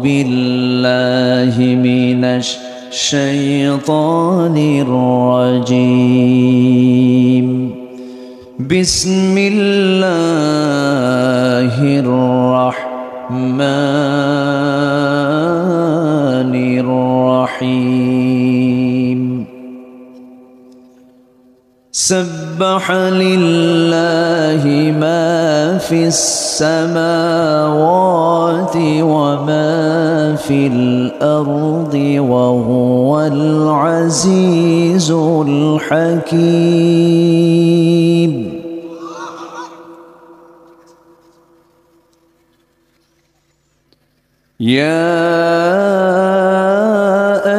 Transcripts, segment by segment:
بالله من الشيطان الرجيم بسم الله الرحمن الرحيم سبح لله ما في السماوات وما في الأرض وهو العزيز الحكيم يا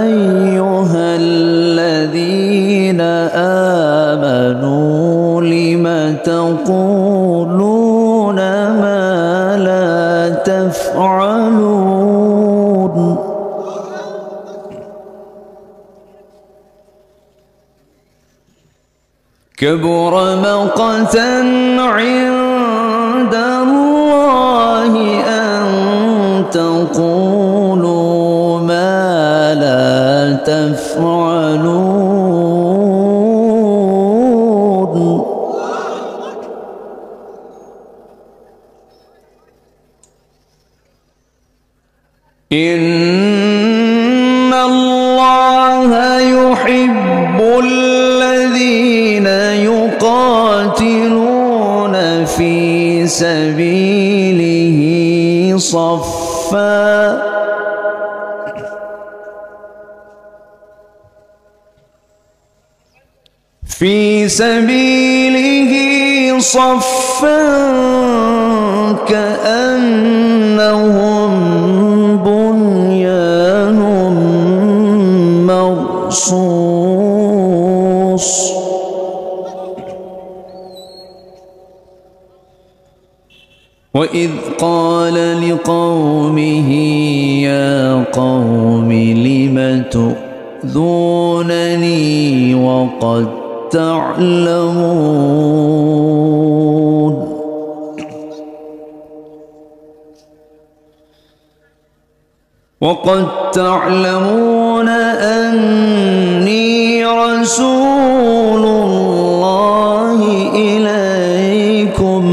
أيها الذين آمنوا لم تقولون ما لا تفعلون كبر مقتا عند الله أن تقولوا ما لا تفعلون إن الله يحب الذين يقاتلون في سبيله صفا كأنهم بنيان مرصوص وإذ قال لقومه يا قوم لم تؤذونني وقد تعلمون أني رسول الله إليكم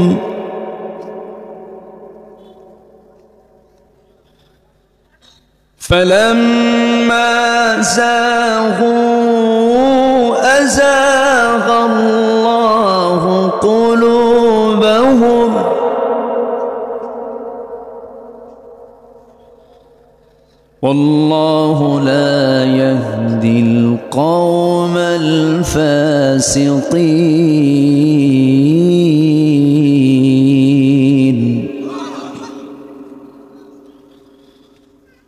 فلما زاغوا أزاغ الله قلوبهم والله لا يهدي القوم الفاسقين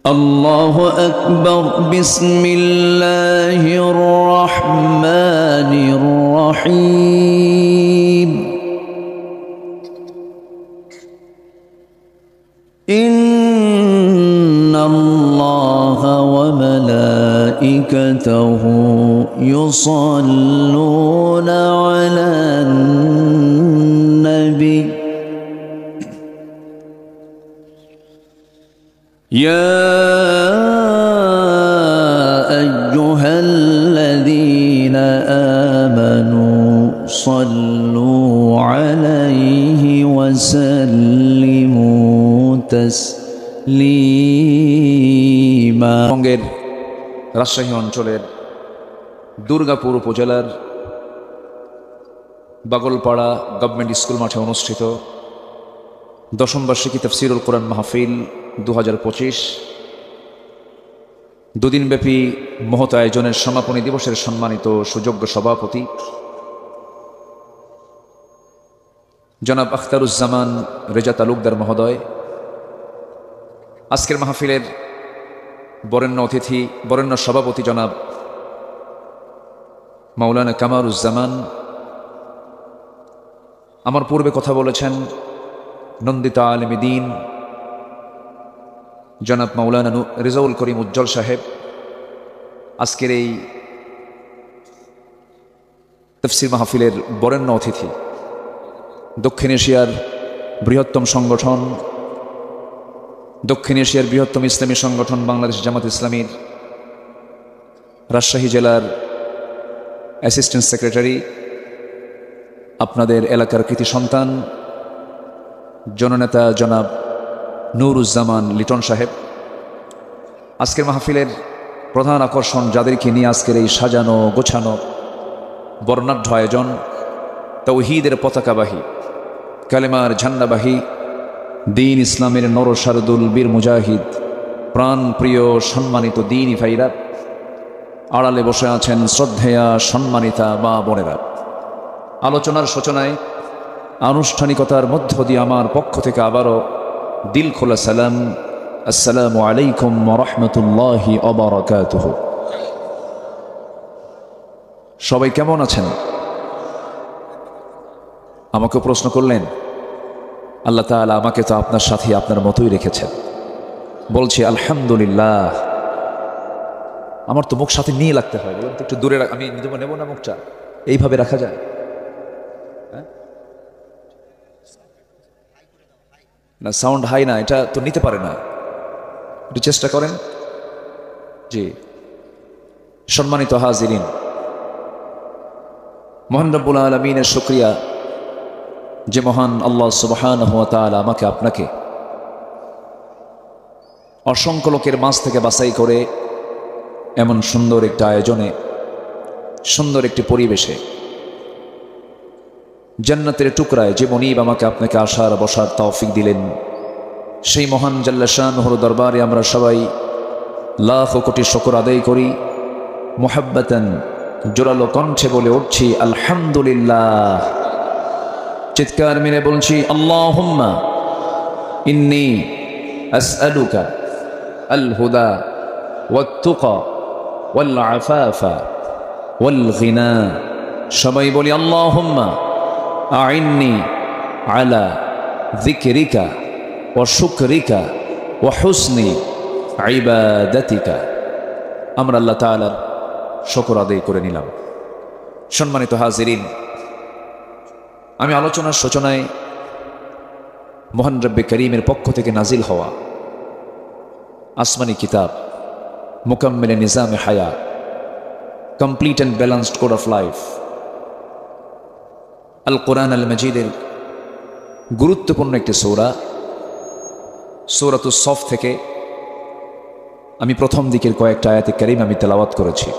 الله أكبر بسم الله الرحمن الرحيم إن الله وملائكته يصلون على النبي يا أيها الذين آمنوا صلوا عليه وسلموا تسليما রাজশাহী অঞ্চলের দুর্গাপুর উপজেলার বাগলপাড়া government school মাঠে অনুষ্ঠিত দশম বার্ষিকী তাফসীরুল কোরআন মাহফিল 2025 দুদিনব্যাপী মহৎ আয়োজনের সমাপনী দিবসের সম্মানিত সুযোগ্য সভাপতি জনাব আখতারুজ্জামান রেজা তালুকদার মহোদয়, আজকের মাহফিলের বরেণ্য অতিথি বরেণ্য সভাপতি জনাব মাওলানা কামারুজ্জামান, আমার পূর্বে কথা বলেছেন নন্দিত আলেম দ্বীন জনাব মাওলানা রেজাউল করিম উজ্জ্বল সাহেব, আজকের এই তাফসীর মাহফিলের বরেণ্য অতিথি, দক্ষিণ এশিয়ার বৃহত্তম সংগঠন দক্ষিণ এশিয়ার বৃহত্তম ইসলামী সংগঠন বাংলাদেশ জামাত ইসলামীর রাজশাহী জেলার অ্যাসিস্ট্যান্ট সেক্রেটারি, আপনাদের এলাকার কৃতি সন্তান জননেতা জনাব নুরুজ্জামান লিটন সাহেব, আজকের মাহফিলের প্রধান আকর্ষণ যাদেরকে নিয়ে আজকের এই সাজানো গোছানো বর্ণাঢ্য আয়োজন, তাওহীদের পতাকাবাহী, কালেমার ঝান্ডাবাহী, দ্বীন ইসলামের নরসারদুল বীর মুজাহিদ, প্রাণ প্রিয় সম্মানিত দ্বীনি ভাইরা, আড়ালে বসে আছেন শ্রদ্ধেয়া সম্মানিতা মা বোনেরা। আলোচনার সূচনায় আনুষ্ঠানিকতার মধ্য দিয়ে আমার পক্ষ থেকে আবারও দিল খোলা সালাম, আসসালামু আলাইকুম ওয়া রাহমাতুল্লাহি ওয়া বারাকাতুহু। সবাই কেমন আছেন? আমাকে প্রশ্ন করলেন, আল্লাহ তাআলা আমাকে তো আপনার সাথে আপনার মতোই রেখেছেন। বলছি আলহামদুলিল্লাহ। আমার তো মুখ সাথে নিয়ে লাগতে হয়, বলুন তো একটু দূরে আমি নেব না মুখটা, এইভাবে রাখা যায়? না, সাউন্ড হাই না, এটা তো নিতে পারে না, একটু চেষ্টা করেন। জি, সম্মানিত হাজিরিন, মহান রব্বুল আলামিনের শুকরিয়া যে মহান আল্লাহ সুবহানাহু ওয়া তাআলা আমাকে আপনাকে অসংখ্য লোকের মাঝ থেকে বাছাই করে এমন সুন্দর একটা আয়োজনে, সুন্দর একটি পরিবেশে, জান্নাতের টুকরায় যে মনিব আমাকে আপনাকে আসার বসার তৌফিক দিলেন, সেই মহান জাল্লা শানুহুর দরবারে আমরা সবাই লাখ কোটি শুকর আদায় করি। মুহাব্বাতান জোরালো কণ্ঠে বলে উঠছি আলহামদুলিল্লাহ। চিৎকার মেরে বলছি আল্লাহুম্মা ইন্নী আসআলুকা আল হুদা ওয়াত তুকা ওয়াল আফাফা ওয়াল গিনা। সবাই বলি আল্লাহুম্মা আইন্নি আলা যিকরিকা ওয়া শুকরিকা ওয়া হুসনি ইবাদাতিকা। আমরা আল্লাহ তাআলার শুকর আদায় করে নিলাম। সম্মানিত হাজিরিন, আমি আলোচনার সূচনায় মহান রব্বে করিমের পক্ষ থেকে নাজিল হওয়া আসমানি কিতাব মুকাম্মিলে নিজামে হায়া, complete and balanced code of life, আল কোরআন আল মজিদের গুরুত্বপূর্ণ একটি সূরা, সূরাতুস সফ থেকে আমি প্রথম দিকের কয়েকটা আয়াতে কারিম আমি তেলাওয়াত করেছি।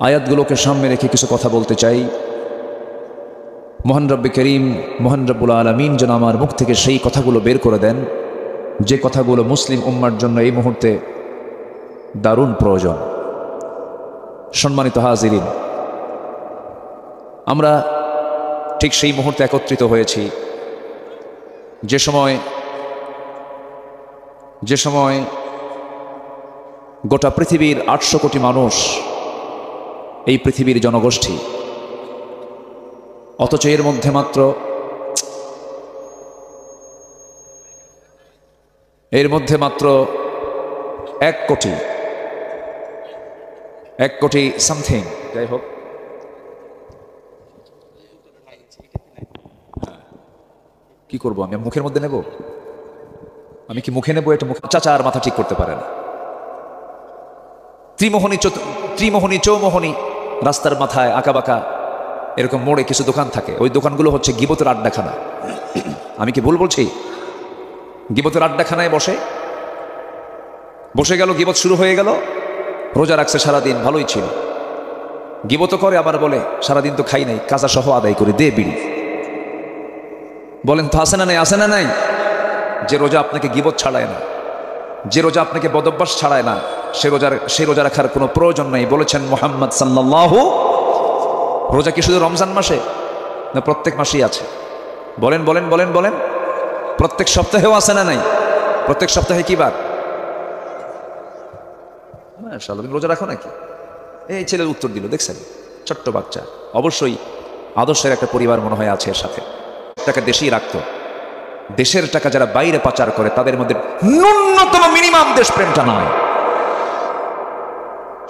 আয়াতগুলোকে সামনে রেখে কিছু কথা বলতে চাই। মহান রব্বে করিম, মহান রব্বুল আলামিন যেন আমার মুখ থেকে সেই কথাগুলো বের করে দেন যে কথাগুলো মুসলিম উম্মার জন্য এই মুহূর্তে দারুণ প্রয়োজন। সম্মানিত হাজিরিন, আমরা ঠিক সেই মুহূর্তে একত্রিত হয়েছি যে সময় গোটা পৃথিবীর 800 কোটি মানুষ এই পৃথিবীর জনগোষ্ঠী, অথচ এর মধ্যে মাত্র 1 কোটি সামথিং, যাই হোক, কি করবো আমি মুখের মধ্যে নেব? আমি কি মুখে নেবো? এটা মুখে চাচা আর মাথা ঠিক করতে পারে না। ত্রিমোহনী চৌমোহনী রাস্তার মাথায় আঁকা বাঁকা এরকম মোড়ে কিছু দোকান থাকে, ওই দোকানগুলো হচ্ছে গীবতের আড্ডাখানা। আমি কি ভুল বলছি? গীবতের আড্ডাখানায় বসে গেল, গীবত শুরু হয়ে গেল। রোজা রাখছে সারাদিন, ভালোই ছিল, গীবত করে আবার বলে সারাদিন তো খাই নাই, কাজা সহ আদায় করে দে বিড়ি। বলেন তো আসে না নাই? আসে না নাই? যে রোজা আপনাকে গীবত ছাড়ায় না, যে রোজা আপনাকে বদভ্যাস ছাড়ায় না, সে রোজা রাখার কোনো প্রয়োজন নাই। বলেছেন মুহাম্মদ সাল্লাল্লাহু। রোজা কি শুধু রমজান মাসে না প্রত্যেক মাসেই আছে? বলেন বলেন বলেন বলেন। প্রত্যেক সপ্তাহেও আছে না নাই? প্রত্যেক সপ্তাহে কি বার? মাশাআল্লাহ, তুমি রোজা রাখো নাকি? এই ছেলের উত্তর দিল, দেখছেন, ছোট্ট বাচ্চা। অবশ্যই আদর্শের একটা পরিবার মনে হয় আছে এর সাথে। টাকা দেশেই রাখতো। দেশের টাকা যারা বাইরে পাচার করে তাদের মধ্যে ন্যূনতম মিনিমাম দেশপ্রেমটা নয়,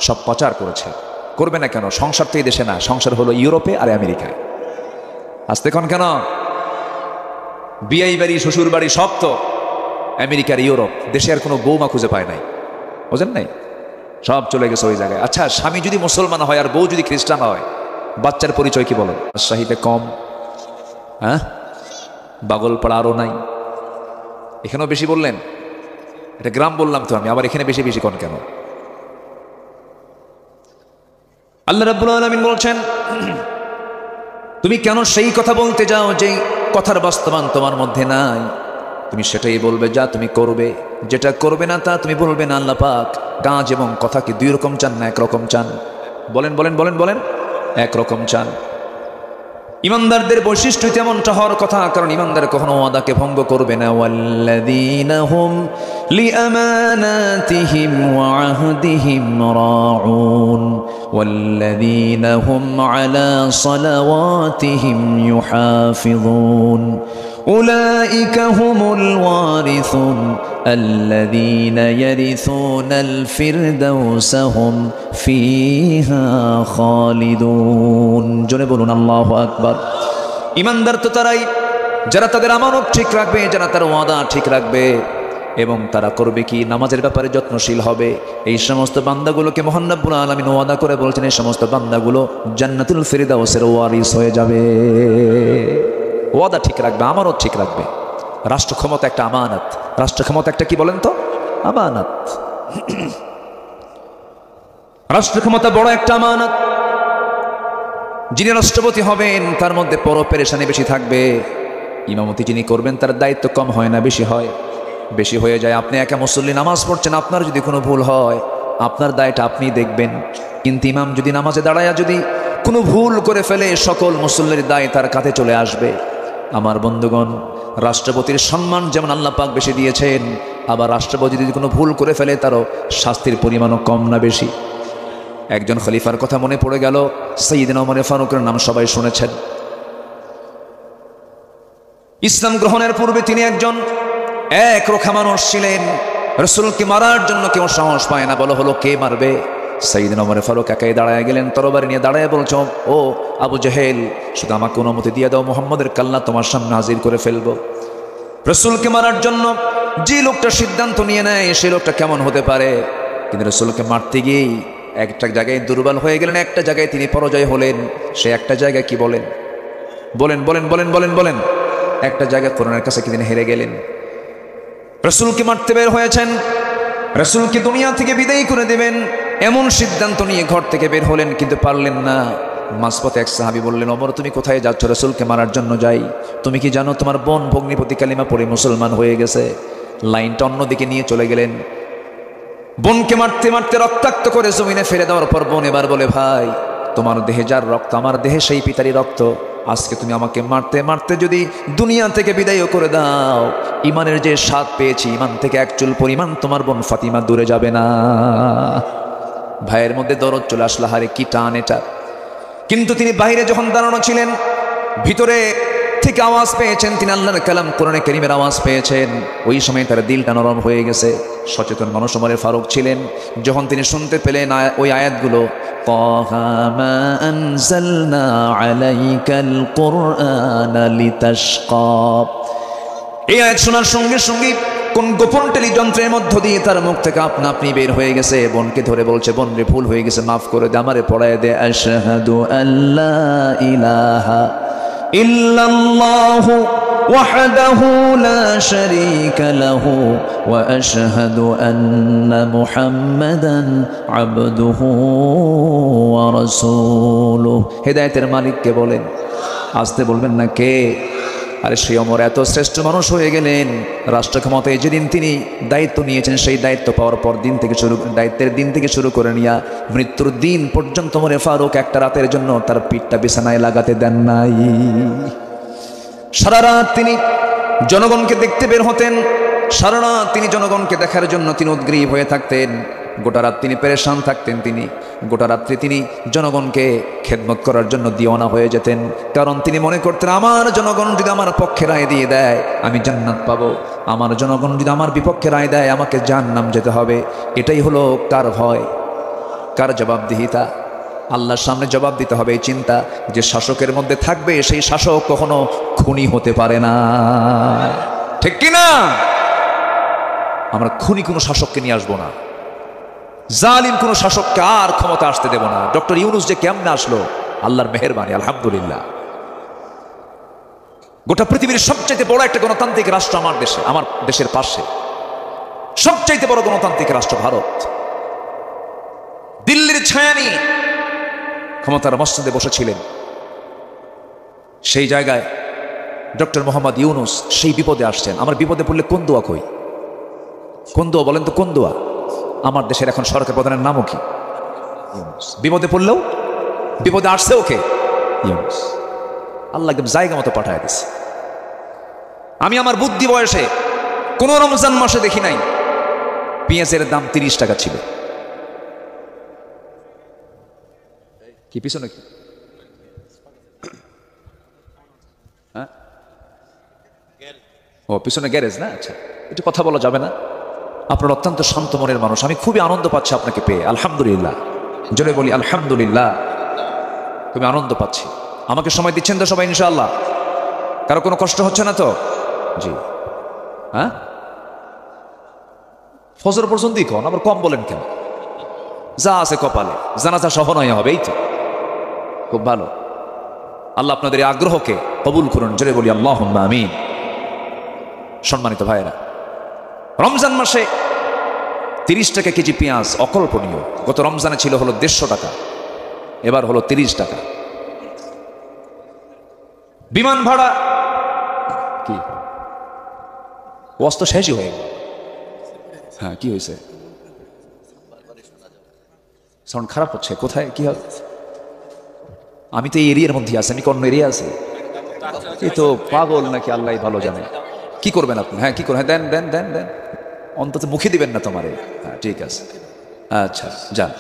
সব পাচার করেছে। করবে না কেন? সংসার তো এই দেশে না, সংসার হলো ইউরোপে আর আমেরিকায়। আসতে কোন কেন? বিয়াই বাড়ি, শ্বশুর বাড়ি সব তো আমেরিকার, ইউরোপ দেশে আর কোনো বৌমা খুঁজে পায় নাই, বুঝেন নাই? সব চলে গেছে ওই জায়গায়। আচ্ছা, স্বামী যদি মুসলমান হয় আর বউ যদি খ্রিস্টান হয়, বাচ্চার পরিচয় কি বলেন? রাজশাহীতে কম, হ্যাঁ, বাগলপাড়া আরও নাই, এখানেও বেশি বললেন। এটা গ্রাম বললাম তো আমি, আবার এখানে বেশি বেশি কোন কেন? আল্লাহ রাব্বুল আলামিন বলছেন, তুমি কেন সেই কথা বলতে যাও যেই কথার বাস্তবায়ন তোমার মধ্যে নাই? তুমি সেটাই বলবে যা তুমি করবে, যেটা করবে না তা তুমি বলবে না। আল্লাহ পাক কাজ এবং কথা কি দুই রকম চান না একরকম চান? বলেন বলেন বলেন বলেন, একরকম চান। ইমানদারদের বৈশিষ্ট্য তেমনটা হওয়ার কথা, কারণ ইমানদার কখনো ওয়াদাকে ভঙ্গ করবে না। ওয়াল্লাযীনা হুম লিআমানাতিহিম ওয়া আহদিহিম রাউন ওয়াল্লাযীনা হুম আলা সালাওয়াতিহিম ইউহাফিযুন উলাইকা হুমুল ওয়ারিসুন আল্লাযীনা ইয়ারিসুনাল ফিরদাউসা হুম ফিহা খালিদুন। জোরে বলুন আল্লাহু আকবার। ইমানদার তো তারাই যারা তাদের আমানত ঠিক রাখবে, যারা তার ওয়াদা ঠিক রাখবে, এবং তারা করবে কি? নামাজের ব্যাপারে যত্নশীল হবে। এই সমস্ত বান্দাগুলোকে মহান রব্বুল আলামিন ওয়াদা করে বলছেন, এই সমস্ত বান্দাগুলো জান্নাতুল ফিরদাউসের ওয়ারিস হয়ে যাবে। ওয়াদা ঠিক রাখবে, আমানত ঠিক রাখবে। রাষ্ট্র ক্ষমতা একটা আমানত। রাষ্ট্র ক্ষমতা একটা কি বলেন তো? আমানত। রাষ্ট্র ক্ষমতা বড় একটা আমানত। যিনি রাষ্ট্রপতি হবেন তার মধ্যে পর পেরেশানি বেশি থাকবে। ইমামতি যিনি করবেন তার দায়িত্ব কম হয় না, বেশি হয়? বেশি হয়ে যায়। আপনি একা মুসল্লি নামাজ পড়ছেন, আপনার যদি কোনো ভুল হয় আপনার দায়টা আপনি দেখবেন, কিন্তু ইমাম যদি নামাজে দাঁড়ায় যদি কোনো ভুল করে ফেলে সকল মুসল্লির দায় তার কাঁধে চলে আসবে। আমার বন্ধুগণ, রাষ্ট্রপতির সম্মান যেমন আল্লাহ পাক বেশি দিয়েছেন, আবার রাষ্ট্রপতি যদি কোনো ভুল করে ফেলে তারও শাস্তির পরিমাণও কম না বেশি? একজন খলিফার কথা মনে পড়ে গেল, সাইয়েদনা ওমর ফারুকের নাম সবাই শুনেছেন। ইসলাম গ্রহণের পূর্বে তিনি একজন একরোখা মানুষ ছিলেন। রাসূলকে মারার জন্য কেউ সাহস পায় না, বলা হলো কে মারবে? সাইয়েদনা ওমর ফারুক একাই দাঁড়ায় গেলেন, তরবারি নিয়ে দাঁড়ায় বলছ, ও আবু জেহেল, শুধু আমাকে অনুমতি দিয়ে দাও, মুহাম্মদের কাল্লা তোমার সামনে হাজির করে ফেলবো। রাসূলকে মারার জন্য যে লোকটা সিদ্ধান্ত নিয়ে নেয় সে লোকটা কেমন হতে পারে? কিন্তু রাসূলকে মারতে গিয়েই একটা জায়গায় দুর্বল হয়ে গেলেন, একটা জায়গায় তিনি পরাজয় হলেন। সে একটা জায়গায় কি বলেন? বলেন বলেন বলেন বলেন বলেন। একটা জায়গায় কোরআনের কাছে কি তিনি হেরে গেলেন। রাসূলকে মারতে বের হয়েছেন, রাসূলকে দুনিয়া থেকে বিদায় করে দেবেন এমন সিদ্ধান্ত নিয়ে ঘর থেকে বের হলেন, কিন্তু পারলেন না। মাঝপথে এক সাহাবী বললেন, ওমর তুমি কোথায় যাচ্ছ? রাসূলকে মারার জন্য যাই। তুমি কি জানো তোমার বোন ভগ্নিপতি কালিমা পড়ে মুসলমান হয়ে গেছে? লাইনটা অন্যদিকে নিয়ে চলে গেলেন। বোনকে মারতে মারতে রক্তাক্ত করে জমিনে ফেলে দেওয়ার পর বোন এবার বলে, ভাই তোমার দেহে যার রক্ত আমার দেহে সেই পিতারই রক্ত, আজকে তুমি আমাকে মারতে মারতে যদি দুনিয়া থেকে বিদায়ও করে দাও, ইমানের যে স্বাদ পেয়েছি ইমান থেকে এক চুল পরিমাণ তোমার বোন ফাতিমা দূরে যাবে না। ভাইয়ের মধ্যে দরদ চলে আসলো, হারে কি টান এটা। কিন্তু তিনি বাইরে যখন দাঁড়ানো ছিলেন, ভিতরে থেকে আওয়াজ পেয়েছেন, তিনি আল্লাহর কালাম কোরআনে কারীমের আওয়াজ পেয়েছেন। ওই সময় তার দিলটা নরম হয়ে গেছে। সচেতন মানুষ ওমর ফারুক ছিলেন। যখন তিনি শুনতে পেলেন ওই আয়াতগুলো, তাহা মা আনজালনা আলাইকাল কুরআনা লিতাশকা, এই আয়াত শোনার সঙ্গে সঙ্গে কোন গোপন টেলিযন্ত্রের মধ্য দিয়ে তার মুখ থেকে আপনা আপনি বের হয়ে গেছে। বোনকে ধরে বলছে, বোন রে ভুল হয়ে গেছে, মাফ করে দে, আমারে পড়ায় দে, আশহাদু আল্লা ইলাহা ইল্লাল্লাহু ওয়াহদাহু লা শারীকা লাহু ওয়া আশহাদু আন্না মুহাম্মাদান আবদুহু ওয়া রাসূলুহু। হেদায়েতের মালিককে বলেন, আসতে বলবেন না কে? আরে সেই ওমর এত শ্রেষ্ঠ মানুষ হয়ে গেলেন, রাষ্ট্র ক্ষমতায় যেদিন তিনি দায়িত্ব নিয়েছেন সেই দায়িত্ব পাওয়ার পর দিন থেকে দায়িত্বের দিন থেকে শুরু করে নিয়ে মৃত্যুর দিন পর্যন্ত ওমর ফারুক একটা রাতের জন্য তার পিঠটা বিছানায় লাগাতে দেন নাই। সারা রাত তিনি জনগণকে দেখতে বের হতেন, সারা রাত তিনি জনগণকে দেখার জন্য তিনি উদ্গ্রীব হয়ে থাকতেন। গোটা রাত তিনি পেরেশান থাকতেন, তিনি গোটা রাত্রি তিনি জনগণকে খেদমত করার জন্য দিওয়ানা হয়ে যেতেন। কারণ তিনি মনে করতেন, আমার জনগণ যদি আমার পক্ষে রায় দিয়ে দেয় আমি জান্নাত পাবো, আমার জনগণ যদি আমার বিপক্ষে রায় দেয় আমাকে জাহান্নাম যেতে হবে। এটাই হলো কার ভয়, কার জবাবদিহিতা? আল্লাহর সামনে জবাব দিতে হবে। এই চিন্তা যে শাসকের মধ্যে থাকবে, সেই শাসক কখনো খুনি হতে পারে না, ঠিক কিনা? আমরা খুনি কোনো শাসককে নিয়ে আসবো না, জালিম কোনো শাসককে আর ক্ষমতা আসতে দেব না। ডক্টর ইউনূস যে কেমনে আসলো, আল্লাহর মেহেরবানি, আলহামদুলিল্লাহ। গোটা পৃথিবীর সবচাইতে বড় একটা গণতান্ত্রিক রাষ্ট্র আমার দেশে, আমার দেশের পাশে সবচাইতে বড় গণতান্ত্রিক রাষ্ট্র ভারত। দিল্লির ছায়া নিয়ে ক্ষমতার মসনদে বসেছিলেন, সেই জায়গায় ডক্টর মোহাম্মদ ইউনূস সেই বিপদে আসছেন। আমার বিপদে পড়লে কোন দোয়া কই? কোন দোয়া বলেন তো, কোন দোয়া? আমার দেশের এখন সরকার প্রধানের নামও কি? ইউনূস। বিপদে পড়লেও বিপদে আসছে ওকে ইউনূস। আল্লাহ একদম জায়গা মতো পাঠায় দিছে। আমি আমার বুদ্ধি বয়সে কোন রমজান মাসে দেখি নাই পেঁয়াজের দাম 30 টাকা ছিল। কি পিছনে কি? হ্যাঁ, ও পিছনে গ্যারেজ না? আচ্ছা, একটু কথা বলা যাবে না? আপনার অত্যন্ত শান্ত মনের মানুষ, আমি খুবই আনন্দ পাচ্ছি আপনাকে পেয়ে, আলহামদুলিল্লাহ। জোরে বলি আলহামদুলিল্লাহ। খুবই আনন্দ পাচ্ছি। আমাকে সময় দিচ্ছেন তো সবাই ইনশাআল্লাহ? কারো কোনো কষ্ট হচ্ছে না তো? জি। হ্যাঁ, ফজর পর্যন্তই কন, আবার কম বলেন কেন? যা আছে কপালে, জানাজা সহ নয় হবে, এই তো খুব ভালো। আল্লাহ আপনাদের এই আগ্রহকে কবুল করুন, জোরে বলি আল্লাহুম্মা আমিন। সম্মানিত ভাইয়েরা, রমজান মাসে 30 টাকা কেজি পেঁয়াজ অকল্পনীয়। গত রমজানে ছিল হলো 150 টাকা, এবার হলো 30 টাকা। বিমান ভাড়া কি অস্ত শেষই হয়ে গেল। হ্যাঁ, কি হয়েছে? সাউন্ড খারাপ হচ্ছে, কোথায় কি হবে? আমি তো এই এরিয়ার মধ্যে আছি, আমি অন্য এরিয়া আছি। এই তো পাগল নাকি আল্লাহ ভালো জানে। কি করবেন আপনি? হ্যাঁ, কি করবেন? দেন দেন দেন দেন, অন্তত মুখে দিবেন না তোমারে। হ্যাঁ, ঠিক আছে, আচ্ছা যান।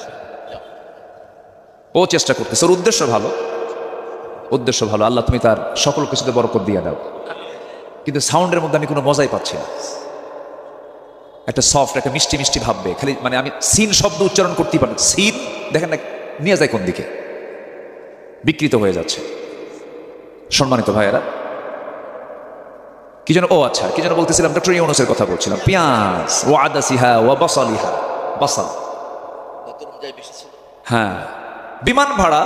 ও চেষ্টা করতেছে, ওর উদ্দেশ্য ভালো, উদ্দেশ্য ভালো। আল্লাহ তুমি তার সকল কিছুতে বরকত দিয়ে দাও। কিন্তু সাউন্ডের মধ্যে আমি কোনো মজাই পাচ্ছি না। একটা সফট, একটা মিষ্টি মিষ্টি ভাববে খালি, মানে আমি সিন শব্দ উচ্চারণ করতেই পারি। সিন দেখেন না নিয়ে যায় কোন দিকে, বিকৃত হয়ে যাচ্ছে। সম্মানিত ভাইয়েরা, কি যেন, ও আচ্ছা, কি যেন বলতেছিলাম, ডক্টর ইউনূসের কথা বলছিলাম। পেঁয়াজ ও আদাসিহা ও বাসালিহা, বাসাল। হ্যাঁ, বিমান ভাড়া,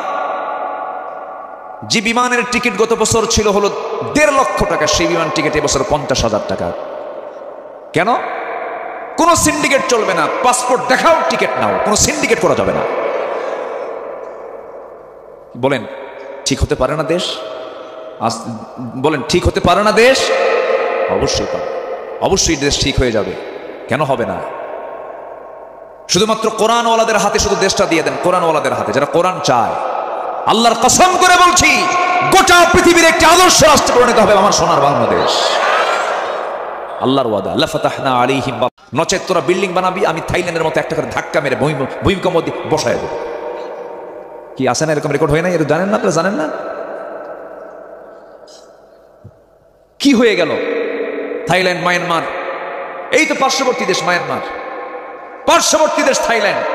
যে বিমানের টিকিট গত বছর ছিল হলো 1.5 লক্ষ টাকা, সেই বিমান টিকিট এবছর 50,000 টাকা। কেন? কোন সিন্ডিকেট চলবে না। পাসপোর্ট দেখাও, টিকিট নাও, কোনো সিন্ডিকেট করা যাবে না। বলেন ঠিক হতে পারে না দেশ? বলেন ঠিক হতে পারে না দেশ? অবশ্যই পারে, অবশ্যই দেশ ঠিক হয়ে যাবে। কেন হবে না? শুধুমাত্র কোরআনওয়ালাদের হাতে শুধু দেশটা দিয়ে দেন, কোরআনওয়ালাদের হাতে, যারা কোরআন চায়। আল্লাহর কসম করে বলছি, গোটা পৃথিবীর একটি আদর্শ রাষ্ট্রে পরিণত হবে আমার সোনার বাংলাদেশ। আল্লাহর ওয়াদা, লাফাতাহনা আলাইহিম। নচেত তোরা বিল্ডিং বানাবি, আমি থাইল্যান্ডের মতো একটা করে ধাক্কা মেরে ভূমিকম্প দিয়ে বসায় দেব। কি আসে না, এরকম রেকর্ড হয় না? এটা জানেন না? আপনারা জানেন না? কি হয়ে গেল? থাইল্যান্ড, মায়ানমার, এই তো পার্শ্ববর্তী দেশ মায়ানমার, পার্শ্ববর্তী দেশ থাইল্যান্ড,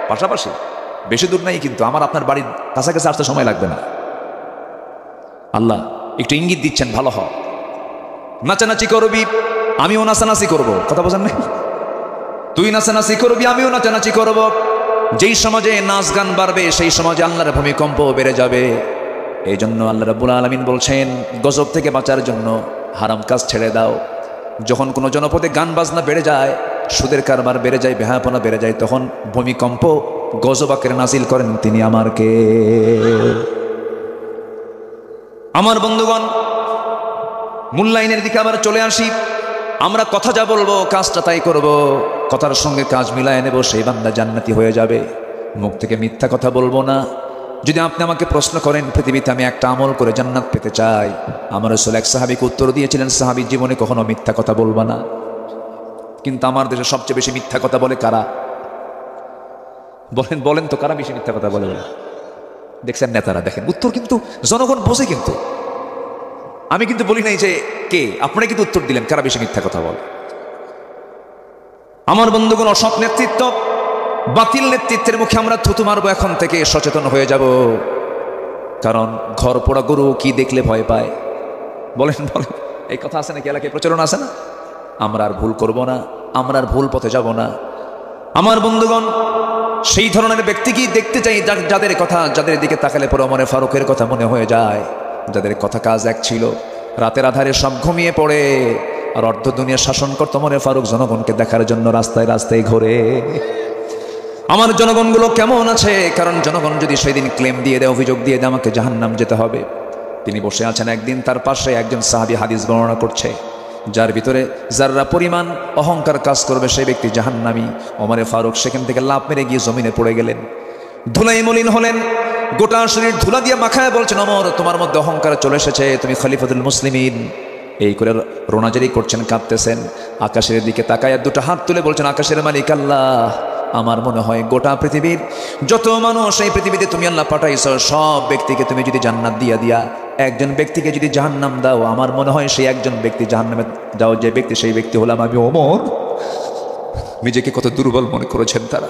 পাশাপাশি, বেশি দূর নাই কিন্তু। আমার আপনার বাড়ির কাছাকাছি আসতে সময় লাগবে না। আল্লাহ একটু ইঙ্গিত দিচ্ছেন, ভালো হয়। নাচানাচি করবি, আমিও নাচানাচি করব। কথা বোঝেন না? তুই নাচানাচি করবি, আমিও নাচানাচি করব। যেই সমাজে নাচ গান বাড়বে, সেই সমাজে আল্লাহর ভূমিকম্প বেড়ে যাবে। এই জন্য আল্লাহ রাব্বুল আলামিন বলছেন, গজব থেকে বাঁচার জন্য হারাম কাজ ছেড়ে দাও। যখন কোনো জনপদে গান বাজনা বেড়ে যায়, সুদের কারবার বেড়ে যায়, বেহাপনা বেড়ে যায়, তখন ভূমিকম্প গজব আকারে নাজিল করেন তিনি আমার কে। আমার বন্ধুগণ, মূল্যায়নের দিকে আবার চলে আসি। আমরা কথা যা বলবো, কাজটা তাই করব। কথার সঙ্গে কাজ মিলায় নেব, সেই বান্দা জান্নাতি হয়ে যাবে। মুখ থেকে মিথ্যা কথা বলবো না। যদি আপনি আমাকে প্রশ্ন করেন, পৃথিবীতে আমি একটা আমল করে জান্নাত পেতে চাই, আমার রাসূল এক সাহাবীকে উত্তর দিয়েছিলেন, সাহাবী জীবনে কখনো মিথ্যা কথা বলবা না। কিন্তু আমার দেশে সবচেয়ে বেশি মিথ্যা কথা বলে কারা? বলেন বলেন তো, কারা বেশি মিথ্যা কথা বলে? দেখছেন নেতারা। দেখেন উত্তর কিন্তু জনগণ বোঝে। কিন্তু আমি কিন্তু বলি নাই যে কে, আপনারা কিন্তু উত্তর দিলেন কারা বেশি মিথ্যা কথা বলে। আমার বন্ধুগণ, অসৎ নেতৃত্ব, বাতিল নেতৃত্বের মুখে আমরা থুতু মারবো। এখন থেকে সচেতন হয়ে যাব। কারণ ঘর পোড়া গরু কি দেখলে ভয় পায়? বলেন বলেন, এই কথা আছে নাকি? এলাকায় প্রচলন আছে না? আমরা আর ভুল করব না। আমরা আর ভুল পথে যাব না। আমার বন্ধুগণ, সেই ধরনের ব্যক্তিকেই দেখতে চাই যাদের দিকে তাকালে পরে ওমর ফারুকের কথা মনে হয়ে যায়, যাদের কথা কাজ এক ছিল। রাতের আধারে সব ঘুমিয়ে পড়ে আর অর্ধ দুনিয়া শাসন করত ওমর ফারুক জনগণকে দেখার জন্য রাস্তায় রাস্তায় ঘোরে। আমার জনগণগুলো কেমন আছে? কারণ জনগণ যদি সেই দিন ক্লেম দিয়ে দেয়, অভিযোগ দিয়ে দেয় আমাকে জাহান্নাম যেতে হবে। তিনি বসে আছেন, একদিন তার পাশে একজন সাহাবী হাদিস বর্ণনা করছে, যার ভিতরে যারা পরিমাণ অহংকার কাজ করবে সেই ব্যক্তি জাহান্নামী। ওমর ফারুক সেখান থেকে লাফ মেরে গিয়ে জমিনে পড়ে গেলেন, ধুলাই মলিন হলেন, গোটা শরীর ধুলা দিয়ে মাখায় বলছেন, ওমর তোমার মধ্যে অহংকার চলে এসেছে, তুমি খলিফাতুল মুসলিমিন। এই করে রোনাজারি করছেন, কাঁদতেছেন, আকাশের দিকে তাকায় দুটো হাত তুলে বলছেন, আকাশের মালিক আল্লাহ, আমার মনে হয় গোটা পৃথিবীর যত মানুষ এই পৃথিবীতে তুমি আল্লাহ পাঠাইছ, সব ব্যক্তিকে তুমি যদি জান্নাত দিয়া একজন ব্যক্তিকে যদি জাহান্নাম দাও, আমার মনে হয় সেই একজন ব্যক্তি জাহান্নামে দাও, যে ব্যক্তি সেই ব্যক্তি হলাম আমি ওমর। নিজেকে কত দুর্বল মনে করেছেন তারা।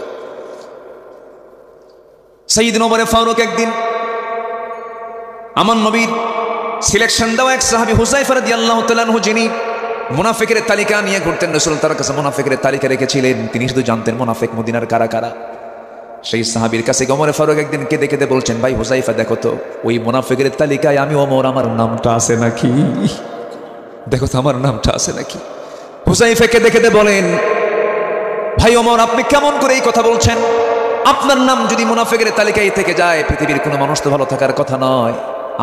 সাইয়েদনা ওমর ফারুক একদিন আমার নবীর সিলেকশন দেওয়া এক সাহাবী হুযায়ফা রাদিয়াল্লাহু তাআলা আনহু, যিনি মুনাফিকের তালিকা নিয়ে ঘুরতেন, রাসূল তার কাছে মুনাফিকের তালিকা রেখেছিলেন, তিনি শুধু জানতেন মুনাফিক মদিনার কারা কারা। সেই সাহাবীর কাছে ওমর ফারুক একদিন কেঁদে কেঁদে বলছেন, ভাই হুযায়ফা দেখো তো ওই মুনাফিকের তালিকায় আমি ওমর, আমার নামটা আছে নাকি? দেখো তো আমার নামটা আছে নাকি? হুযায়ফা কেঁদে কেঁদে বলেন, ভাই ওমর আপনি কেমন করে এই কথা বলছেন? আপনার নাম যদি মুনাফিকের তালিকায় থেকে যায়, পৃথিবীর কোনো মানুষ তো ভালো থাকার কথা নয়,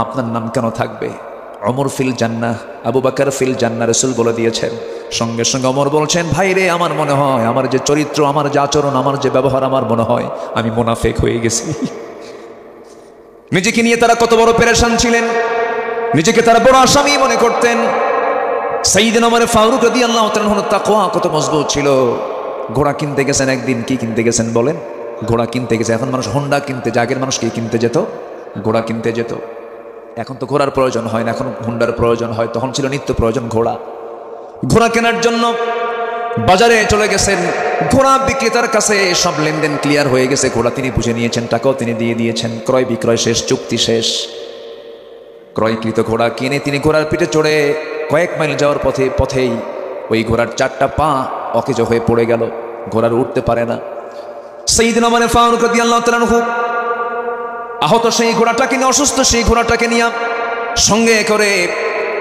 আপনার নাম কেন থাকবে? ওমর ফিল জান্নাহ, আবু বকর ফিল জান্নাহ, রাসূল বলে দিয়েছেন। সঙ্গে সঙ্গে ওমর বলছেন, ভাই রে, আমার মনে হয় আমার যে চরিত্র, আমার যে আচরণ, আমার যে ব্যবহার, আমার মনে হয় আমি মুনাফিক হয়ে গেছি। নিজেকে নিয়ে তারা কত বড় পেরেশান ছিলেন, নিজেকে তারা বড় আসামি মনে করতেন। সাইয়েদনা ওমর ফারুক রাদিয়াল্লাহু তাআলা আনহু তাকওয়া কত মজবুত ছিল। ঘোড়া কিনতে গেছেন একদিন, কি কিনতে গেছেন বলেন? ঘোড়া কিনতে গেছে। এখন মানুষ হোন্ডা কিনতে যায়, আগের মানুষ কি কিনতে যেত? ঘোড়া কিনতে যেত। এখন তো ঘোড়ার প্রয়োজন হয় না, এখন হুন্ডার প্রয়োজন হয়। তখন ছিল নিত্য প্রয়োজন ঘোড়া। ঘোড়া কেনার জন্য বাজারে চলে গেছেন, ঘোড়া বিক্রেতার কাছে সব লেনদেন ক্লিয়ার হয়ে গেছে, ঘোড়া তিনি বুঝে নিয়েছেন, টাকাও তিনি দিয়ে দিয়েছেন, ক্রয় বিক্রয় শেষ, চুক্তি শেষ। ক্রয়কৃত ঘোড়া কিনে তিনি ঘোড়ার পিঠে চড়ে কয়েক মাইল যাওয়ার পথেই ওই ঘোড়ার চারটা পা অকেজ হয়ে পড়ে গেল, ঘোড়ার উঠতে পারে না। সাইয়েদনা ওমর ফারুক রাদিয়াল্লাহু তাআলা আনহু আহত সেই ঘোড়াটাকে নিয়ে, অসুস্থ সেই ঘোড়াটাকে নিয়ে সঙ্গে করে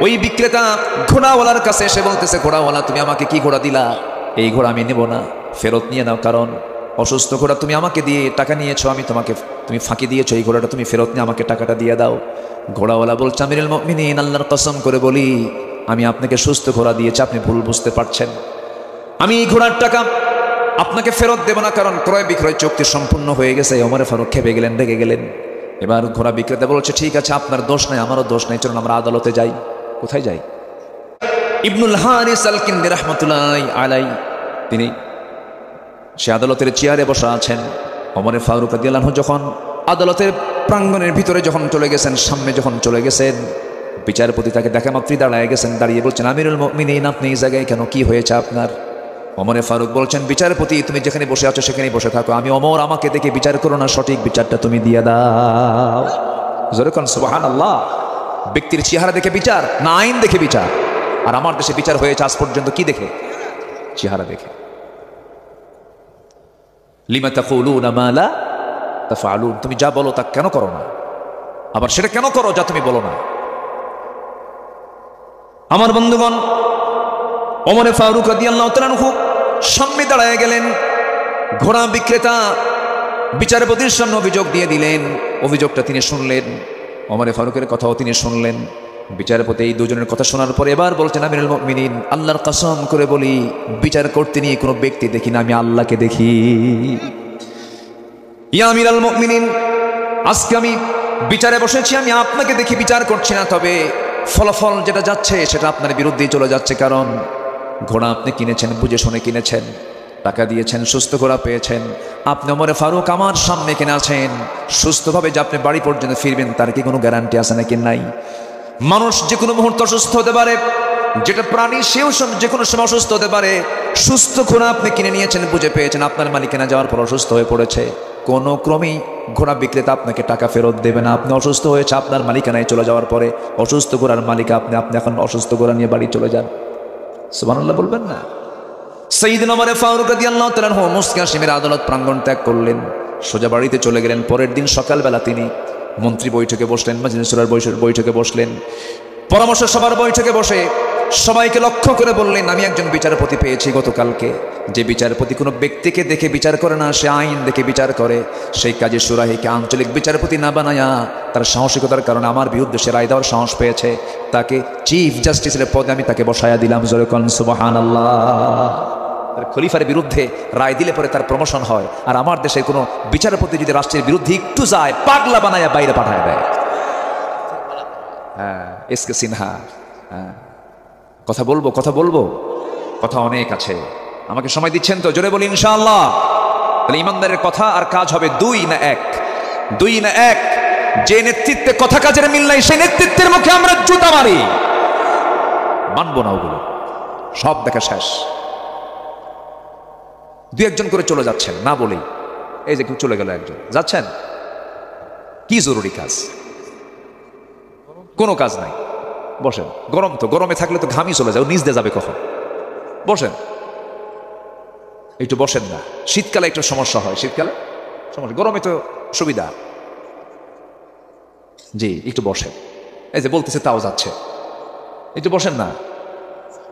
ওই বিক্রেতা ঘোড়াওয়ালার কাছে এসে বলতেছে, ঘোড়াওয়ালা তুমি আমাকে কি ঘোড়া দিলা? এই ঘোড়া আমি নেব না, ফেরত নিয়ে নাও, কারণ অসুস্থ ঘোড়া তুমি আমাকে দিয়ে টাকা নিয়েছো, তুমি ফাঁকি দিয়েছো, এই ঘোড়াটা তুমি ফেরত নিয়ে আমাকে টাকাটা দিয়ে দাও। ঘোড়াওয়ালা বলছে, আমিরুল মুমিনিন, আল্লাহর কসম করে বলি আমি আপনাকে সুস্থ ঘোড়া দিয়েছি, আপনি ভুল বুঝতে পারছেন। আমি এই ঘোড়ার টাকা আপনাকে ফেরত দেব না, কারণ ক্রয় বিক্রয় চুক্তি সম্পূর্ণ হয়ে গেছে। ওমর ফারুক খেপে গেলেন, রেগে গেলেন। এবার ঘোড়া বিক্রেতা বলছে, ঠিক আছে আপনার দোষ নাই, আমারও দোষ নাই, চলুন আমরা আদালতে যাই। কোথায় যাই? ইবনুল হারিস আল কিন্দি রাহমাতুল্লাহি আলাইহি তিনি সে আদালতের চেয়ারে বসা আছেন। ওমর ফারুক রাদিয়াল্লাহু আনহু যখন আদালতের প্রাঙ্গণের ভিতরে যখন চলে গেছেন, সামনে যখন চলে গেছেন, বিচারপতি তাকে দেখা মাত্রই দাঁড়ায় গেছেন, দাঁড়িয়ে বলছেন, আমিরুল মুমিনিন আপনি এই জায়গায় কেন, কি হয়েছে আপনার? ওমর ফারুক বলছেন, বিচারপতি তুমি যেখানে বসে আছো সেখানেই বসে থাকো, আমি ওমর, আমাকে দেখে বিচার করো না, সঠিক বিচারটা তুমি দিয়ে দাও। জোরে কোন সুবহানাল্লাহ। ব্যক্তির চেহারা দেখে বিচার না আইন দেখে বিচার? আর আমার দেশে বিচার হয়েছে আজ পর্যন্ত কি দেখে? চেহারা দেখে। লিমা তাকুলুনা মা লা তাফআলুন, তুমি যা বলো তা কেন করো না, আবার সেটা কেন করো যা তুমি বলো না। আমার বন্ধুগণ, ওমর ফারুক রাদিয়াল্লাহু তাআলা আনহু সামনে দাঁড়ায় গেলেন। ঘোড়া বিক্রেতা বিচারপতির সামনে অভিযোগ দিয়ে দিলেন, অভিযোগটা তিনি শুনলেন, ওমর ফারুকের কথাও তিনি শুনলেন। বিচারপতি এই দুজনের কথা শোনার পরে এবার বলছেন, আমিরুল মুমিনিন, আল্লাহর কসম করে বলি বিচার করতে নিয়ে কোনো ব্যক্তি দেখি না, আমি আল্লাহকে দেখি। ইয়া আমিরুল মুমিনিন, আজকে আমি বিচারে বসেছি, আমি আপনাকে দেখি বিচার করছি না, তবে ফলাফল যেটা যাচ্ছে সেটা আপনার বিরুদ্ধেই চলে যাচ্ছে। কারণ ঘোড়া আপনি কিনেছেন, বুঝে শুনে কিনেছেন, টাকা দিয়েছেন, সুস্থ ঘোড়া পেয়েছেন। আপনি ওমর ফারুক আমার সামনে কিনে আছেন, সুস্থভাবে যে আপনি বাড়ি পর্যন্ত ফিরবেন তার কি কোনো গ্যারান্টি আছে নাকি? নাই। মানুষ যে কোনো মুহূর্তে অসুস্থ হতে পারে, যেটা প্রাণী সেও যে কোনো সময় অসুস্থ হতে পারে। সুস্থ ঘোড়া আপনি কিনে নিয়েছেন, বুঝে পেয়েছেন, আপনার মালিকানা যাওয়ার পর অসুস্থ হয়ে পড়েছে, কোনো ক্রমেই ঘোড়া বিক্রেতা আপনাকে টাকা ফেরত দেবে না। আপনি অসুস্থ হয়েছে, আপনার মালিকানায় চলে যাওয়ার পরে অসুস্থ ঘোড়ার মালিক আপনি এখন অসুস্থ ঘোড়া নিয়ে বাড়ি চলে যান। সুবহানাল্লাহ বলবেন না? সাইয়্যিদনা ওমর ফারুক রাদিয়াল্লাহু তাআলা আনহু মুসকে হাশিমের আদালত প্রাঙ্গণ ত্যাগ করলেন, সোজা বাড়িতে চলে গেলেন। পরের দিন সকালবেলা তিনি মন্ত্রী বৈঠকে বসলেন, মাজলিস শুরার বৈঠকে বসলেন, পরামর্শ সভার বৈঠকে বসে সবাইকে লক্ষ্য করে বললেন, আমি একজন বিচারপতি পেয়েছি গতকালকে, যে বিচারপতি কোনো ব্যক্তিকে দেখে বিচার করে না, সে আইন দেখে বিচার করে। সেই কাজে সুরাহিকে আঞ্চলিক বিচারপতি না বানায়া তার সাহসিকতার কারণে আমার বিরুদ্ধে সে রায় দেওয়ার সাহস পেয়েছে, তাকে চিফ জাস্টিসের পদে আমি তাকে বসায়া দিলাম। জোরে কোন সুবহানাল্লাহ। খলিফার বিরুদ্ধে রায় দিলে পরে তার প্রমোশন হয়, আর আমার দেশে কোনো বিচারপতি যদি রাষ্ট্রের বিরুদ্ধে একটু যায়, পাগলা বানায়া বাইরে পাঠায় দেয়। হ্যাঁ, এসকে সিনহা। হ্যাঁ, কথা বলবো, কথা অনেক আছে। আমাকে সময় দিচ্ছেন তো? জোরে বলি ইনশাআল্লাহ। তাহলে ইমানদারের কথা আর কাজ হবে দুই না এক। যে নেতৃত্বে কথা কাজের মিল নাই, সেই নেতৃত্বের মুখে আমরা জুতা মারি, মানবো না ওগুলো। সব দেখা শেষ। দুই একজন করে চলে যাচ্ছেন না বলেই, এই যে কেউ চলে গেল একজন, যাচ্ছেন কি জরুরি কাজ? কোনো কাজ নাই, বসেন। গরম তো, গরমে থাকলে তো ঘামি চলে যাও, নিচ দিয়ে যাবে কখন? বসেন, একটু বসেন না। শীতকালে একটু সমস্যা হয়, শীতকালে সমস্যা, গরমে তো সুবিধা। জি, একটু বসেন। এই যে বলতেছে তাও যাচ্ছে, একটু বসেন না।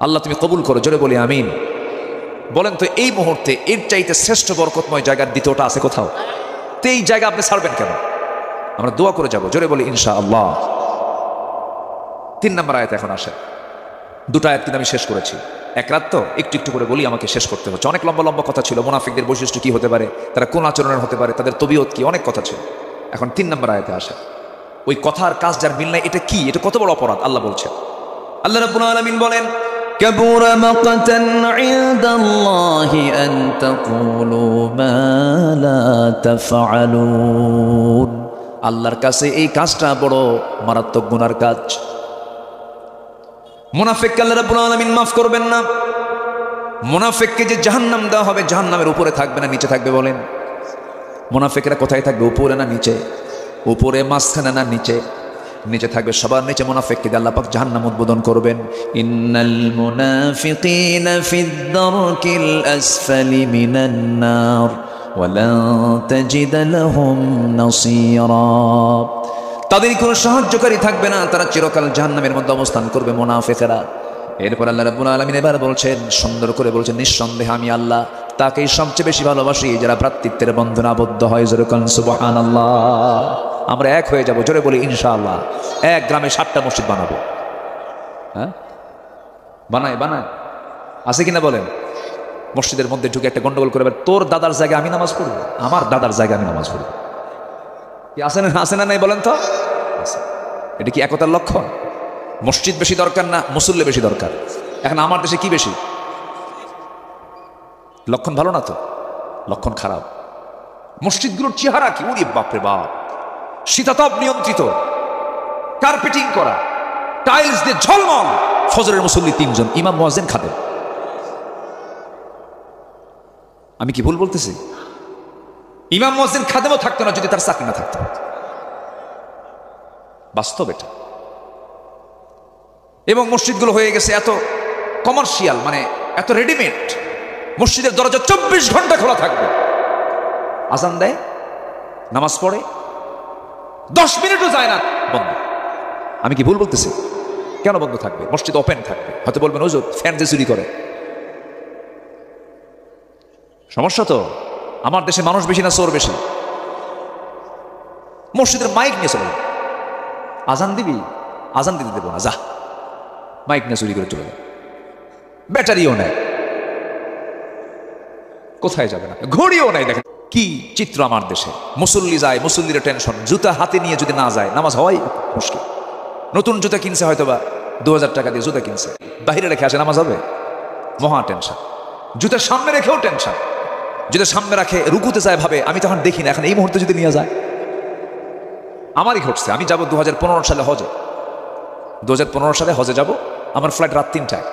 আল্লাহ তুমি কবুল করো, জোরে বলি আমিন। বলেন তো এই মুহূর্তে এর চাইতে শ্রেষ্ঠ বরকতময় জায়গার দ্বিতীয়টা আছে কোথাও? তো এই জায়গা আপনি ছাড়বেন কেন? আমরা দোয়া করে যাব, জোরে বলি ইনশাআল্লাহ। 3 নম্বর আয়াত এখন আসে। 2টা আয়াত কিন্তু আমি শেষ করেছি, এক রাত তো একটু একটু করে বলি, আমাকে শেষ করতে হচ্ছে। অনেক লম্বা লম্বা কথা ছিল, মুনাফিকদের বৈশিষ্ট্য কি হতে পারে, তারা কোন আচরণের হতে পারে, তাদের তবিয়ত কি, অনেক কথা ছিল। এখন 3 নম্বর আয়াতে আসে। ওই কথা আর কাজ যার মিল নাই, এটা কি? এটা কত বড় অপরাধ আল্লাহ বলছেন। আল্লাহ রাব্বুল আলামিন বলেন, كبر مقتا عند الله أن تقولوا ما لا تفعلون। আল্লাহর কাছে এই কাজটা বড় মারাত্মক গুনার কাজ। মুনাফিককে আল্লাহ রাব্বুল আলামিন মাফ করবেন না। মুনাফিককে যে জাহান্নাম দেওয়া হবে, জাহান্নামের উপরে থাকবে না নিচে থাকবে? বলেন, মুনাফিকরা কোথায় থাকবে? উপরে না নিচে? উপরে, মাঝখানে না নিচে? নিচে থাকবে, সবার নিচে। মুনাফিককে আল্লাহ পাক জাহান্নাম উদ্বোধন করবেন। ইন্নাল মুনাফিকিনা ফিদ দারকিল আসফালি মিনান নার ওয়া লা তাজিদ লাহুম নাসীরা। তাদের কোনো সাহায্যকারী থাকবে না, তারা চিরকাল জাহান্নামের মধ্যে অবস্থান করবে মুনাফিকরা। এরপর আল্লাহ রাব্বুল আলামিন এবার বলছেন, সুন্দর করে বলছেন, নিঃসন্দেহে আমি আল্লাহ তাকেই সবচেয়ে বেশি ভালোবাসি যারা ভ্রাতৃত্বের বন্ধনে আবদ্ধ হয়। জোরে কোন সুবহানাল্লাহ। আমরা এক হয়ে যাব, জোরে বলি ইনশাআল্লাহ। এক গ্রামে 7টা মসজিদ বানাবো। হ্যাঁ, বানায় আছে কিনা বলেন? মসজিদের মধ্যে ঢুকে একটা গন্ডগোল করে, তোর দাদার জায়গায় আমি নামাজ পড়বো, আমার দাদার জায়গায় আমি নামাজ পড়বো। কি আছে না নাই বলেন তো? এটা কি একতার লক্ষণ? মসজিদ বেশি দরকার না মুসল্লি বেশি দরকার? এখন আমার দেশে কি বেশি? লক্ষণ ভালো না তো, লক্ষণ খারাপ। মসজিদগুলোর চেহারা কি? ওরে বাপরে বাপ, শীতাতপ নিয়ন্ত্রিত, কার্পেটিং করা, টাইলস দিয়ে ঝলমল। ফজরের মুসল্লি 3 জন, ইমাম মুয়াজ্জিন খাদেম। আমি কি ভুল বলতেছি? ইমাম মুয়াজ্জিন খাদেমও থাকতো না যদি তার চাকরি না থাকতো। বাস্তব এটা। এবং মসজিদগুলো হয়ে গেছে এত কমার্শিয়াল, মানে এত রেডিমেড। মসজিদের দরজা 24 ঘন্টা খোলা থাকবে। আজান দেয়, নামাজ পড়ে, 10 মিনিটও যায় না বন্ধ। আমি কি ভুল বলতেছি? কেন বন্ধ থাকবে? মসজিদ ওপেন থাকবে। হয়তো বলবেন হুজুর ফ্যান যে চুরি করে। সমস্যা তো আমার দেশে মানুষ বেশি না চোর বেশি? মসজিদের মাইক নিয়ে চলে, আজান দিবি, আজান দিতে দেবো না, যা, মাইক নিয়ে চুরি করে চলে যায়। ব্যাটারিও নেয়, কোথায় যাবে না, ঘড়িও নেয়। দেখেন কি চিত্র আমার দেশে। মুসল্লি যায়, মুসল্লির টেনশন, জুতা হাতে নিয়ে যদি না যায় নামাজ হয় মুশকিল। নতুন জুতা কিনছে, হয়তো বা 2000 টাকা দিয়ে জুতা কিনছে, বাইরে রেখে আসে, নামাজ হবে? মহা টেনশন। জুতা সামনে রেখেও টেনশন। যদি সামনে রাখে রুকুতে যায়, ভাবে আমি তখন দেখি না, এখন এই মুহূর্তে যদি নিয়ে যায়। আমারই ঘটছে। আমি যাব 2015 সালে হজে, 2015 সালে হজে যাব। আমার ফ্লাইট রাত 3টায়।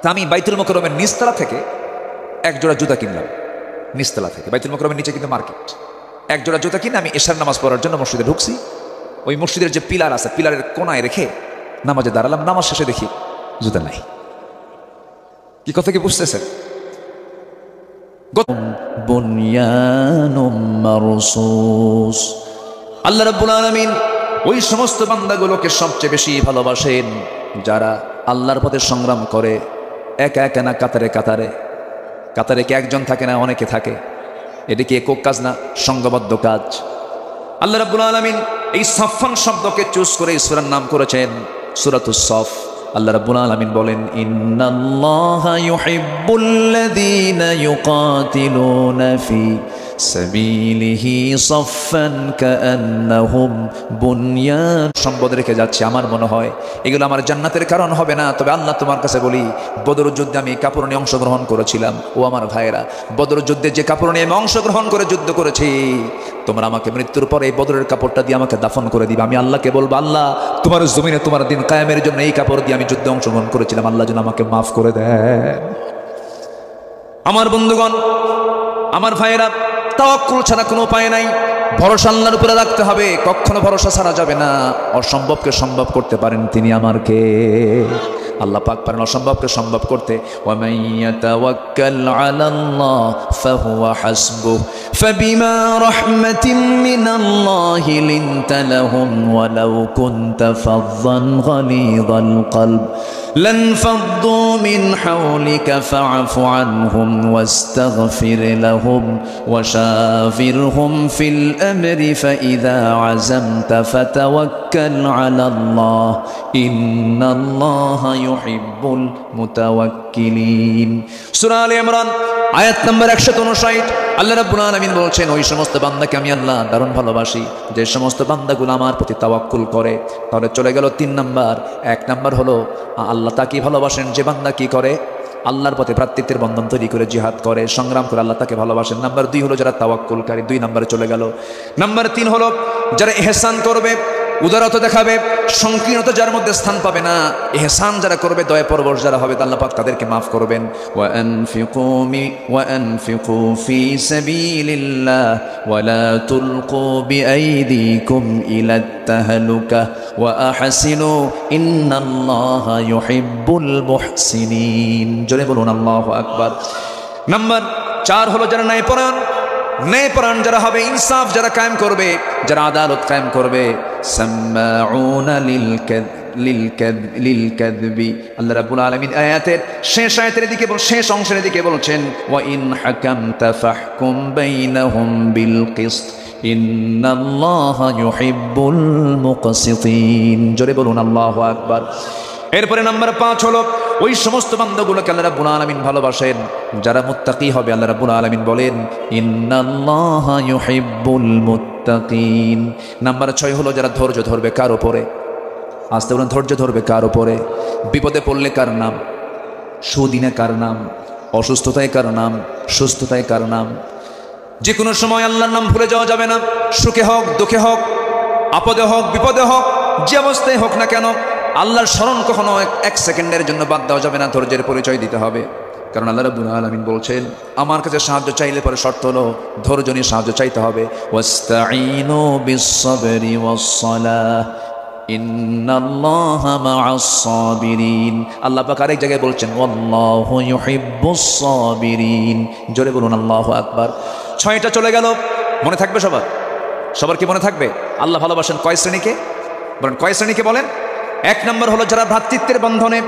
তা আমি বাইতুল মোকাররমের নিচতলা থেকে 1 জোড়া জুতা কিনলাম। নিচতলা থেকে, বাইতুল মোকাররমের নিচে কিন্তু মার্কেট। 1 জোড়া জুতা কিনে আমি এশার নামাজ পড়ার জন্য মসজিদে ঢুকছি। ওই মসজিদের যে পিলার আছে, পিলারের কোনায় রেখে নামাজে দাঁড়ালাম। নামাজ শেষে দেখি জুতা নাই। কি কথা কি বুঝতেছেন? বুনয়ানুম মারসুস। আল্লাহ রাব্বুল আলামিন ওই সমস্ত বান্দাগুলোকে সবচেয়ে বেশি ভালোবাসেন যারা আল্লাহর পথে সংগ্রাম করে, একা একা না, কাতারে কাতারে। কাতারে কি একজন থাকে না, অনেকে থাকে। এটা কি একক কাজ না, সংঘবদ্ধ কাজ। আল্লাহ রাব্বুল আলামিন এই সাফফান শব্দকে চুজ করে এই সূরার নাম করেছেন সূরাতুস সাফ। আল্লাহ রাব্বুল আলামিন বলেন, ইন্নাল্লাহা ইউহিব্বুল্লাযীনা ইউকাতিলুনা ফি সাবিলিহি সাফফান কাআন্নাহুম বুনয়ান। সম্পদ রেখে যাচ্ছে, আমার মনে হয় এগুলো আমার জান্নাতের কারণ হবে না। তবে আল্লাহ, তোমার কাছে বলি, বদর যুদ্ধে আমি কাপড় নিয়ে অংশগ্রহণ করেছিলাম। ও আমার ভাইয়েরা, বদর যুদ্ধে যে কাপড় নিয়ে আমি অংশগ্রহণ করে যুদ্ধ করেছি, তোমরা আমাকে মৃত্যুর পরে এই বদরের কাপড়টা দিয়ে আমাকে দাফন করে দিবে। আমি আল্লাহকে বলবো, আল্লাহ, তোমার জমিনে তোমার দিন কায়েমের জন্য এই কাপড় দিয়ে আমি যুদ্ধে অংশগ্রহণ করেছিলাম, আল্লাহ যেন আমাকে মাফ করে দেন। আমার বন্ধুগণ, আমার ভাইয়েরা, তাওয়াক্কুল ছাড়া কোনো উপায় নাই। ভরসা আল্লাহর উপরে রাখতে হবে, কখনো ভরসা ছাড়া যাবে না। অসম্ভবকে সম্ভব করতে পারেন তিনি, আমার কে? আল্লাহ পাক পারেন অসম্ভবকে সম্ভব করতে। ওয়ামান ইয়াতাওয়াক্কাল আলাল্লাহ ফাহুয়া হাসবুহ ফাবিমা রাহমাতিন মিনাল্লাহি লিনতা লাহুম ওয়ালাউ কুনতা ফাযযান গালিযাল কলব লানফাদ্দু মিন হাওলিকা ফা'ফু আনহুম ওয়াস্তাগফির লাহুম ওয়াশাফিরহুম ফিল আমরি ফাইযা আযামতা ফাতাওয়াক্কাল আলাল্লাহ ইন্নাল্লাহা ইউহিব্বুল মুতাওয়াক্কিলিন। সূরা আলে ইমরান আয়াত নম্বর 159। আল্লাহ রাব্বুল আলামিন বলছেন, ওই সমস্ত বান্দাকে আমি আল্লাহ দারুণ ভালোবাসি যে সমস্ত বান্দাগুলো আমার প্রতি তাওয়াক্কুল করে। তাহলে চলে গেল 3 নাম্বার। 1 নাম্বার হলো আল্লাহ তাকে ভালোবাসেন যে বান্দা কি করে, আল্লাহর পথে ভ্রাতৃত্বের বন্ধন তৈরি করে জিহাদ করে, সংগ্রাম করে, আল্লাহ তাকে ভালোবাসেন। নাম্বার 2 হলো যারা তাওয়াক্কুলকারী। 2 নাম্বারে চলে গেল। নাম্বার 3 হলো যারা ইহসান করবে, উদারতা দেখাবে, সংকীর্ণতা যার মধ্যে স্থান পাবে না। ইহসান যারা করবে, দয়া পরবশ যারা হবে, আল্লাহ পাক তাদেরকে মাফ করবেন। ওয়ানফিকু ফি সাবিলিল্লাহ ওয়া লা তুলকু বিআইদিকুম ইলাত তাহলুকা ওয়া আহসিনু ইন্নাল্লাহা ইউহিব্বুল মুহসিনিন। জোরে বলুন আল্লাহু আকবার। নাম্বার 4 হলো যারা ন্যায়পরায়ণ যারা হবে, ইনসাফ যারা কায়েম করবে, যারা আদালত কায়েম করবে। সাম্মাউনা লিল কাযবি। আল্লাহ রাব্বুল আলামিন আয়াতের শেষ অংশের দিকে বলছেন, ওয়া ইন হাকামতা ফাহকুম বাইনাহুম বিল কিসত ইন্নাল্লাহা ইউহিব্বুল মুকসিতিন। জোরে বলুন আল্লাহু আকবার। এরপরে নাম্বার 5 হলো ওই সমস্ত বান্দাগুলোকে আল্লাহ রাব্বুল আলামিন ভালোবাসেন যারা মুত্তাকি হবে। আল্লাহ রাব্বুল আলামিন বলেন, ইন্নাল্লাহা ইউহিব্বুল মুত্তাকিন। নাম্বার 6 হলো যারা ধৈর্য ধরবে কার উপরে। আসতে বলেন, ধৈর্য ধরবে কার উপরে? বিপদে পড়লে কার নাম, সুদিনে কার নাম, অসুস্থতায় কার নাম, সুস্থতায় কার নাম। যে কোনো সময় আল্লাহর নাম ভুলে যাওয়া যাবে না। সুখে হোক, দুঃখে হোক, আপদে হোক, বিপদে হোক, যে অবস্থায় হোক না কেন, আল্লাহর স্মরণ কখনো 1 সেকেন্ডের জন্য বাদ দেওয়া যাবে না। ধৈর্যের পরিচয় দিতে হবে। কারণ আল্লাহ রাব্বুল আলামিন বলছেন, আমার কাছে সাহায্য চাইলে পরে শর্ত হলো ধৈর্য নিয়ে সাহায্য চাইতে হবে। ওয়াস্তাঈনু বিস-সাবরি ওয়াস-সালাহ ইন্নাল্লাহা মা'আস-সাবিরিন। আল্লাহ পাক আরেক জায়গায় বলছেন, ওয়াল্লাহু ইউহিব্বুস-সাবিরিন। জোরে বলুন আল্লাহু আকবার। 6টা চলে গেল। মনে থাকবে সবার কি মনে থাকবে? আল্লাহ ভালোবাসেন কয় শ্রেণীকে? বলেন, কয় শ্রেণীকে বলেন? 1 নম্বর হলো যারা ভ্রাতৃত্বের বন্ধনে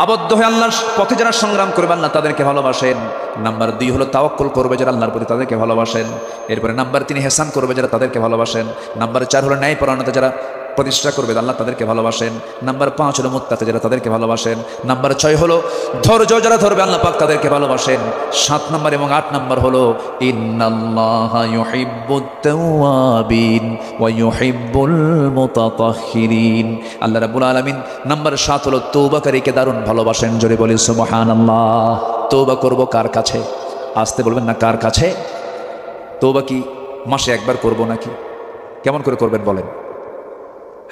আবদ্ধ হয়ে আল্লাহর পথে যারা সংগ্রাম করবে, আল্লাহ তাদেরকে ভালোবাসেন। নাম্বার 2 হলো তাওয়াক্কুল করবে যারা আল্লাহর প্রতি, তাদেরকে ভালোবাসেন। এরপরে নাম্বার 3 ইহসান করবে যারা, তাদেরকে ভালোবাসেন। নাম্বার 4 হলো ন্যায়পরায়ণতা যারা প্রতিষ্ঠা করবে, আল্লাহ তাদেরকে ভালোবাসেন। নাম্বার 5 হলো মুত্তাকি যারা, তাদেরকে ভালোবাসেন। নাম্বার 6 হলো ধৈর্য যারা ধরবে, আল্লাহ পাক তাদেরকে ভালোবাসেন। 7 নম্বর এবং 8 নম্বর হলো ইন্নাল্লাহা ইউহিব্বুত তাওয়াবিন ওয়া ইউহিব্বুল মুতাতাহহিরিন। আল্লাহ রাব্বুল আলামিন নাম্বার 7 হলো তওবাকারীকে দারুণ ভালোবাসেন। জোরে বলি সুবহানাল্লাহ। তওবা করব কার কাছে? আসতে বলবেন না, কার কাছে? তওবা কি মাসে একবার করব নাকি? কেমন করে করবেন বলেন?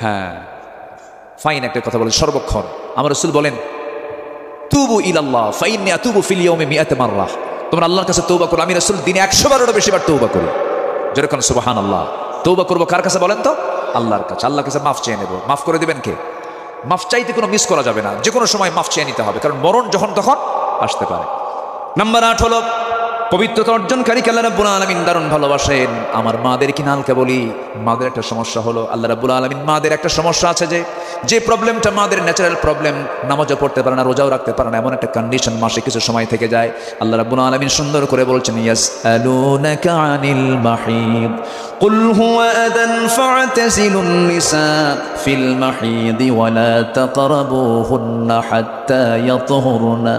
হ্যাঁ, ফাইন একটা কথা বলেন, সর্বক্ষণ। আমার রাসূল বলেন, তুবু ইলাল্লাহ ফাইন্নী আতুবু ফিল ইয়াউমি মিআত মাররা। তোমরা আল্লাহর কাছে তওবা করো। আমি রাসূল দিনে 100 বারেরও বেশিবার তওবা করি। যেরকম সুবহানাল্লাহ। তওবা করব কার কাছে বলেন তো? আল্লাহর কাছে। আল্লাহর কাছে মাফ চেয়ে নেব। মাফ করে দিবেন কে? মাফ চাইতে কোনো মিস করা যাবে না। যে কোনো সময় মাফ চেয়ে নিতে হবে, কারণ মরণ যখন তখন আসতে পারে। নাম্বার 8 হলো পবিত্রতা অর্জনকারীকে আল্লাহ রাব্বুল আলামিন দারুণ ভালোবাসেন। আমার মাদের কি নালকে বলি, মাদের একটা সমস্যা হলো, আল্লাহ রাব্বুল আলামিন মাদের একটা সমস্যা আছে যে প্রবলেমটা মাদের ন্যাচারাল প্রবলেম, নামাজও পড়তে পারে না, রোজাও রাখতে পারে না, এমন একটা কন্ডিশন মাসে কিছু সময় থেকে যায়। আল্লাহ রাব্বুল আলামিন সুন্দর করে বলছেন, ইয়াসআলুনাকা আনিল মাহিদ কুল হুয়া আদান ফা'তাজিলুন নিসা ফিল মাহিদ ওয়া লা তাকরাবুহুন্না হাত্তা ইয়াতহুরনা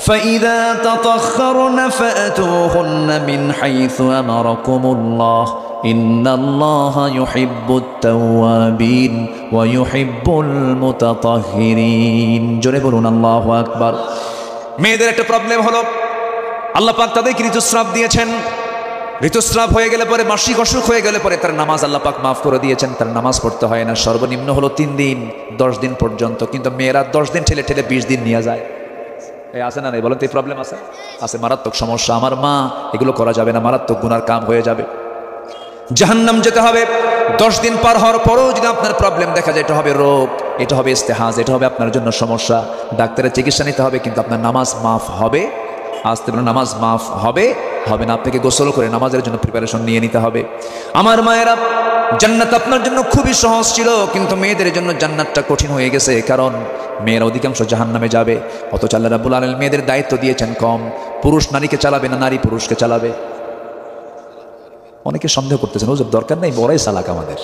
فإذا تطهرن فأتوهن من حيث أمركم الله إن الله يحب التوابين ويحب المتطهرين জোরে বলুন আল্লাহু আকবার। মেয়েদের একটা প্রবলেম হলো, আল্লাহ পাক তাদেরকে ঋতুস্রাব দিয়েছেন। ঋতুস্রাব হয়ে গেলে পরে, মাসিক অসুখ হয়ে গেলে পরে তার নামাজ আল্লাহ পাক মাফ করে দিয়েছেন, তার নামাজ পড়তে হয় না, সর্বনিম্ন হলো 3 দিন 10 দিন পর্যন্ত। কিন্তু মেয়েরা 10 দিন ঠেলে 20 দিন নিয়ে যায়। আছে না, নাই বলেন তো? এই প্রবলেম আছে, মারাত্মক সমস্যা। আমার মা, এগুলো করা যাবে না, মারাত্মক গুনার কাম হয়ে যাবে, জাহান্নাম যেতে হবে। 10 দিন পার হওয়ার পরেও যদি আপনার প্রবলেম দেখা যায়, এটা হবে রোগ, এটা হবে ইস্তেহাজ, এটা হবে আপনার জন্য সমস্যা, ডাক্তারের চিকিৎসা নিতে হবে, কিন্তু আপনার নামাজ মাফ হবে। আসতে বলে নামাজ মাফ হবে না, আপনাকে গোসল করে নামাজের জন্য প্রিপারেশন নিয়ে নিতে হবে। আমার মায়েরা, জান্নাত আপনার জন্য খুবই সহজ ছিল, কিন্তু মেয়েদের জন্য জান্নাতটা কঠিন হয়ে গেছে, কারণ মেয়েরা অধিকাংশ জাহান্নামে যাবে। অথচ আল্লাহ রাব্বুল আলামিন মেয়েদের দায়িত্ব দিয়েছেন কম। পুরুষ নারীকে চালাবে না, নারী পুরুষকে চালাবে। অনেকে সন্দেহ করতেছেন, হুজুর দরকার নেই, বড়াই চালাক আমাদের।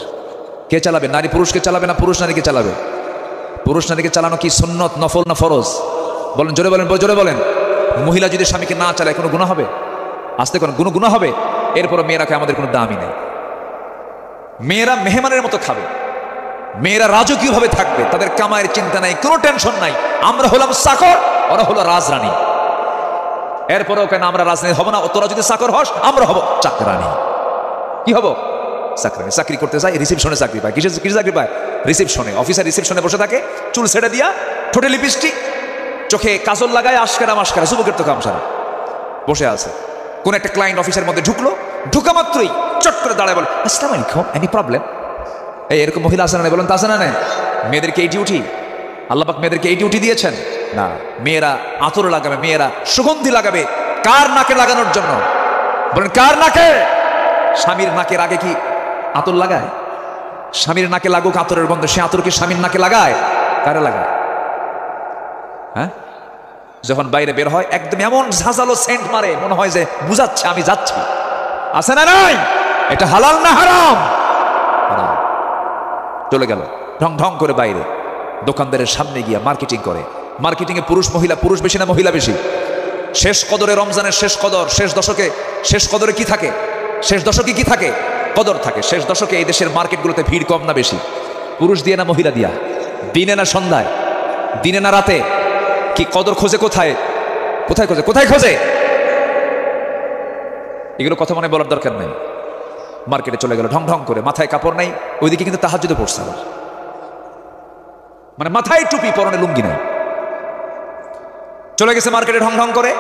কে চালাবে? নারী পুরুষকে চালাবে না পুরুষ নারীকে চালাবে? পুরুষ নারীকে চালানো কি সুন্নত, নফল না ফরজ? বলেন, জোরে বলেন, জোরে বলেন। মহিলা যদি স্বামীকে না চালায় কোনো গুনাহ হবে? আসতে কোনো গুনাহ হবে? এরপর মেয়েরাকে আমাদের কোনো দামই নেই। মেয়েরা মেহমানের মতো খাবে, মেয়েরা রাজকীয়ভাবে থাকবে, তাদের কামাইয়ের চিন্তা নাই, কোনো টেনশন নাই। আমরা হলাম চাকর, ওরা হলো রাজরানী। এরপরেও কেন আমরা রাজরানী হব না? তোরা যদি চাকর হস, আমরা হব চাকরানী। কি হব? চাকরানী। চাকরি করতে যায়, রিসিপশনে চাকরি পায়। কিসে চাকরি পায়? রিসিপশনে। অফিসার রিসিপশনে বসে থাকে, চুল ছেড়ে দিয়া, ঠোঁটে লিপস্টিক, চোখে কাজল লাগায়, আশকারা মাস্কারা, যুবকের তো কাম সারা, বসে আছে। কোন একটা ক্লায়েন্ট অফিসের মধ্যে ঢুকলো, ঢুকা মাত্রই চট করে দাঁড়ায় বলে, আসসালামু আলাইকুম, এনি প্রবলেম? এরকম মহিলা আছে না? বলেন তো আছে না? মেয়েদেরকে এই ডিউটি, আল্লাহ পাক মেয়েদেরকে এই ডিউটি দিয়েছেন না। মেয়েরা আতর লাগাবে, মেয়েরা সুগন্ধি লাগাবে। কার নাকে লাগানোর জন্য? বলেন কার নাকে? স্বামীর নাকের আগে কি আতর লাগায়? স্বামীর নাকে লাগুক আতরের গন্ধ, সে আতর কি স্বামীর নাকে লাগায়? কারে লাগায়? হ্যাঁ, যখন বাইরে বের হয় একদম এমন ঝাঁঝালো সেন্ট মারে, মনে হয় যে বুঝাচ্ছে আমি যাচ্ছি। আছে না নাই? এটা হালাল না হারাম? চলে গেল ঢং ঢং করে বাইরে, দোকানদারের সামনে গিয়া মার্কেটিং করে। মার্কেটিং এ পুরুষ মহিলা, পুরুষ বেশি না মহিলা বেশি? শেষ কদরে, রমজানের শেষ কদর, শেষ দশকে, শেষ কদরে কি থাকে? শেষ দশকে কি থাকে? কদর থাকে। শেষ দশকে এই দেশের মার্কেটগুলোতে ভিড় কম না বেশি? পুরুষ দিয়ে না মহিলা দিয়া? দিনে না সন্ধ্যায়? দিনে না রাতে? কি কদর খোঁজে কোথায়? কোথায় খোঁজে? কোথায় খোঁজে? এগুলো কথা মনে বলার দরকার নেই। মার্কেটে চলে গেল ঢং ঢং করে, মাথায় কাপড় নাই, ওইদিকে কিন্তু তাহাজ্জুদে পড়ছে আবার, মানে মাথায় টুপি, পরনে লুঙ্গি নাই, চলে গেছে মার্কেটে ঢং ঢং করে।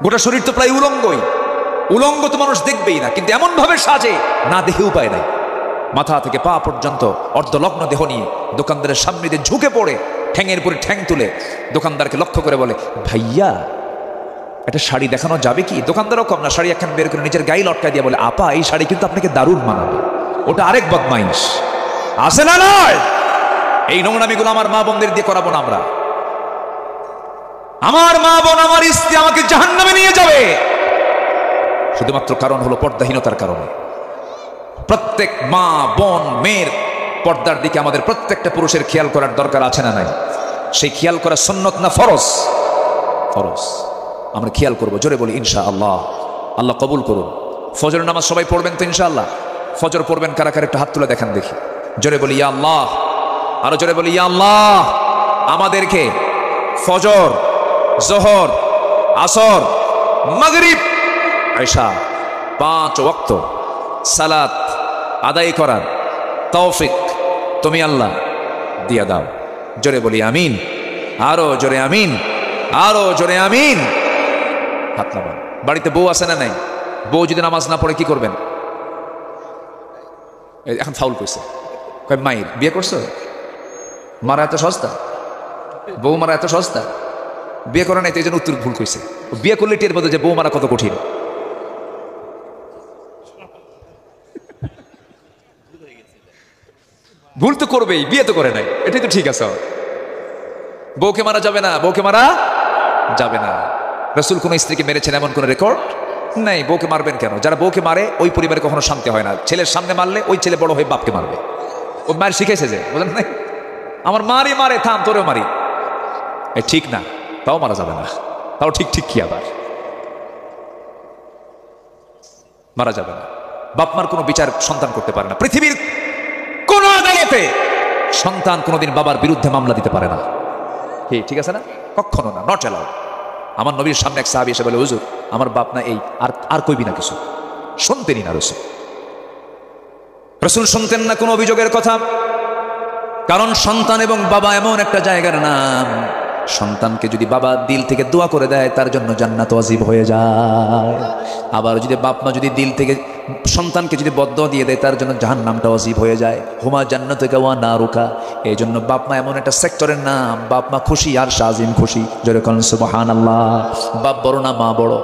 গোটা শরীর তো প্রায় উলঙ্গই। উলঙ্গ তো মানুষ দেখবেই না, কিন্তু এমন ভাবে সাজে, না দেখে উপায় নাই। মাথা থেকে পা পর্যন্ত অর্ধলগ্ন দেহ নিয়ে দোকানদারের সামনে দিয়ে ঝুঁকে পড়ে, ঠ্যাঙের উপরে ঠ্যাং তুলে দোকানদারকে লক্ষ্য করে বলে, ভাইয়া একটা শাড়ি দেখানো যাবে কি? দোকানদারও কম না, শাড়ি একখান বের করে নিজের গায়ে লটকায় দিয়ে বলে, আপা এই শাড়ি কিন্তু আপনাকে দারুণ মানাবে। ওটা আরেক বদমাইশ। আছে না নয়? এই নোংরামিগুলো আমার মা বোনদের দিয়ে করাবো না আমরা। আমার মা বোন, আমার স্ত্রী আমাকে জাহান্নামে নিয়ে যাবে, শুধুমাত্র কারণ হলো পর্দাহীনতার কারণে। প্রত্যেক মা বোন মেয়ের পর্দার দিকে আমাদের প্রত্যেকটা পুরুষের খেয়াল করার দরকার আছে না নাই? সেই খেয়াল করা সুন্নত না ফরজ? ফরজ। আমরা খেয়াল করবো, জোরে বলি ইনশাআল্লাহ। আল্লাহ কবুল করুন। ফজর নামাজ সবাই পড়বেন তো ইনশাআল্লাহ? ফজর পড়বেন কারা কারা? একটু হাত তুলে দেখান দেখি। জোরে বলি ইয়া আল্লাহ। আরো জোরে বলি ইয়া আল্লাহ। আমাদেরকে ফজর, জোহর, আসর, মাগরিব, ইশা 5 ওয়াক্ত সালাত আদায় করার তৌফিক তুমি আল্লাহ দিয়া দাও। জোরে বলি আমিন। আরো জোরে আমিন, আরো জোরে আমিন। হাত নামান। বাড়িতে বউ আছে না নাই? বউ যদি নামাজ না পড়ে কি করবেন? এখন ফাউল করছে, মায়ের বিয়ে করছো, মারা এত সস্তা, বউ মারা এত সস্তা, বিয়ে করে নাই তো এই জন্য উত্তর ভুল কইছে। বিয়ে করলে টের পাবে যে বউ মারা কত কঠিন। ভুল তো করবেই, বিয়ে তো করে নাই, এটাই তো ঠিক আছে। বউকে মারা যাবে না, বউকে মারা যাবে না। রাসূল কোন স্ত্রীকে মেরেছেন এমন কোন রেকর্ড নাই। বউকে মারবেন কেন? যারা বউকে মারে ওই পরিবারে কখনো শান্তি হয় না। ছেলের সামনে মারলে ওই ছেলে বড় হয়ে বাপকে মারবে। ও মায়ের শিখেছে যে, বুঝলেন না, আমার মারি মারে, থাম তোরেও মারি। এ ঠিক না, তাও মারা যাবে না। তাও ঠিক ঠিক কি আবার মারা যাবে না। বাপ মার কোনো বিচার সন্তান করতে পারে না। পৃথিবীর কোন আদালতে সন্তান কোনোদিন বাবার বিরুদ্ধে মামলা দিতে পারে না। ঠিক আছে না? কখনো না, নট অ্যালাউড। আমার নবীর সামনে এক সাহাবী এসে বলে, হুজুর আমার বাপ না এই, আর কইবি না কিছু। শুনতেনই না রাসূল। রাসূল শুনতেন না কোনো অভিযোগের কথা, কারণ সন্তান এবং বাবা এমন একটা জায়গার নাম, সন্তানকে যদি বাবা দিল থেকে দোয়া করে দেয় তার জন্য জান্নাত ওয়াজিব হয়ে যায়। আবার যদি বাপ মা যদি দিল থেকে সন্তানকে যদি বদদোয়া দিয়ে দেয় তার জন্য জাহান্নামটা ওয়াজিব হয়ে যায়। হুমা জান্নাতুকা ওয়া নারুকা। এই জন্য বাপ মা এমন একটা সেক্টরের নাম, বাপ মা খুশি আর শাজিম খুশি। জোরে বলেন সুবহানাল্লাহ। বাপ বড় না মা বড়?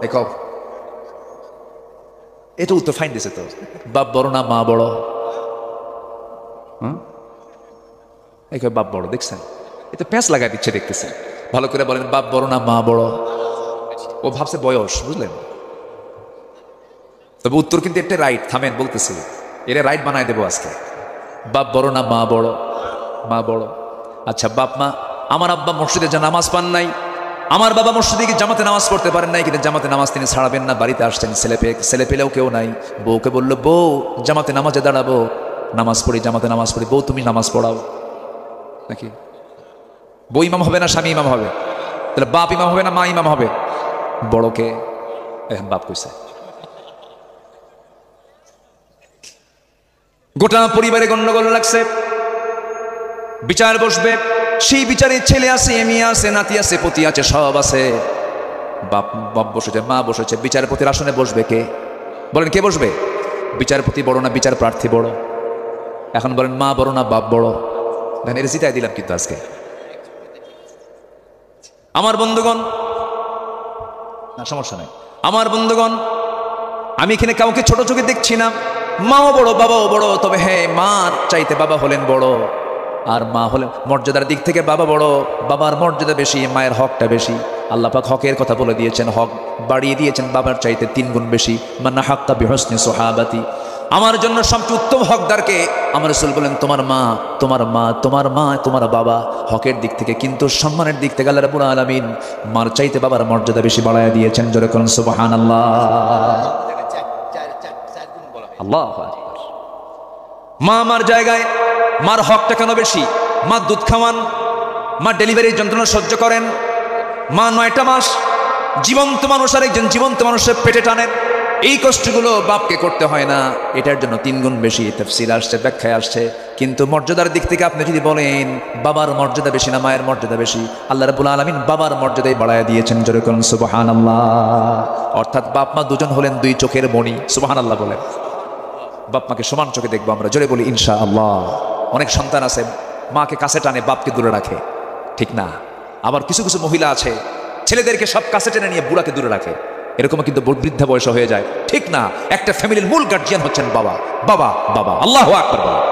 দেখো এটা উত্তর ফাইন দিছে তো। বাপ বড় না মা বড়? বাপ বড়। দেখছেন, এটা প্যাঁচ লাগাই দিচ্ছে, দেখতেছে। ভালো করে বলেন, বাপ বড় না মা বড়? ও ভাবছে বয়স, বুঝলেন? তবে উত্তর কিন্তু এটা রাইট। থামেন, বলতেছি, এটা রাইট বানায় দেবো আজকে। বাপ বড় না মা বড়? মা বড়। আচ্ছা বাপ মা, আমার আব্বা মসজিদে যা নামাজ পান নাই, আমার বাবা মসজিদে গিয়ে জামাতে নামাজ পড়তে পারেন নাই, কিন্তু জামাতে নামাজ তিনি ছাড়াবেন না। বাড়িতে আসছেন, ছেলে পেলেও কেউ নাই। বউকে বললো, বউ জামাতে নামাজে দাঁড়াবো, নামাজ পড়ি, জামাতে নামাজ পড়ি। বউ তুমি নামাজ পড়াও নাকি? বউ ইমাম হবে না স্বামী ইমাম হবে? তাহলে বাপ ইমাম হবে না মা ইমাম হবে? বড়কে এখন বাপ কইছে। গোটা পরিবারে গন্ডগোল লাগছে, বিচার বসবে। সেই বিচারে ছেলে আছে, মেয়ে আছে, নাতি আছে, পতি আছে, সব আছে। বাপ বসেছে, মা বসেছে। বিচারপতির আসনে বসবে কে? বলেন কে বসবে? বিচারপতি বড় না বিচার প্রার্থী বড়? এখন বলেন মা বড় না বাপ বড়? দেখেন, এটা জিতাই দিলাম কিন্তু আজকে। আমার বন্ধুগণ, না সমস্যা নাই, আমার বন্ধুগণ, আমি এখানে কাউকে ছোট চোখে দেখছি না। মাও বড়, বাবাও বড়। তবে হ্যাঁ, মার চাইতে বাবা হলেন বড়, আর মা হলেন মর্যাদার দিক থেকে বাবা বড়। বাবার মর্যাদা বেশি, মায়ের হকটা বেশি। আল্লাহ পাক হকের কথা বলে দিয়েছেন, হক বাড়িয়ে দিয়েছেন বাবার চাইতে 3 গুণ বেশি। মান্না হাক্কা বিহসনি সুহাবাতি। আমার জন্য সবচেয়ে উত্তম হকদারকে আমার রাসূল বলেন তোমার মা, তোমার মা, তোমার মা, তোমার বাবা। হকের দিক থেকে, কিন্তু সম্মানের দিক থেকে আল্লাহ রাব্বুল আলামিন মার চাইতে বাবার মর্যাদা বেশি বাড়ায় দিয়েছেন। জোরে বলেন সুবহানাল্লাহ। আল্লাহু আকবার। মা মার জায়গায়, মার হকটা কেন বেশি? মা দুধ খাওয়ান, মা ডেলিভারির যন্ত্রণা সহ্য করেন, মা 9টা মাস জীবন্ত মানুষ আর একজন জীবন্ত মানুষের পেটে টানেন। এই কষ্টগুলো বাপকে করতে হয় না, এটার জন্য 3 গুণ বেশি। তাফসীর আসছে, ব্যাখ্যায় আসছে। কিন্তু মর্যাদার দিক থেকে আপনি যদি বলেন বাবার মর্যাদা বেশি না মায়ের মর্যাদা বেশি, আল্লাহ রাব্বুল আলামিন বাবার মর্যাদাই বাড়ায় দিয়েছেন। জোরে বলেন সুবহানাল্লাহ। অর্থাৎ বাপ মা দুজন হলেন 2 চোখের মণি। সুবহানাল্লাহ বলেন। বাপ মাকে সমান চোখে দেখবো আমরা, জোরে বলি ইনশাআল্লাহ। অনেক সন্তান আছে মাকে কাছে টানে, বাপকে দূরে রাখে, ঠিক না? আবার কিছু কিছু মহিলা আছে ছেলেদেরকে সব কাছে টেনে নিয়ে বুড়াকে দূরে রাখে। এরকম কিন্তু বৃদ্ধা বয়স হয়ে যায়, ঠিক না? একটা ফ্যামিলির মূল গার্জিয়ান হচ্ছেন বাবা। বাবা বাবা, আল্লাহু আকবার বলেন।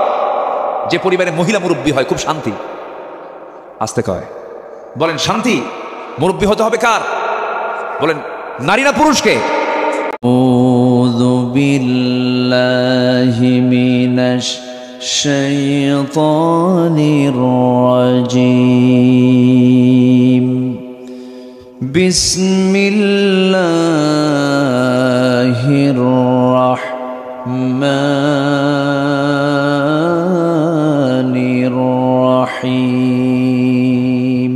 যে পরিবারে মহিলা মুরব্বী হয় খুব শান্তি। আস্তে কয় বলেন, শান্তি। মুরব্বী হতে হবে কার? বলেন, নারী না পুরুষকে? আউযু বিল্লাহি মিনাশ শাইতানির রাজীম। বিসমিল্লাহির রাহমানির রাহিম।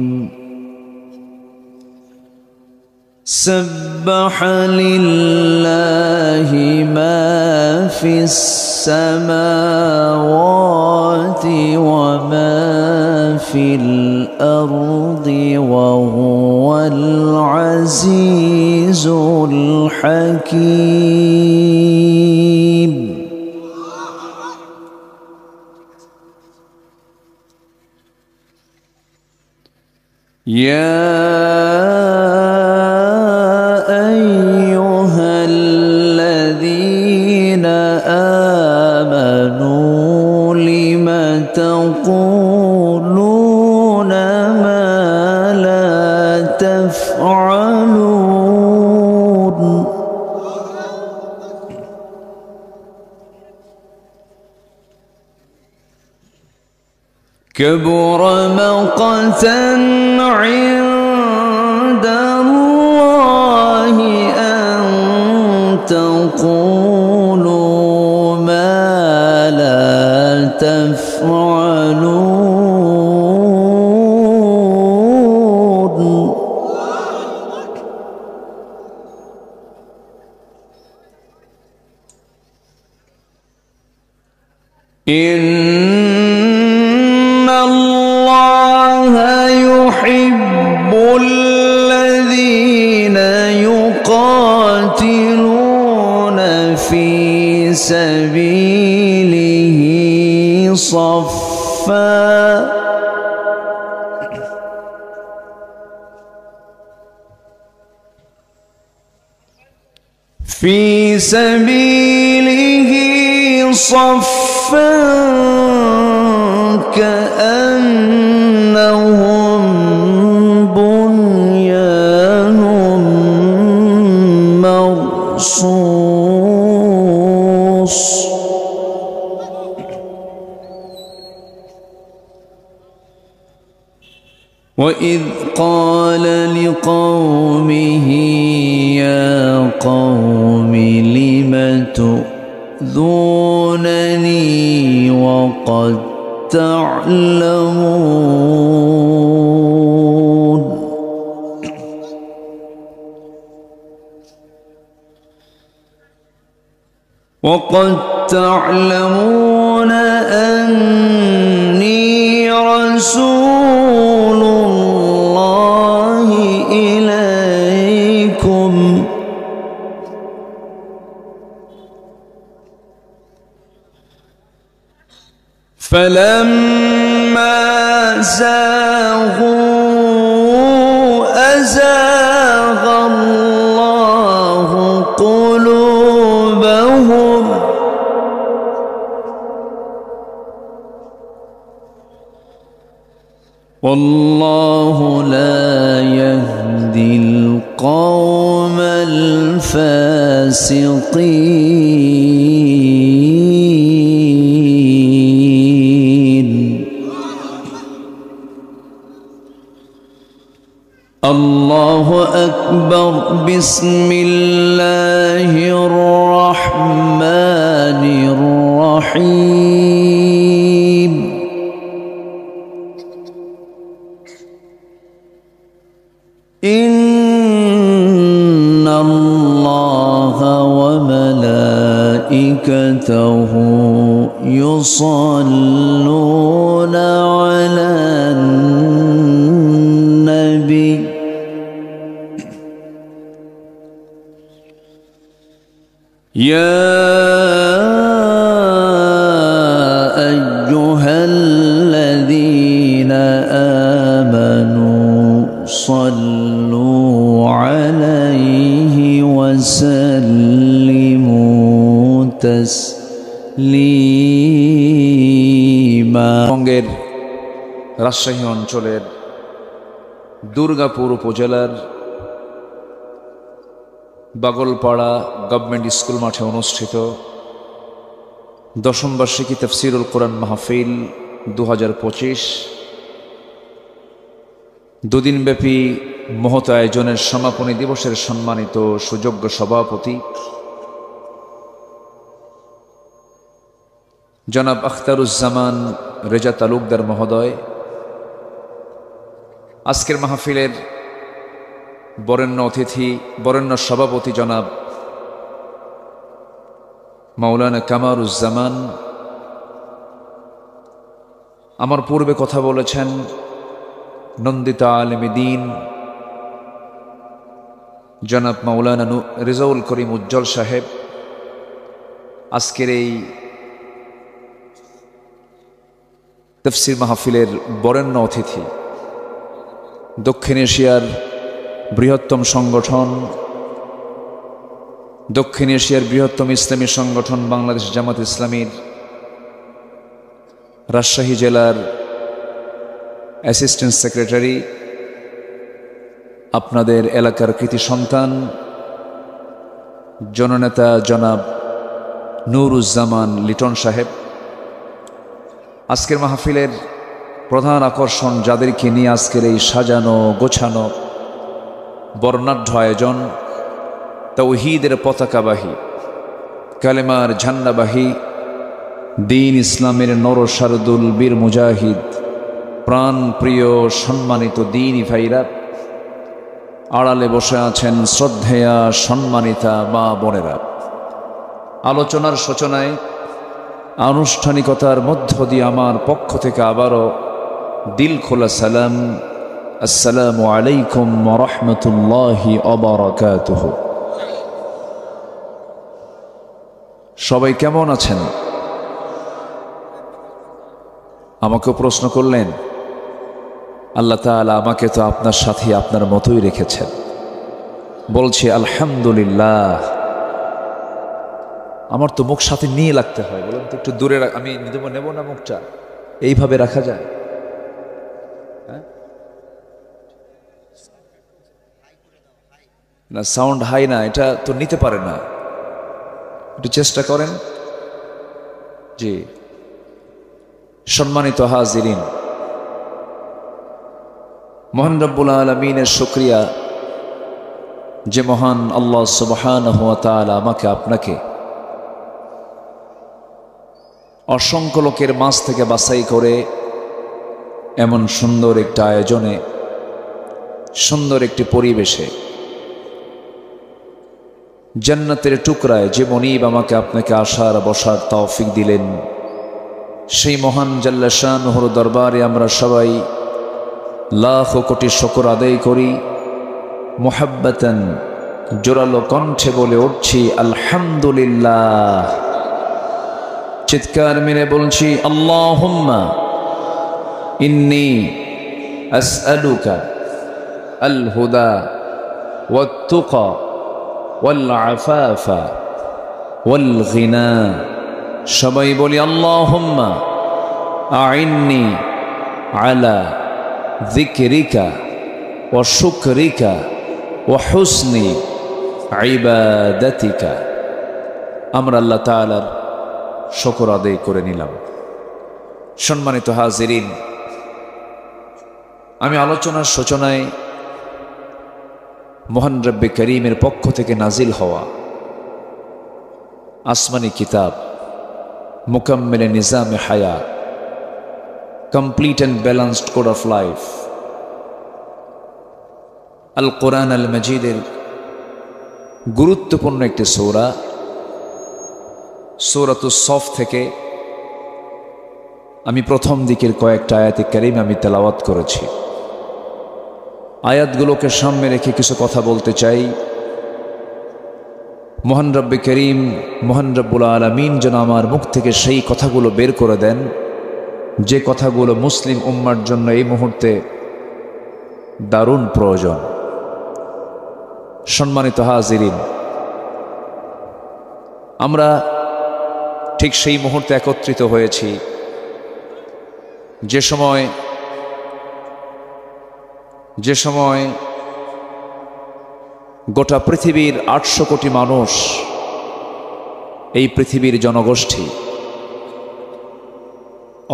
سبح لله ما في السماوات وما في الأرض وهو العزيز الحكيم. يا كبر مقتا عند الله أن تقولوا ما لا تفعلون إن الله يحب الذين يقاتلون في سبيله صفا في سبيله صفا كأنهم بنيان مرصوص وإذ قال لقومه يا قوم لم تؤذونني وقد تعلمون أني رسول الله إليكم فلما زاغوا أزاغ الله قلوبهم والله لا يهدي القوم الفاسقين الله أكبر بسم الله الرحمن الرحيم إن الله وملائكته يصلون على النبي يا أيها الذين آمنوا صلوا عليه وسلموا تسليما বঙ্গের রাজশাহী অঞ্চলের দুর্গাপুর উপজেলার বাগলপাড়া গভর্নমেন্ট স্কুল মাঠে অনুষ্ঠিত দশম বার্ষিকী তাফসীরুল কোরআন মাহফিল 2025 দুদিনব্যাপী মহৎ আয়োজনের সমাপনী দিবসের সম্মানিত সুযোগ্য সভাপতি জনাব আখতারুজ্জামান রেজা তালুকদার মহোদয়, আজকের মাহফিলের বরেণ্য অতিথি বরেণ্য সভাপতি জনাব মাওলানা কামারুজ্জামান, আমার পূর্বে কথা বলেছেন নন্দিত আলেম দ্বীন জনাব মাওলানা রেজাউল করিম উজ্জ্বল সাহেব, আজকের এই তাফসীর মাহফিলের বরেণ্য অতিথি দক্ষিণ এশিয়ার বৃহত্তম সংগঠন দক্ষিণ এশিয়ার বৃহত্তম ইসলামী সংগঠন বাংলাদেশ জামাত ইসলামীর রাজশাহী জেলার অ্যাসিস্ট্যান্ট সেক্রেটারি, আপনাদের এলাকার কৃতি সন্তান জননেতা জনাব নুরুজ্জামান লিটন সাহেব, আজকের মাহফিলের প্রধান আকর্ষণ যাদেরকে নিয়ে আজকের এই সাজানো গোছানো বর্ণাঢ্য আয়োজন, তাওহীদের পতাকাবাহী, কালেমার ঝান্ডাবাহী, দ্বীন ইসলামের নরসারদুল বীর মুজাহিদ, প্রাণ প্রিয় সম্মানিত দ্বীনী ভাইরা, আড়ালে বসে আছেন শ্রদ্ধেয়া সম্মানিতা মা বোনেরা। আলোচনার সূচনায় আনুষ্ঠানিকতার মধ্য দিয়ে আমার পক্ষ থেকে আবারও দিল খোলা সালাম, আসসালামু আলাইকুম ওয়া রাহমাতুল্লাহি ওয়া বারাকাতুহু। সবাই কেমন আছেন? আমাকে প্রশ্ন করলেন, আল্লাহ তাআলা আমাকে তো আপনার সাথে আপনার মতোই রেখেছেন। বলছি আলহামদুলিল্লাহ। আমার তো মুখ সাথে নিয়ে লাগতে হয়, বলুন তো একটু দূরে আমি নেব না মুখটা, এইভাবে রাখা যায়? হ্যাঁ না, সাউন্ড হাই না, এটা তো নিতে পারে না, একটু চেষ্টা করেন। জি, সম্মানিত হাজিরিন, মহান রব্বুল আলামিনের শুকরিয়া যে মহান আল্লাহ সুবহানাহু ওয়া তাআলা আমাকে আপনাকে অসংখ্য লোকের মাঝ থেকে বাছাই করে এমন সুন্দর একটা আয়োজনে, সুন্দর একটি পরিবেশে, জান্নাতের টুকরায় যে মনিব আমাকে আপনাকে আসার বসার তৌফিক দিলেন, সেই মহান জাল্লা শানুহুর দরবারে আমরা সবাই লাখ কোটি শুকর আদায় করি। মুহাব্বাতান জোরালো কণ্ঠে বলে উঠছি আলহামদুলিল্লাহ। চিৎকার মেরে বলছি আল্লাহুম্মা ইন্নী আসআলুকা আল হুদা ওয়াত তুকা ওয়াল আফাফা ওয়াল গিনা। সবাই বলি আল্লাহুম্মা আইন্নি আলা যিকরিকা ওয়া শুকরিকা ওয়া হুসনি ইবাদাতিকা। আমরা আল্লাহ তাআলার শুকর আদায় করে নিলাম। সম্মানিত হাজিরিন, আমি আলোচনার সূচনায় মহান রব্বে করিমের পক্ষ থেকে নাজিল হওয়া আসমানি কিতাব মুকাম্মিলে নিজামে হায়াত, complete and balanced code of life, আল কোরআন আল মজিদের গুরুত্বপূর্ণ একটি সূরা, সূরাতুস সফ থেকে আমি প্রথম দিকের কয়েকটা আয়াতে কারিম আমি তেলাওয়াত করেছি। আয়াতগুলোকে সামনে রেখে কিছু কথা বলতে চাই। মহান রব্বে করিম, মহান রব্বুল আলামিন যেন আমার মুখ থেকে সেই কথাগুলো বের করে দেন যে কথাগুলো মুসলিম উম্মার জন্য এই মুহূর্তে দারুণ প্রয়োজন। সম্মানিত হাজিরিন, আমরা ঠিক সেই মুহূর্তে একত্রিত হয়েছি যে সময় গোটা পৃথিবীর 800 কোটি মানুষ, এই পৃথিবীর জনগোষ্ঠী,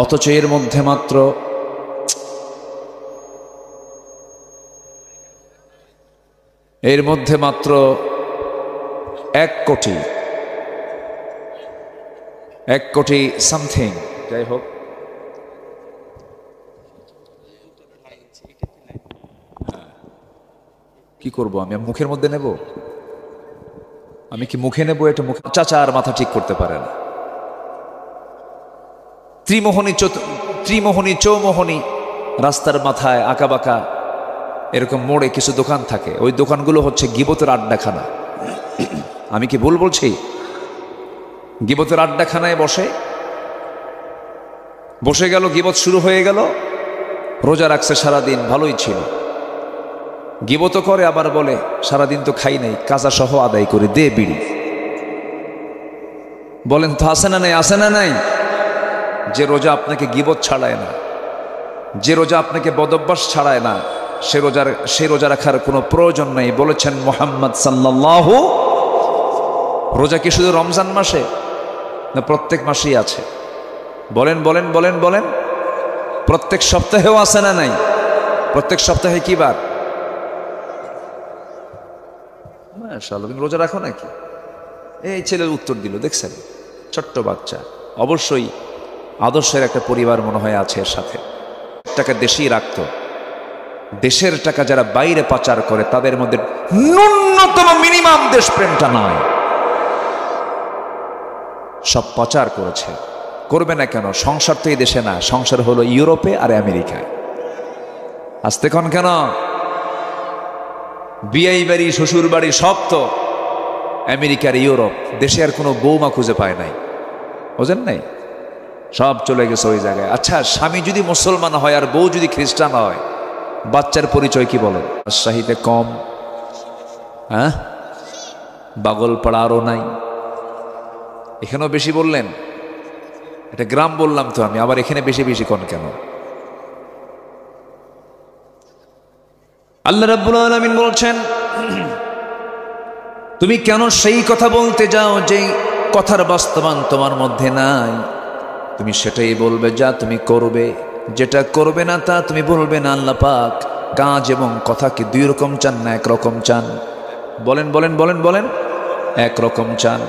অথচ এর মধ্যে মাত্র 1 কোটি সামথিং, যাই হোক, কি করব আমি মুখের মধ্যে নেব? আমি কি মুখে নেব? এটা মুখে চাচা আর মাথা ঠিক করতে পারে না। ত্রিমোহনী চৌমোহনী রাস্তার মাথায় আঁকাবাঁকা এরকম মোড়ে কিছু দোকান থাকে, ওই দোকানগুলো হচ্ছে গীবতের আড্ডাখানা। আমি কি ভুল বলছি? গীবতের আড্ডাখানায় বসে গেল, গীবত শুরু হয়ে গেল। রোজা রাখছে সারাদিন, ভালোই ছিল, গীবত করে, আবার বলে সারাদিন তো খাই নাই, কাজা সহ আদায় করে দে বিড়ি। বলেন তো আছে না নাই? আছে না নাই? যে রোজা আপনাকে গীবত ছাড়ায় না, যে রোজা আপনাকে বদভ্যাস ছাড়ায় না, সে রোজা রাখার কোনো প্রয়োজন নেই। বলেছেন মুহাম্মদ সাল্লাল্লাহু। রোজা কি শুধু রমজান মাসে না প্রত্যেক মাসেই আছে? বলেন বলেন বলেন বলেন। প্রত্যেক সপ্তাহেও আছে না নাই? প্রত্যেক সপ্তাহে কি বার? মাশাআল্লাহ, তুমি রোজা রাখো নাকি? এই ছেলের উত্তর দিল, দেখছেন, ছোট্ট বাচ্চা। অবশ্যই আদর্শের একটা পরিবার মনে হয় আছে এর সাথে। টাকা দেশেই রাখতো। দেশের টাকা যারা বাইরে পাচার করে তাদের মধ্যে ন্যূনতম মিনিমাম দেশপ্রেমটা নয়। সব পাচার করেছে। করবে না কেন? সংসার তো এই দেশে না, সংসার হলো ইউরোপে আর আমেরিকায়। আসতে কোন কেন? বিয়াই বাড়ি, শ্বশুর বাড়ি সব তো আমেরিকার, ইউরোপ। দেশে আর কোনো বৌমা খুঁজে পায় নাই, বোঝেন নাই? সব চলে গেছে ওই জায়গায়। আচ্ছা, স্বামী যদি মুসলমান হয় আর বউ যদি খ্রিস্টান হয়, বাচ্চার পরিচয় কি বলেন? রাজশাহীতে কম, হ্যাঁ, বাগলপাড়া আরও নাই, এখানেও বেশি বললেন। এটা গ্রাম বললাম তো আমি, আবার এখানে বেশি বেশি কোন কেন? আল্লাহ রাব্বুল আলামিন বলছেন, তুমি কেন সেই কথা বলতে যাও যেই কথার বাস্তবায়ন তোমার মধ্যে নাই? তুমি সেটাই বলবে যা তুমি করবে, যেটা করবে না তা তুমি বলবে না। আল্লাহ পাক কাজ এবং কথা কি দুই রকম চান না এক রকম চান? বলেন বলেন বলেন বলেন, এক রকম চান।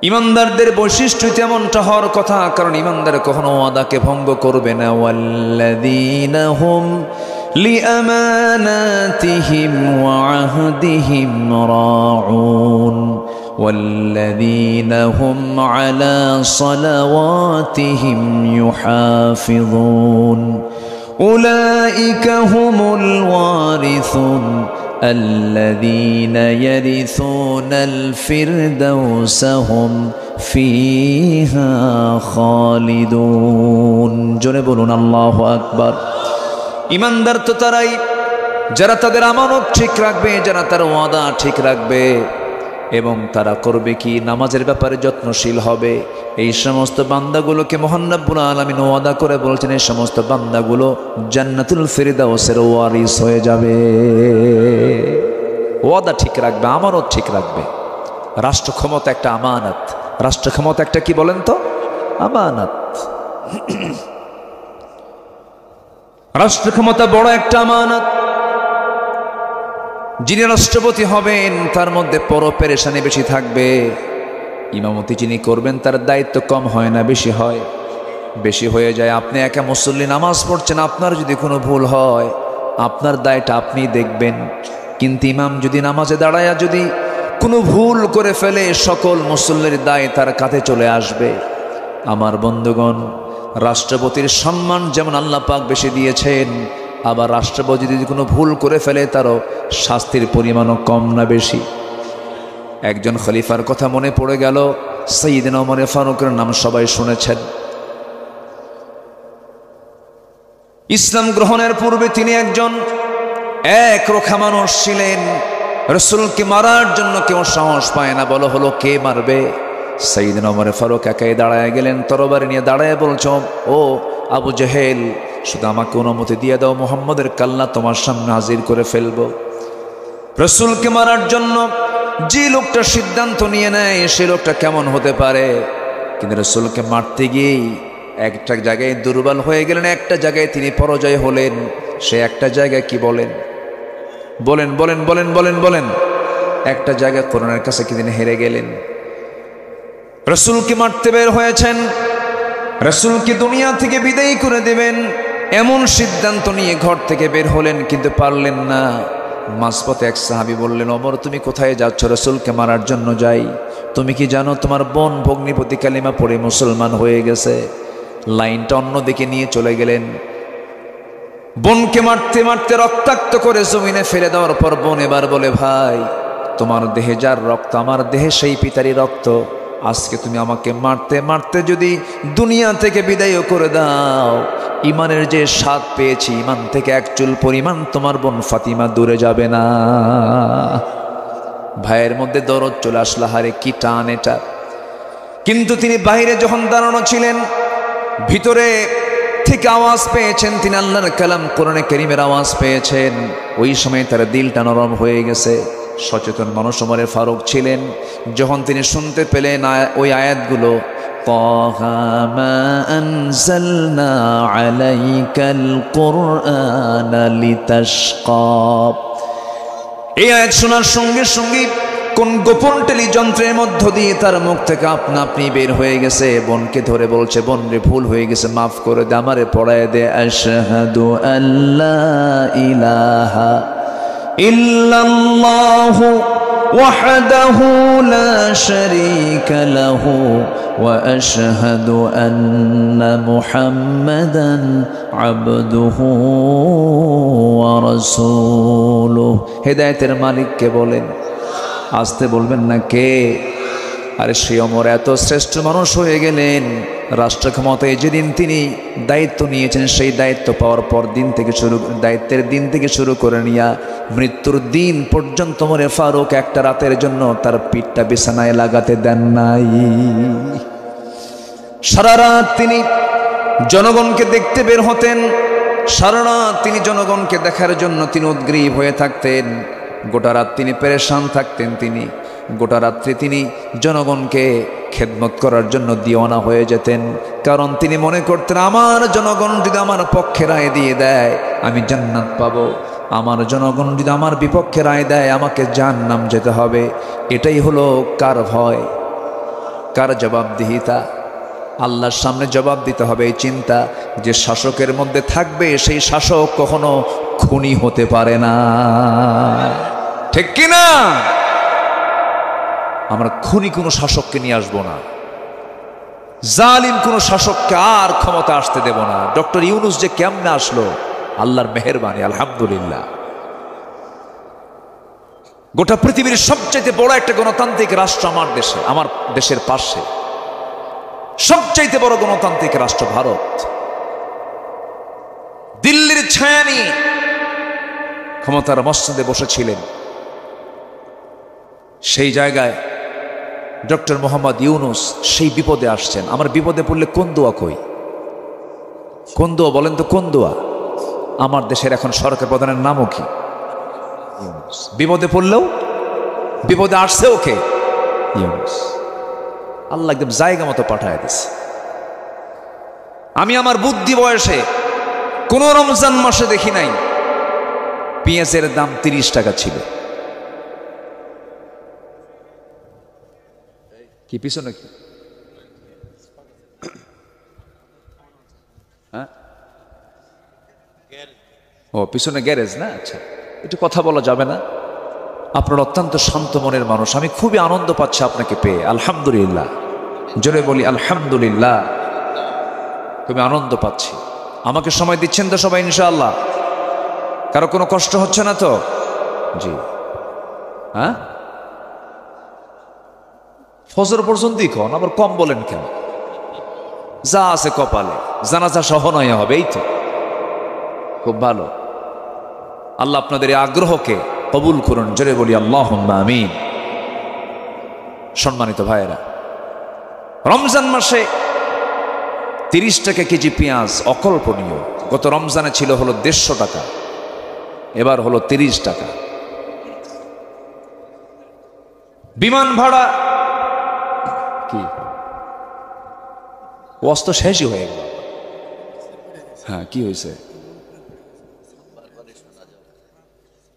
ইমানদারদের বৈশিষ্ট্য তেমনটা হওয়ার কথা, কারণ ইমানদার কখনো ওয়াদাকে ভঙ্গ করবে না। ওয়াল্লাযীনা হুম লিআমানাতিহিম ওয়া আহদিহিম রাউন ওয়াল্লাযীনা হুম আলা সালাওয়াতিহিম ইউহাফিযুন উলাইকা হুমুল ওয়ারিসুন الذين يرثون الفردوس هم فيها خالدون। জোরে বলুন আল্লাহু আকবার। ইমানদার তো তারাই যারা তাদের আমানত ঠিক রাখবে, যারা তার ওয়াদা ঠিক রাখবে, এবং তারা করবে কি? নামাজের ব্যাপারে যত্নশীল হবে। এই সমস্ত বান্দাগুলোকে মহান রব্বুল আলামিন ওয়াদা করে বলছেন, এই সমস্ত বান্দাগুলো জান্নাতুল ফিরদাউসের ওয়ারিস হয়ে যাবে। ওয়াদা ঠিক রাখবে, আমানত ঠিক রাখবে। রাষ্ট্র ক্ষমতা একটা আমানত। রাষ্ট্র ক্ষমতা একটা কি বলেন তো? আমানত। রাষ্ট্র ক্ষমতা বড় একটা আমানত। যিনি রাষ্ট্রপতি হবেন তার মধ্যে পরপেরেশানি বেশি থাকবে। ইমামতি যিনি করবেন তার দায়িত্ব কম হয় না, বেশি হয়। বেশি হয়ে যায়। আপনি একা মুসল্লি নামাজ পড়ছেন, আপনার যদি কোনো ভুল হয় আপনার দায়টা আপনি দেখবেন, কিন্তু ইমাম যদি নামাজে দাঁড়ায়া যদি কোনো ভুল করে ফেলে সকল মুসল্লির দায় তার কাঁধে চলে আসবে। আমার বন্ধুগণ, রাষ্ট্রপতির সম্মান যেমন আল্লাহ পাক বেশি দিয়েছেন, আবার রাষ্ট্রপতি যদি কোনো ভুল করে ফেলে তারও শাস্তির পরিমাণও কম না বেশি? একজন খলিফার কথা মনে পড়ে গেল, সাইয়েদনা ওমর ফারুকের নাম সবাই শুনেছেন। ইসলাম গ্রহণের পূর্বে তিনি একজন একরোখা মানুষ ছিলেন। রাসূলকে মারার জন্য কেউ সাহস পায় না। বলা হলো কে মারবে? সাইয়েদনা ওমর ফারুক একাই দাঁড়ায় গেলেন, তরবারি নিয়ে দাঁড়ায় বলছ, ও আবু জেহেল, শুধু আমাকে অনুমতি দিয়ে দাও, মুহাম্মদের কাল্লা তোমার সামনে হাজির করে ফেলবো। রাসূলকে মারার জন্য যে লোকটা সিদ্ধান্ত নিয়ে নেয় সে লোকটা কেমন হতে পারে? কিন্তু রাসূলকে মারতে গিয়েই একটা জায়গায় দুর্বল হয়ে গেলেন, একটা জায়গায় তিনি পরাজয় হলেন। সে একটা জায়গায় কি বলেন? বলেন বলেন বলেন বলেন বলেন। একটা জায়গায় কোরআনের কাছে কি তিনি হেরে গেলেন। রাসূলকে মারতে বের হয়েছেন, রাসূলকে দুনিয়া থেকে বিদায় করে দেবেন এমন সিদ্ধান্ত নিয়ে ঘর থেকে বের হলেন, কিন্তু পারলেন না। মাঝপথে এক সাহাবী বললেন, ওমর তুমি কোথায় যাচ্ছ? রাসূলকে মারার জন্য যাই। তুমি কি জানো তোমার বোন ভগ্নিপতি কালিমা পড়ে মুসলমান হয়ে গেছে? লাইনটা অন্যদিকে নিয়ে চলে গেলেন। বোনকে মারতে মারতে রক্তাক্ত করে জমিনে ফেলে দেওয়ার পর বোন এবার বলে, ভাই তোমার দেহে যার রক্ত আমার দেহে সেই পিতারই রক্ত। আজকে তুমি আমাকে মারতে মারতে যদি দুনিয়া থেকে বিদায় করে দাও, ইমানের যে স্বাদ পেয়েছি ইমান থেকে এক চুল পরিমাণ তোমার বোন ফাতিমা দূরে যাবে না। ভাইয়ের মধ্যে দরদ চলে আসলো, হারে কি টান এটা। কিন্তু তিনি বাইরে যখন দাঁড়ানো ছিলেন, ভিতরে থেকে আওয়াজ পেয়েছেন, তিনি আল্লাহর কালাম কোরআনে কারীমের আওয়াজ পেয়েছেন। ওই সময় তার দিলটা নরম হয়ে গেছে। সচেতন মানুষ ওমর ফারুক ছিলেন। যখন তিনি শুনতে পেলেন ওই আয়াতগুলো, طه ما أنزلنا عليك القرآن لتشقى। এই আয়াত শোনার সঙ্গে সঙ্গে কোন গোপন টেলিযন্ত্রের মধ্য দিয়ে তার মুখ থেকে আপনা আপনি বের হয়ে গেছে, বোনকে ধরে বলছে, বোন রে ভুল হয়ে গেছে, মাফ করে দে, আমারে পড়ায় দে। আশহাদু আল্লা ইলাহা ইল্লাল্লাহু ওয়াহদাহু লা শারীকা লাহু ওয়া আশহাদু আন্না মুহাম্মাদান আবদুহু ওয়া রাসূলুহু। হেদায়েতের মালিককে বলেন, আসতে বলবেন না কে? আরে সে অমর এত শ্রেষ্ঠ মানুষ হয়ে গেলেন, রাষ্ট্র ক্ষমতায় যেদিন তিনি দায়িত্ব নিয়েছেন, সেই দায়িত্ব পাওয়ার পর দায়িত্বের দিন থেকে শুরু করে নিয়া মৃত্যুর দিন পর্যন্ত ওমরে ফারুক একটা রাতের জন্য তার পিঠটা বিছানায় লাগাতে দেন নাই। সারা রাত তিনি জনগণকে দেখতে বের হতেন, সারা রাত তিনি জনগণকে দেখার জন্য তিনি উদ্গ্রীব হয়ে থাকতেন, গোটা রাত তিনি পেরেশান থাকতেন, তিনি গোটা রাত্রি তিনি জনগণকে খেদমত করার জন্য দিওয়ানা হয়ে যেতেন। কারণ তিনি মনে করতেন, আমার জনগণ যদি আমার পক্ষে রায় দিয়ে দেয় আমি জান্নাত পাবো, আমার জনগণ যদি আমার বিপক্ষে রায় দেয় আমাকে জাহান্নাম যেতে হবে। এটাই হলো কার ভয়, কার জবাবদিহিতা? আল্লাহর সামনে জবাব দিতে হবে। এই চিন্তা যে শাসকের মধ্যে থাকবে, সেই শাসক কখনো খুনি হতে পারে না, ঠিক কিনা? আমরা খুনি কোনো শাসককে নিয়ে আসবো না, জালিম কোনো শাসককে আর ক্ষমতা আসতে দেব না। ডক্টর ইউনূস যে কেমনে আসলো, আল্লাহর মেহেরবানি, আলহামদুলিল্লাহ। গোটা পৃথিবীর সবচাইতে বড় একটা গণতান্ত্রিক রাষ্ট্র আমার দেশে, আমার দেশের পাশে সবচাইতে বড় গণতান্ত্রিক রাষ্ট্র ভারত। দিল্লির ছায়া নিয়ে ক্ষমতার মসনদে বসেছিলেন, সেই জায়গায় ডক্টর মোহাম্মদ ইউনূস সেই বিপদে আসছেন। আমার বিপদে পড়লে কোন দোয়া কই? কোন দোয়া বলেন তো, কোন দোয়া? আমার দেশের এখন সরকার প্রধানের নামও কি? ইউনূস। বিপদে পড়লেও, বিপদে আসছে ওকে ইউনূস। আল্লাহ একদম জায়গা মতো পাঠায় দিছে। আমি আমার বুদ্ধি বয়সে কোন রমজান মাসে দেখি নাই পেঁয়াজের দাম 30 টাকা ছিল। কি পিছনে কি? হ্যাঁ, ও পিছনে গ্যারেজ না? আচ্ছা, একটু কথা বলা যাবে না? আপনার অত্যন্ত শান্ত মনের মানুষ, আমি খুবই আনন্দ পাচ্ছি আপনাকে পেয়ে। আলহামদুলিল্লাহ, জোরে বলি আলহামদুলিল্লাহ। খুবই আনন্দ পাচ্ছি। আমাকে সময় দিচ্ছেন তো সবাই ইনশাআল্লাহ? কারো কোনো কষ্ট হচ্ছে না তো? জি। হ্যাঁ, ফজর পর্যন্তই কন, আবার কম বলেন কেন? যা আছে কপালে, জানাজা সহ নয় হবে, এই তো খুব ভালো। আল্লাহ আপনাদের এই আগ্রহকে কবুল করুন, জোরে বলি আল্লাহুম্মা আমিন। সম্মানিত ভাইয়েরা, রমজান মাসে 30 টাকা কেজি পেঁয়াজ অকল্পনীয়। গত রমজানে ছিল হলো 150 টাকা, এবার হলো 30 টাকা। বিমান ভাড়া কি অস্ত শেষই হয়ে গেল। হ্যাঁ, কি হয়েছে?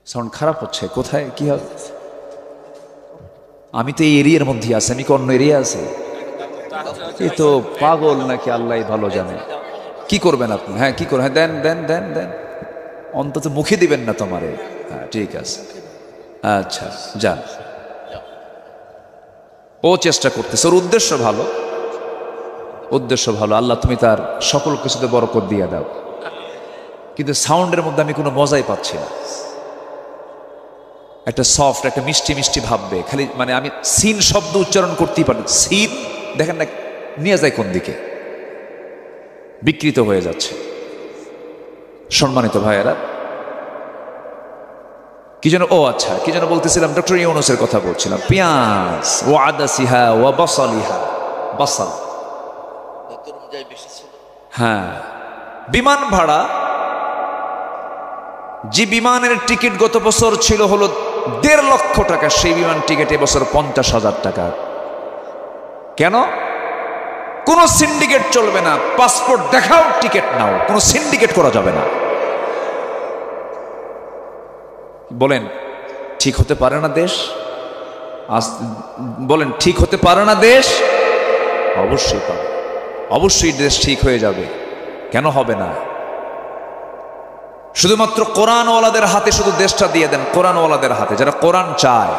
সাউন্ড খারাপ হচ্ছে, কোথায় কি হবে? আমি তো এই এরিয়ার মধ্যে আছি, আমি কি অন্য এরিয়া আছে? এই তো পাগল নাকি আল্লাহ ভালো জানে। কি করবেন আপনি? হ্যাঁ, কি করবেন? হ্যাঁ, দেন দেন দেন দেন, অন্তত মুখে দিবেন না তোমারে। হ্যাঁ, ঠিক আছে, আচ্ছা যান। ও চেষ্টা করতেছে, ওর উদ্দেশ্য ভালো, উদ্দেশ্য ভালো। আল্লাহ তুমি তার সকল কিছুতে বরকত দিয়ে দাও। কিন্তু সাউন্ডের মধ্যে আমি কোনো মজাই পাচ্ছি না। একটা সফট, একটা মিষ্টি মিষ্টি ভাববে, খালি মানে আমি সিন শব্দ উচ্চারণ করতেই পারি। সিন দেখেন না নিয়ে যায় কোন দিকে, বিকৃত হয়ে যাচ্ছে। সম্মানিত ভাইয়েরা, কি যেন, ও আচ্ছা, কি যেন বলতেছিলাম, ডক্টর ইউনূসের কথা বলছিলাম। পেঁয়াজ ও আদাসিহা ও বাসালিহা, বাসাল, হ্যাঁ। বিমান ভাড়া, যে বিমানের টিকিট গত বছর ছিল হলো 1.5 লক্ষ টাকা, সেই বিমান টিকিট এবছর 50,000 টাকা। কেন? কোনো সিন্ডিকেট চলবে না। পাসপোর্ট দেখাও, টিকিট নাও, কোনো সিন্ডিকেট করা যাবে না। বলেন ঠিক হতে পারে না দেশ? বলেন ঠিক হতে পারে না দেশ? অবশ্যই পারে, অবশ্যই দেশ ঠিক হয়ে যাবে। কেন হবে না? শুধুমাত্র কোরআনওয়ালাদের হাতে শুধু দেশটা দিয়ে দেন, কোরআনওয়ালাদের হাতে, যারা কোরআন চায়।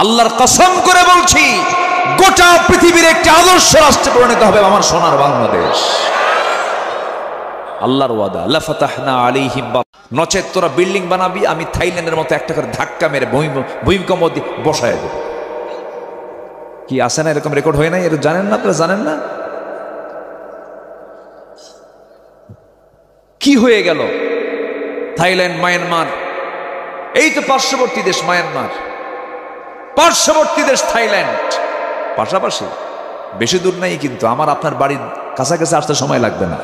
আল্লাহর কসম করে বলছি, গোটা পৃথিবীর একটি আদর্শ রাষ্ট্রে পরিণত হবে আমার সোনার বাংলাদেশ। আল্লাহর ওয়াদা, লা ফাতাহনা আলাইহিম। নচেত তোরা বিল্ডিং বানাবি, আমি থাইল্যান্ডের মতো একটা করে ধাক্কা মেরে ভূমিকম্প দিয়ে বসায় দেব। কি আসে না এরকম রেকর্ড হয় নাই? এটা জানেন না আপনারা? জানেন না কি হয়ে গেল? থাইল্যান্ড, মায়ানমার, এই তো পার্শ্ববর্তী দেশ মায়ানমার, পার্শ্ববর্তী দেশ থাইল্যান্ড, পাশাপাশি, বেশি দূর নাই কিন্তু। আমার আপনার বাড়ির কাছাকাছি আসতে সময় লাগবে না।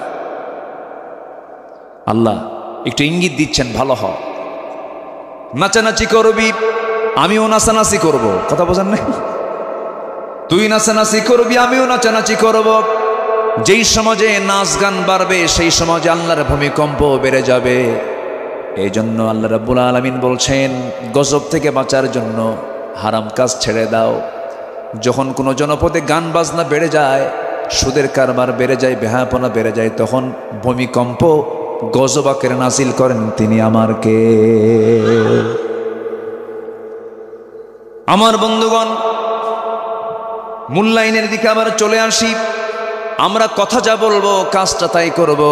আল্লাহ একটু ইঙ্গিত দিচ্ছেন, ভালো হ, নাচানাচি করবি, আমিও নাচানাচি করব। কথা বোঝেন নাই? তুই নাচানাচি করবি, আমিও নাচানাচি করব। যেই সমাজে নাচ গান বাড়বে, সেই সমাজে আল্লাহর ভূমিকম্প বেড়ে যাবে। এই জন্য আল্লাহ রাব্বুল আলামিন বলছেন, গজব থেকে বাঁচার জন্য হারাম কাজ ছেড়ে দাও। যখন কোনো জনপদে গান বাজনা বেড়ে যায়, সুদের কারবার বেড়ে যায়, বেহায়াপনা বেড়ে যায়, তখন ভূমিকম্প গজব আকারে নাজিল করেন তিনি আমার কে? আমার বন্ধুগণ, মূল্যায়নের দিকে আবার চলে আসি। আমরা কথা যা বলবো, কাজটা তাই করব।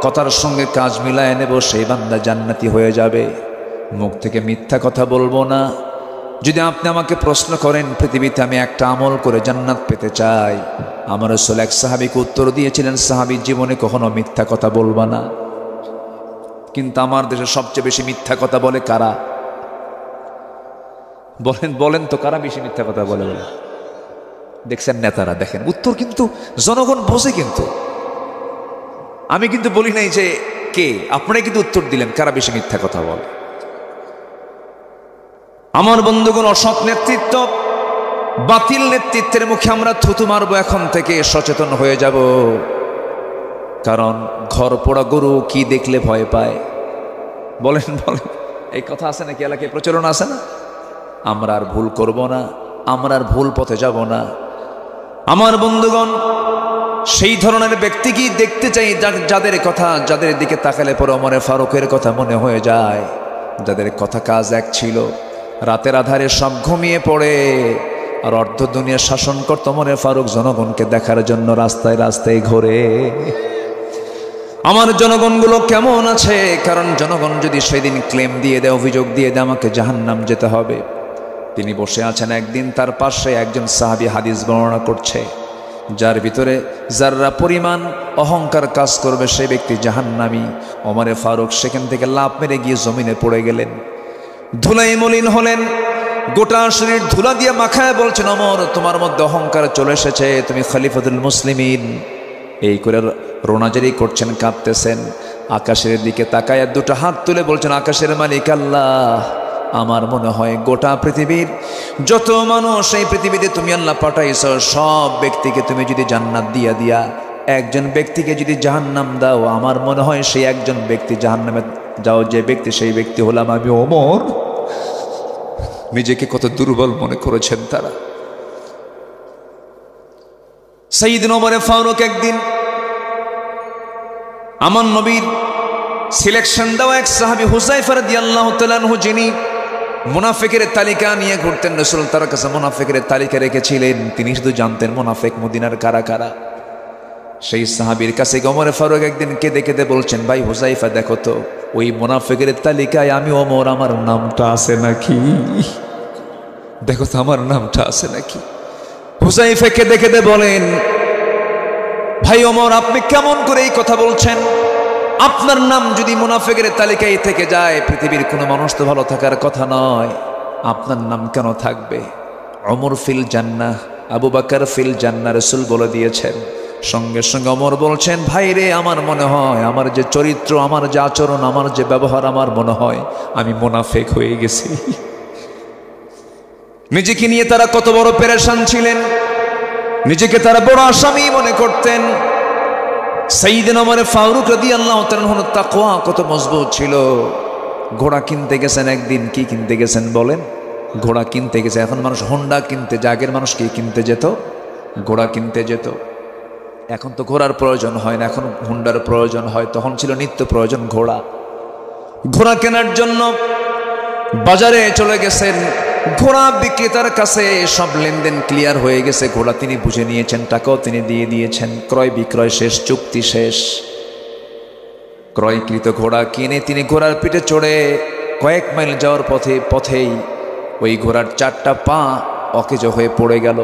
কথার সঙ্গে কাজ মিলায় নেব, সেই বান্দা জান্নাতি হয়ে যাবে। মুখ থেকে মিথ্যা কথা বলবো না। যদি আপনি আমাকে প্রশ্ন করেন, পৃথিবীতে আমি একটা আমল করে জান্নাত পেতে চাই, আমার রাসূল এক সাহাবীকে উত্তর দিয়েছিলেন, সাহাবী জীবনে কখনো মিথ্যা কথা বলবা না। কিন্তু আমার দেশে সবচেয়ে বেশি মিথ্যা কথা বলে কারা? বলেন বলেন তো, কারা বেশি মিথ্যা কথা বলে? বলে দেখছেন নেতারা। দেখেন উত্তর কিন্তু জনগণ বোঝে। কিন্তু আমি কিন্তু বলি নাই যে কে, আপনারা কিন্তু উত্তর দিলেন কারা বেশি মিথ্যা কথা বলে। আমার বন্ধুগণ, অসৎ নেতৃত্ব, বাতিল নেতৃত্বের মুখে আমরা থুতু মারবো। এখন থেকে সচেতন হয়ে যাব। কারণ ঘর পোড়া গরু কি দেখলে ভয় পায়? বলেন বলেন, এই কথা আছে নাকি এলাকায় প্রচলন আছে না? আমরা আর ভুল করব না, আমরা আর ভুল পথে যাব না। আমার বন্ধুগণ, সেই ধরনের ব্যক্তি কি দেখতে চাই যাদের কথা, যাদের দিকে তাকালে পরে ওমর ফারুকের কথা মনে হয়ে যায়, যাদের কথা কাজ এক ছিল, রাতের আধারে সব ঘুমিয়ে পড়ে আর অর্ধ দুনিয়া শাসন করত ওমর ফারুক জনগণকে দেখার জন্য রাস্তায় রাস্তায় ঘোরে। আমার জনগণগুলো কেমন আছে? কারণ জনগণ যদি সেদিন ক্লেম দিয়ে দেয়, অভিযোগ দিয়ে দেয় আমাকে জাহান্নাম যেতে হবে, তিনি বসে আছেন। একদিন তার পাশে একজন সাহাবী হাদিস বর্ণনা করছে, যার ভিতরে যারা পরিমাণ অহংকার কাজ করবে সেই ব্যক্তি জাহান্নামী। ওমর ফারুক সেখান থেকে লাফ মেরে গিয়ে জমিনে পড়ে গেলেন, ধুলাই মলিন হলেন, গোটা শরীর ধুলা দিয়ে মাখায় বলছেন, ওমর তোমার মধ্যে অহংকার চলে এসেছে, তুমি খলিফাতুল মুসলিমিন। এই করে রোনাজারি করছেন, কাঁদতেছেন। আকাশের দিকে তাকায় দুটো হাত তুলে বলছেন, আকাশের মালিক আল্লাহ, আমার মনে হয় গোটা পৃথিবীর যত মানুষ এই পৃথিবীতে তুমি আল্লাহ পাঠাইছ, সব ব্যক্তিকে তুমি যদি জান্নাত দিয়া একজন ব্যক্তিকে যদি জাহান্নাম দাও, আমার মনে হয় সেই একজন ব্যক্তি জাহান্নামে যাও, যে ব্যক্তি সেই ব্যক্তি হলাম আমি ওমর। নিজেকে কত দুর্বল মনে করেছেন তারা। সাইয়েদনা ওমর ফারুক একদিন আমার নবীর সিলেকশন দেওয়া এক সাহাবী হুযায়ফা রাদিয়াল্লাহু তাআলা আনহু, যিনি মুনাফিকের তালিকা নিয়ে ঘুরতেন, রাসূল তার কাছে মুনাফিকের তালিকা রেখেছিলেন। তিনি শুধু জানতেন মুনাফিক মদিনার কারা কারা। সেই সাহাবীর কাছে ওমর ফারুক একদিন কেঁদে কেঁদে বলছেন, ভাই হুযায়ফা, দেখো তো ওই মুনাফিকের তালিকায় আমি ওমর, আমার নামটা আছে নাকি? দেখো তো আমার নামটা আছে নাকি? হুযায়ফা কেঁদে কেঁদে বলেন, ভাই ওমর, আপনি কেমন করে এই কথা বলছেন? আপনার নাম যদি মুনাফিকের তালিকায় থেকে যায়, পৃথিবীর কোনো মানুষ তো ভালো থাকার কথা নয়, আপনার নাম কেন থাকবে? ওমর ফিল জান্নাহ, আবু বকর ফিল জান্নাহ, রাসূল বলে দিয়েছেন। সঙ্গে সঙ্গে ওমর বলছেন, ভাই রে, আমার মনে হয় আমার যে চরিত্র, আমার যে আচরণ, আমার যে ব্যবহার, আমার মনে হয় আমি মুনাফিক হয়ে গেছি। নিজেকে নিয়ে তারা কত বড় পেরেশান ছিলেন। নিজেকে তারা বড় আসামি মনে করতেন। সাইয়েদনা ওমর ফারুক রাদিয়াল্লাহু তাআলা আনহুর তাকওয়া কত মজবুত ছিল। ঘোড়া কিনতে গেছেন একদিন। কি কিনতে গেছেন বলেন? ঘোড়া কিনতে গেছে। এখন মানুষ হোন্ডা কিনতে, আগের মানুষ কি কিনতে যেত? ঘোড়া কিনতে যেত। এখন তো ঘোড়ার প্রয়োজন হয় না, এখন হোন্ডার প্রয়োজন হয়। তখন ছিল নিত্য প্রয়োজন ঘোড়া। ঘোড়া কেনার জন্য বাজারে চলে গেছেন। ঘোড়া বিক্রেতার কাছে সব লেনদেন ক্লিয়ার হয়ে গেছে। ঘোড়া তিনি বুঝে নিয়েছেন, টাকাও তিনি দিয়ে দিয়েছেন। ক্রয় বিক্রয় শেষ, চুক্তি শেষ। ক্রয়কৃত ঘোড়া কিনে তিনি ঘোড়ার পিঠে চড়ে কয়েক মাইল যাওয়ার পথেই ওই ঘোড়ার 4টা পা অকেজো হয়ে পড়ে গেল।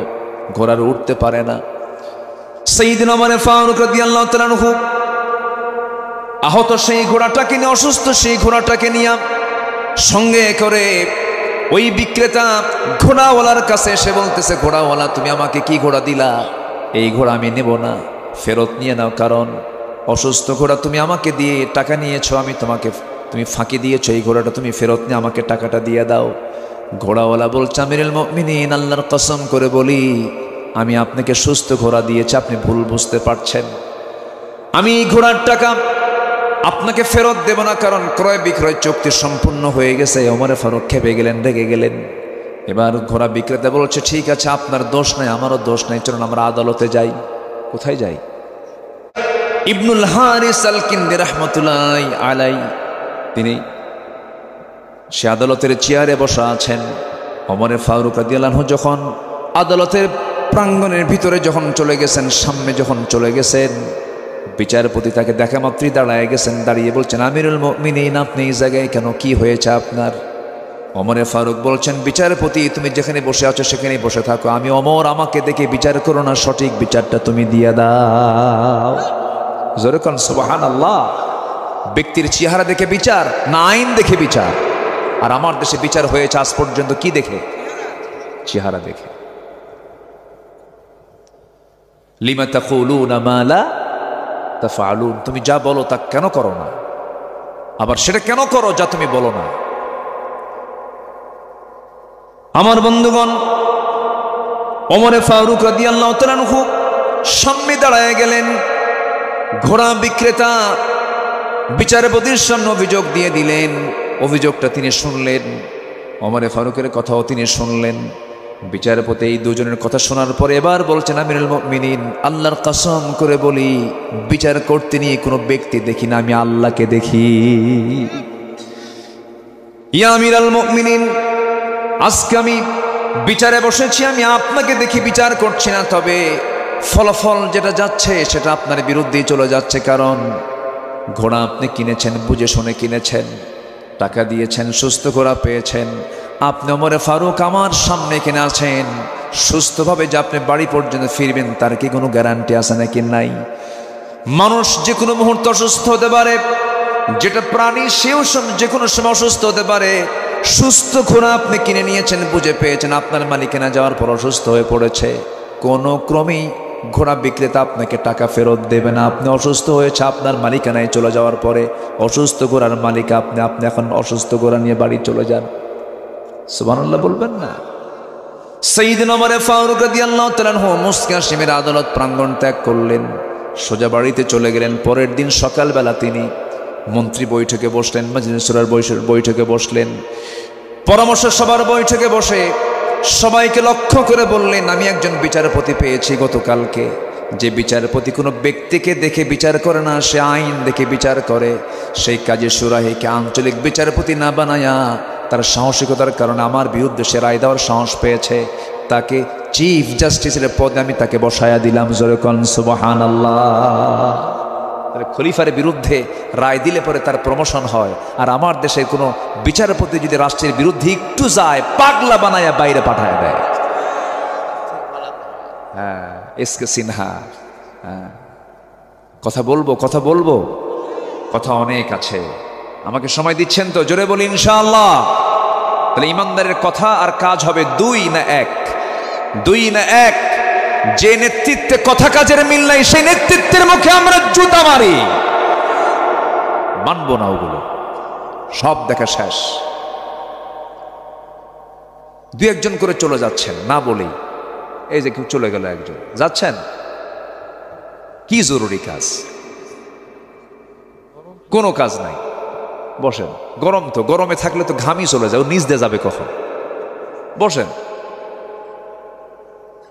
ঘোড়ার উঠতে পারে না। সাইয়েদনা ওমর ফারুক রাদিয়াল্লাহু তাআলা আনহু আহত সেই ঘোড়াটাকে নিয়ে, অসুস্থ সেই ঘোড়াটাকে নিয়ে সঙ্গে করে ওই বিক্রেতা ঘোড়াওয়ালার কাছে এসে বলতেছে, ঘোড়াওয়ালা তুমি আমাকে কি ঘোড়া দিলা? এই ঘোড়া আমি নেব না, ফেরত নিয়ে নাও। কারণ অসুস্থ ঘোড়া তুমি আমাকে দিয়ে টাকা নিয়েছো, তুমি ফাঁকি দিয়েছো, এই ঘোড়াটা তুমি ফেরত নিয়ে আমাকে টাকাটা দিয়ে দাও। ঘোড়াওয়ালা বলছে, আমিরুল মুমিনিন আল্লাহর কসম করে বলি, আমি আপনাকে সুস্থ ঘোড়া দিয়েছি, আপনি ভুল বুঝতে পারছেন। আমি এই ঘোড়ার টাকা আপনাকে ফেরত দেব না, কারণ ক্রয় বিক্রয় চুক্তি সম্পূর্ণ হয়ে গেছে। ওমর ফারুক খেপে গেলেন, রেগে গেলেন। এবার ঘোড়া বিক্রেতা বলছে, ঠিক আছে, আপনার দোষ নাই, আমারও দোষ নাই, চলুন আমরা আদালতে যাই। কোথায় যাই? ইবনুল হারিস আল কিন্দি রাহমাতুল্লাহি আলাইহি তিনি সে আদালতের চেয়ারে বসা আছেন। ওমর ফারুক রাদিয়াল্লাহু আনহু যখন আদালতের প্রাঙ্গণের ভিতরে যখন চলে গেছেন, সামনে যখন চলে গেছেন, বিচারপতি তাকে দেখা মাত্রই দাঁড়ায় গেছেন। দাঁড়িয়ে বলছেন, আমিরুল মুমিনিন আপনি এই জায়গায় কেন? কি হয়েছে আপনার? ওমর ফারুক বলছেন, বিচারপতি তুমি যেখানে বসে আছো সেখানেই বসে থাকো। আমি ওমর, আমাকে দেখে বিচার করো না, সঠিক বিচারটা তুমি দিয়ে দাও। জোরে কোন সুবহানাল্লাহ। ব্যক্তির চেহারা দেখে বিচার না আইন দেখে বিচার? আর আমার দেশে বিচার হয়েছে আজ পর্যন্ত কি দেখে? চেহারা দেখে। লিমা তাকুলুনা মা লা তাফআলুন, তুমি যা বলো তা কেন করো না? আবার সেটা কেন করো যা তুমি বলো না? আমার বন্ধুগণ, ওমর ফারুক রাদিয়াল্লাহু তাআলা আনহু সামনে দাঁড়ায় গেলেন। ঘোড়া বিক্রেতা বিচারপতির সামনে অভিযোগ দিয়ে দিলেন। অভিযোগটা তিনি শুনলেন, ওমর ফারুকের কথাও তিনি শুনলেন। বিচারপতি এই দুজনের কথা শোনার পরে এবার বলছেন, আমিরুল মুমিনিন আল্লাহর কসম করে বলি, বিচার করতে নিয়ে কোনো ব্যক্তি দেখি না, আমি আল্লাহকে দেখি। ইয়া আমিরুল মুমিনিন, আজকে আমি বিচারে বসেছি, আমি আপনাকে দেখি বিচার করছি না, তবে ফলাফল যেটা যাচ্ছে সেটা আপনার বিরুদ্ধেই চলে যাচ্ছে। কারণ ঘোড়া আপনি কিনেছেন, বুঝে শুনে কিনেছেন, টাকা দিয়েছেন, সুস্থ ঘোড়া পেয়েছেন। আপনি ওমর ফারুক আমার সামনে কিনে আছেন, সুস্থভাবে যে আপনি বাড়ি পর্যন্ত ফিরবেন তার কি কোনো গ্যারান্টি আছে নাকি? নাই। মানুষ যে কোনো মুহূর্তে অসুস্থ হতে পারে, যেটা প্রাণী সেও যে কোনো সময় অসুস্থ হতে পারে। সুস্থ ঘোড়া আপনি কিনে নিয়েছেন, বুঝে পেয়েছেন, আপনার মালিকানা যাওয়ার পর অসুস্থ হয়ে পড়েছে, কোনো ক্রমেই ঘোড়া বিক্রেতা আপনাকে টাকা ফেরত দেবে না। আপনি অসুস্থ হয়েছে, আপনার মালিকানায় চলে যাওয়ার পরে অসুস্থ ঘোড়ার মালিক আপনি এখন অসুস্থ ঘোড়া নিয়ে বাড়ি চলে যান। সুবহানাল্লাহ বলবেন না? সাইয়েদনা ওমর ফারুক রাদিয়াল্লাহু তাআলা আনহু মুসকে হাশিমের আদালত প্রাঙ্গণ ত্যাগ করলেন, সোজা বাড়িতে চলে গেলেন। পরের দিন সকালবেলা তিনি মন্ত্রী বৈঠকে বসলেন, মাজলিস শুরার বৈঠকে বসলেন, পরামর্শ সভার বৈঠকে বসে সবাইকে লক্ষ্য করে বললেন, আমি একজন বিচারপতি পেয়েছি গতকালকে, যে বিচারপতি কোনো ব্যক্তিকে দেখে বিচার করে না, সে আইন দেখে বিচার করে। সেই কাজী সুরাহিকে আঞ্চলিক বিচারপতি না বানায়া তার সাহসিকতার কারণে আমার বিরুদ্ধে সে রায় দেওয়ার সাহস পেয়েছে, তাকে চিফ জাস্টিসের পদে আমি তাকে বসায়া দিলাম। জোরে কোন সুবহানাল্লাহ। খলিফার বিরুদ্ধে রায় দিলে পরে তার প্রমোশন হয়। আর আমার দেশের কোনো বিচারপতি যদি রাষ্ট্রের বিরুদ্ধে একটু যায়, পাগলা বানায়া বাইরে পাঠায় দেয়। হ্যাঁ, এসকে সিনহা। হ্যাঁ, কথা বলবো, কথা অনেক আছে। আমাকে সময় দিচ্ছেন তো? জোরে বলি ইনশাআল্লাহ। তাহলে ইমানদারের কথা আর কাজ হবে দুই না এক। যে নেতৃত্বে কথা কাজের মিল নাই, সেই নেতৃত্বের মুখে আমরা জুতা মারি, মানবো না। ওগুলো সব দেখা শেষ। দুই একজন করে চলে যাচ্ছেন না বলেই। এই যে কেউ চলে গেল একজন, যাচ্ছেন? কি জরুরি কাজ? কোনো কাজ নাই, বসেন। গরম তো, গরমে থাকলে তো ঘামই চলে যায়, ও নিচ দিয়ে যাবে কখন? বসেন,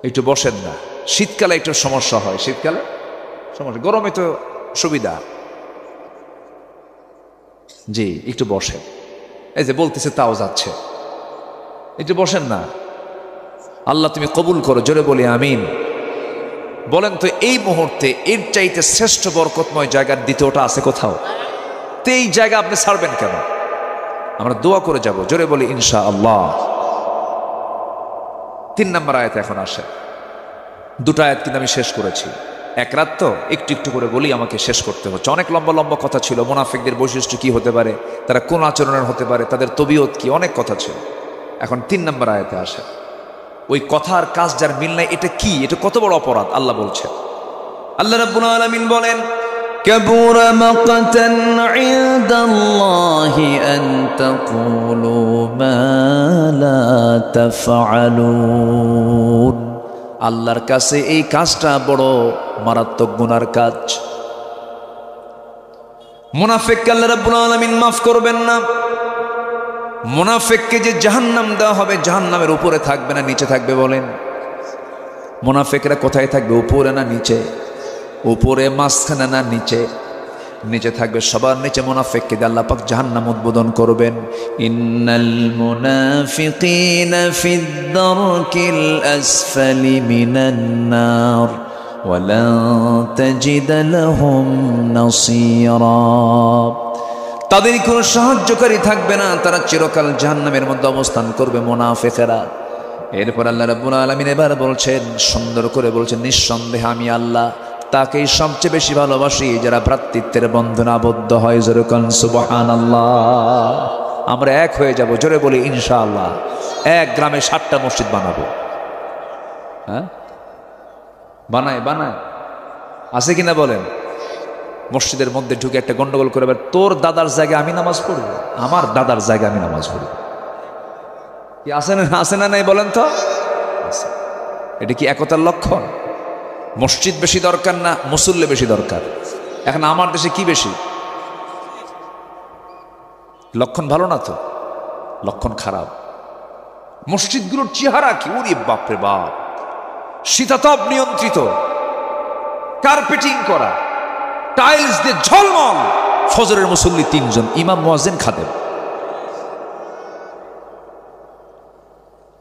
একটু বসেন না। শীতকালে একটু সমস্যা হয়, শীতকালে সমস্যা, গরমে তো সুবিধা। জি, একটু বসেন। এই যে বলতেছে তাও যাচ্ছে, একটু বসেন না। আল্লাহ তুমি কবুল করো, জোরে বলি আমিন। বলেন তো এই মুহূর্তে এর চাইতে শ্রেষ্ঠ বরকতময় জায়গার দ্বিতীয়টা আছে কোথাও? তো এই জায়গা আপনি ছাড়বেন কেন? আমরা দোয়া করে যাব, জোরে বলি ইনশাআল্লাহ। 3 নম্বর আয়াতে এখন আসে। 2টা আয়াত কিন্তু আমি শেষ করেছি, এক রাত তো একটু একটু করে বলি, আমাকে শেষ করতে হচ্ছে। অনেক লম্বা লম্বা কথা ছিল, মুনাফিকদের বৈশিষ্ট্য কি হতে পারে, তারা কোন আচরণের হতে পারে, তাদের তবিয়ত কি, অনেক কথা ছিল। এখন 3 নম্বর আয়াতে আসে। ওই কথা আর কাজ যার মিল নাই, এটা কি, এটা কত বড় অপরাধ আল্লাহ বলছেন। আল্লাহ রাব্বুল আলামিন বলেন, كبر مقتا عند الله أن تقولوا ما لا تفعلون। আল্লাহর কাছে এই কাজটা বড় মারাত্মক গুনার কাজ। মুনাফিককে আল্লাহ রাব্বুল আলামিন মাফ করবেন না। মুনাফিককে যে জাহান্নাম দেওয়া হবে, জাহান্নামের উপরে থাকবে না নিচে থাকবে? বলেন, মুনাফিকরা কোথায় থাকবে, উপরে না নিচে? উপরে, মাঝখানে না নিচে? নিচে থাকবে, সবার নিচে। মুনাফিককে দিয়ে আল্লাহ পাক জাহান্নাম উদ্বোধন করবেন। ইন্নাল মুনাফিকিনা ফিদ দারকিল আসফালি মিনান নার ওয়া লা তাজিদ লাহুম নাসীরা। তাদের কোনো সাহায্যকারী থাকবে না, তারা চিরকাল জাহান্নামের মধ্যে অবস্থান করবে মুনাফিকেরা। এরপর আল্লাহ রাব্বুল আলামিন এবার বলছেন, সুন্দর করে বলছেন, নিঃসন্দেহে আমি আল্লাহ তাকেই সবচেয়ে বেশি ভালোবাসি যারা ভ্রাতৃত্বের বন্ধনে আবদ্ধ হয়। জোরে কোন সুবহানাল্লাহ। আমরা এক হয়ে যাব, জোরে বলি ইনশাআল্লাহ। এক গ্রামে 7টা মসজিদ বানাবো। হ্যাঁ, বানায় বানায়, আছে কিনা বলেন? মসজিদের মধ্যে ঢুকে একটা গন্ডগোল করে, তোর দাদার জায়গায় আমি নামাজ পড়বো, আমার দাদার জায়গায় আমি নামাজ পড়বো। কি আছে না, আছে না নাই বলেন তো? এটা কি একতার লক্ষণ? মসজিদ বেশি দরকার না মুসল্লি বেশি দরকার? এখন আমার দেশে কি বেশি? লক্ষণ ভালো না তো, লক্ষণ খারাপ। মসজিদগুলোর চেহারা কি, ওরে বাপরে বাপ, শীতাতপ নিয়ন্ত্রিত, কার্পেটিং করা, টাইলস দিয়ে ঝলমল। ফজরের মুসল্লি 3 জন, ইমাম মুয়াজ্জিন খাদেম।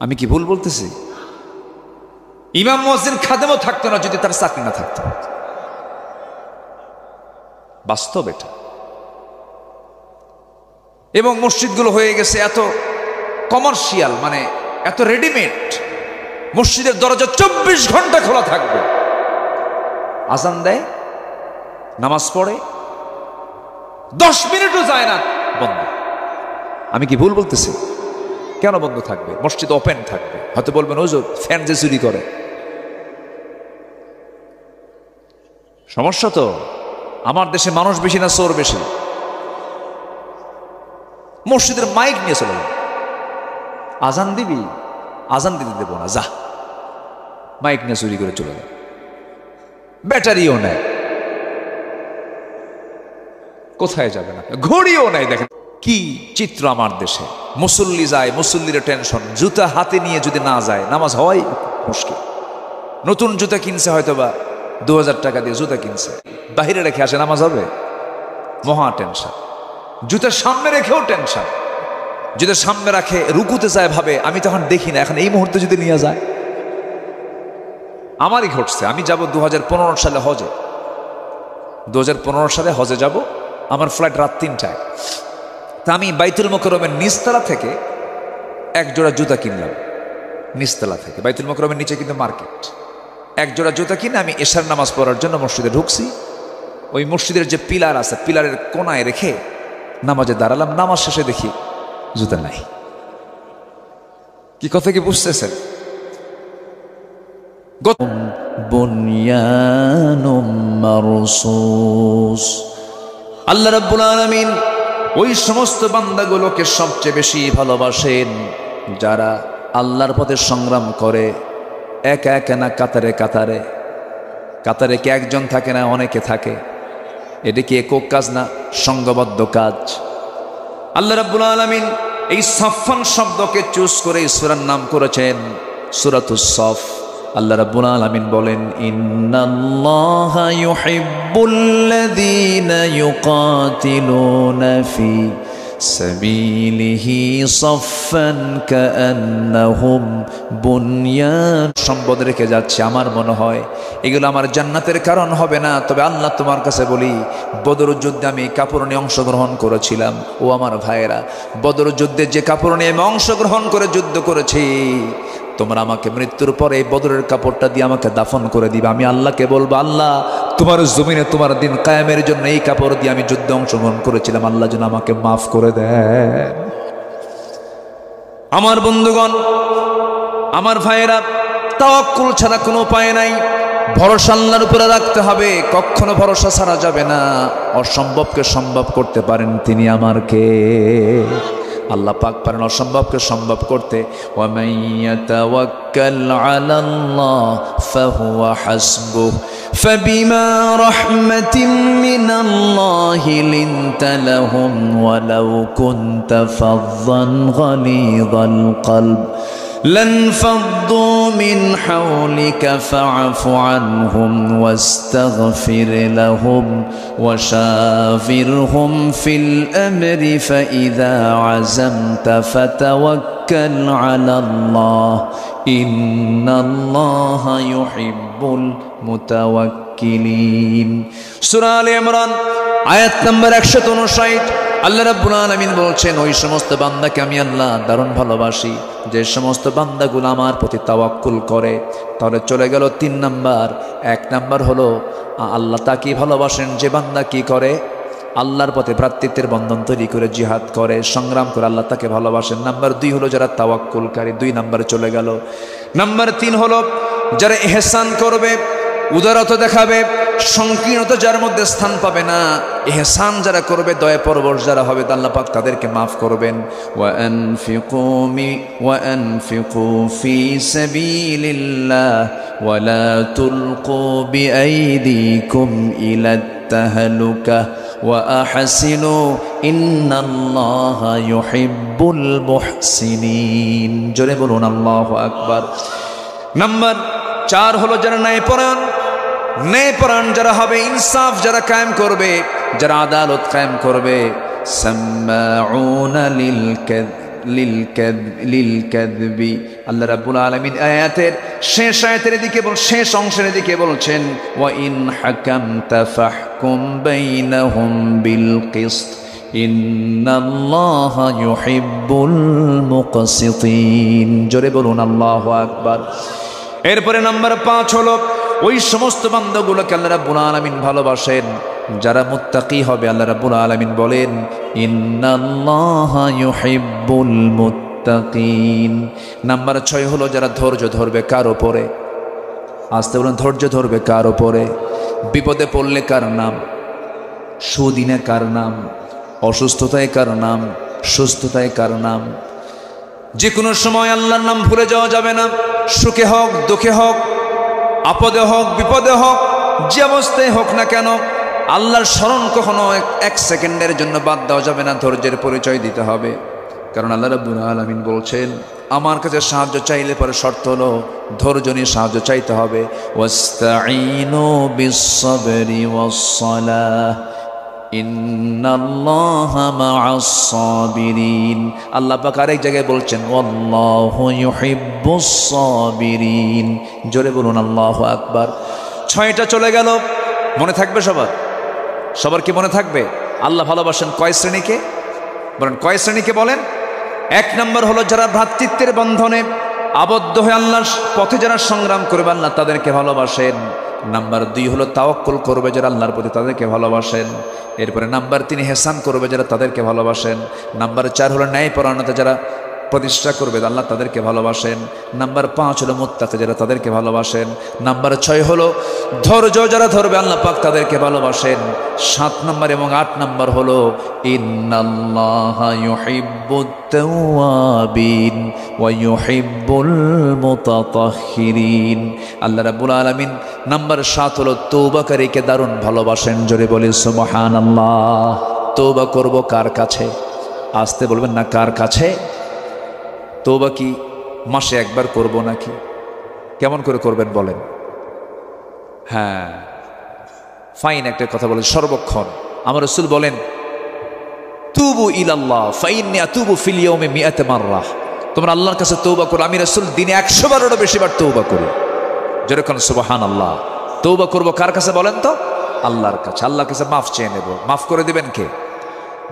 আমি কি ভুল বলতেছি? ইমাম মুয়াজ্জিন খাদেমও থাকতো না যদি তার চাকরি না থাকতো। বাস্তব এটা। এবং মসজিদগুলো হয়ে গেছে এত কমার্শিয়াল, মানে এত রেডিমেড। মসজিদের দরজা 24 ঘন্টা খোলা থাকবে, আজান দেয়, নামাজ পড়ে, 10 মিনিটও যায় না বন্ধ। আমি কি ভুল বলতেছি? কেন বন্ধ থাকবে? মসজিদ ওপেন থাকবে। হয়তো বলবেন হুজুর ফ্যান যে চুরি করে। সমস্যা তো আমার দেশে মানুষ বেশি না চোর বেশি? মসজিদের মাইক নিয়ে চলে যাবে, আজান দিবি, আজান দিতে দেবো না, যা, মাইক নিয়ে চুরি করে চলে যাবে। ব্যাটারিও নেয়, কোথায় যাবে না, ঘড়িও নেয়। দেখেন কি চিত্র আমার দেশে। মুসল্লি যায়, মুসল্লির টেনশন, জুতা হাতে নিয়ে যদি না যায় নামাজ হয় মুশকিল। নতুন জুতা কিনছে, হয়তোবা 2000 টাকা দিয়ে জুতা কিনছে, বাহিরে রেখে আসে, নামাজ হবে? মহা টেনশন। জুতার সামনে রেখেও টেনশন। যদি সামনে রাখে রুকুতে যায়, ভাবে আমি তখন দেখি না, এখন এই মুহূর্তে যদি নিয়ে যায়। আমারই ঘটছে। আমি যাব 2015 সালে হজে, 2015 সালে হজে যাব। আমার ফ্লাইট রাত 3টায়। তা আমি বাইতুল মোকাররমের নিচতলা থেকে 1 জোড়া জুতা কিনলাম। নিচতলা থেকে, বাইতুল মোকাররমের নিচে কিন্তু মার্কেট। 1 জোড়া জুতা কিনে আমি এশার নামাজ পড়ার জন্য মসজিদে ঢুকছি। ওই মসজিদের যে পিলার আছে, পিলারের কোনায় রেখে নামাজে দাঁড়ালাম। নামাজ শেষে দেখি জুতা নাই। কি কথা কি বুঝতেছেন? বুনিয়ানুম মারসুস। আল্লাহ রাব্বুল আলামিন ওই সমস্ত বান্দাগুলোকে সবচেয়ে বেশি ভালোবাসেন যারা আল্লাহর পথে সংগ্রাম করে, একা একা না কাতারে কাতারে? কাতারে কি একজন থাকে না অনেকে থাকে? এটা কি একক কাজ না সংঘবদ্ধ কাজ? আল্লাহ রাব্বুল আলামিন এই সাফফান শব্দকে চুজ করে এই সূরার নাম করেছেন সূরাতুস সাফ। আল্লাহ রাব্বুল আলামিন বলেন, ইন্নাল্লাহা ইউহিব্বুল্লাযীনা ইউকাতিলুনা ফি সাবিলিহি সাফফান কাআন্নাহুম বুনয়ান। সম্পদ রেখে যাচ্ছে, আমার মনে হয় এগুলো আমার জান্নাতের কারণ হবে না। তবে আল্লাহ তোমার কাছে বলি, বদর যুদ্ধে আমি কাপড় নিয়ে অংশগ্রহণ করেছিলাম। ও আমার ভাইয়েরা, বদর যুদ্ধে যে কাপড় নিয়ে আমি অংশগ্রহণ করে যুদ্ধ করেছি, তোমরা আমাকে মৃত্যুর পরে এই বদরের কাপড়টা দিয়ে আমাকে দাফন করে দিবে। আমি আল্লাহকে বলবো, আল্লাহ তোমার জমিনে তোমার দিন কায়েমের জন্য এই কাপড় দিয়ে আমি যুদ্ধে অংশগ্রহণ করেছিলাম, আল্লাহ যেন আমাকে মাফ করে দেয়। আমার বন্ধুগণ, আমার ভাইয়েরা, তাওয়াক্কুল ছাড়া কোনো উপায় নাই। ভরসা আল্লাহর উপরে রাখতে হবে, কখনো ভরসা ছাড়া যাবে না। অসম্ভবকে সম্ভব করতে পারেন তিনি আমার কে? আল্লাহ পাক পারেন অসম্ভবকে সম্ভব করতে। ওয়া মান ইয়াতাওয়াক্কাল আলাল্লাহ ফাহুয়া হাসবুহ ফাবিমা রাহমাতিন মিনাল্লাহি লিনতা লাহুম ওয়ালাউ কুনতা ফাযযান গালিযাল কলব لانفضوا من حولك فاعف عنهم واستغفر لهم وشاورهم في الأمر فإذا عزمت فتوكل على الله إن الله يحب المتوكلين। সূরা আলে ইমরান আয়াত নম্বর 159। আল্লাহ রাব্বুল আলামিন বলছেন, ওই সমস্ত বান্দাকে আমি আল্লাহ দারুণ ভালোবাসি যে সমস্ত বান্দাগুলো আমার প্রতি তাওয়াক্কুল করে। তাহলে চলে গেল 3 নাম্বার। 1 নাম্বার হলো আল্লাহ তাকে ভালোবাসেন যে বান্দা কি করে, আল্লাহর পথে ভ্রাতৃত্বের বন্ধন তৈরি করে জিহাদ করে, সংগ্রাম করে, আল্লাহ তাকে ভালোবাসেন। নাম্বার 2 হলো যারা তাওয়াক্কুলকারী। 2 নাম্বারে চলে গেল। নাম্বার 3 হলো যারা ইহসান করবে, উদারতা দেখাবে, সংকীর্ণতা যার মধ্যে স্থান পাবে না। ইহসান যারা করবে, দয়া পরবশ যারা হবে, আল্লাহ পাক তাদেরকে মাফ করবেন। ওয়া আনফিকু ফি সাবিলিল্লাহ ওয়া লা তুলকু বিআইদিকুম ইলাত তাহলুকা ওয়া আহসিনু ইন্নাল্লাহা ইউহিব্বুল মুহসিনিন। জোরে বলুন আল্লাহু আকবার। নাম্বার 4 হলো যারা ন্যায়পরায়ণ যারা হবে, ইনসাফ যারা কায়েম করবে, যারা আদালত কায়েম করবে। সাম্মাউনা লিল কাযবি। আল্লাহ রাব্বুল আলামিন আয়াতের শেষ অংশের দিকে বলছেন, ওয়া ইন হাকামতা ফাহকুম বাইনাহুম বিল কিসত ইন্নাল্লাহা ইউহিব্বুল মুকসিতিন। জোরে বলুন আল্লাহু আকবার। এরপরে নাম্বার 5 হলো ওই সমস্ত বান্দাগুলোকে আল্লাহ রাব্বুল আলামিন ভালোবাসেন যারা মুত্তাকি হবে। আল্লাহ রাব্বুল আলামিন বলেন, ইন্নাল্লাহা ইউহিব্বুল মুত্তাকিন। নাম্বার 6 হলো যারা ধৈর্য ধরবে কার উপরে? আসতে বলুন, ধৈর্য ধরবে কার উপরে? বিপদে পড়লে কার নাম? সুদিনে কার নাম? অসুস্থতায় কার নাম? সুস্থতায় কার নাম? যে কোনো সময় আল্লাহর নাম ভুলে যাওয়া যাবে না। সুখে হোক, দুঃখে হোক, আপদে হোক, বিপদে হোক, যে অবস্থায় হোক না কেন, আল্লাহর স্মরণ কখনো 1 সেকেন্ডের জন্য বাদ দেওয়া যাবে না। ধৈর্যের পরিচয় দিতে হবে। কারণ আল্লাহ রাব্বুল আলামিন বলছেন, আমার কাছে সাহায্য চাইলে পরে শর্ত হলো ধৈর্য নিয়ে সাহায্য চাইতে হবে। ওয়াস্তাঈনু বিস-সাবরি ওয়াস-সালাহ ইন্নাল্লাহা মা'আস-সাবিরিন। আল্লাহ পাক আরেক জায়গায় বলছেন, ওয়াল্লাহু ইউহিব্বুস-সাবিরিন। জোরে বলুন আল্লাহু আকবার। 6টা চলে গেল। মনে থাকবে সবার কি মনে থাকবে? আল্লাহ ভালোবাসেন কয় শ্রেণীকে? বলেন, কয় শ্রেণীকে বলেন? 1 নম্বর হলো যারা ভ্রাতৃত্বের বন্ধনে আবদ্ধ হয়ে আল্লাহর পথে যারা সংগ্রাম করবে, আল্লাহ তাদেরকে ভালোবাসেন। নাম্বার 2 হলো তাওয়াক্কুল করবে যারা আল্লাহর প্রতি, তাদেরকে ভালোবাসেন। এরপরে নাম্বার 3 ইহসান করবে যারা, তাদেরকে ভালোবাসেন। নাম্বার 4 হলো ন্যায়পরায়ণতা যারা প্রতিষ্ঠা করবে, আল্লাহ তাদেরকে ভালোবাসেন। নাম্বার 5 হলো মুত্তাকি, যারা তাদেরকে ভালোবাসেন। নাম্বার 6 হলো ধৈর্য, যারা ধরবে আল্লাহ পাক তাদেরকে ভালোবাসেন। 7 নাম্বার এবং 8 নাম্বার হলো ইন্নাল্লাহা ইউহিব্বুত তাওয়াবিন ওয়া ইউহিব্বুল মুতাতাহহিরিন। আল্লাহ রাব্বুল আলামিন নাম্বার 7 হলো তওবাকারীকে দারুণ ভালোবাসেন। জোরে বলি সুবহানাল্লাহ। তওবা করব কার কাছে? আসতে বলবেন না, কার কাছে? তওবা কি মাসে একবার করব নাকি? কেমন করে করবেন বলেন? হ্যাঁ, ফাইন একটা কথা বলেন, সর্বক্ষণ। আমার রাসূল বলেন তুবু ইলাল্লাহ ফাইন্নী আতুবু ফিল ইয়াউমি মিআত মাররা। তোমরা আল্লাহর কাছে তওবা করো, আমি রাসূল দিনে 100 বারেরও বেশিবার তওবা করি। যেরকম সুবহানাল্লাহ। তওবা করব কার কাছে বলেন তো? আল্লাহর কাছে। আল্লাহর কাছে মাফ চেয়ে নেব। মাফ করে দিবেন কে?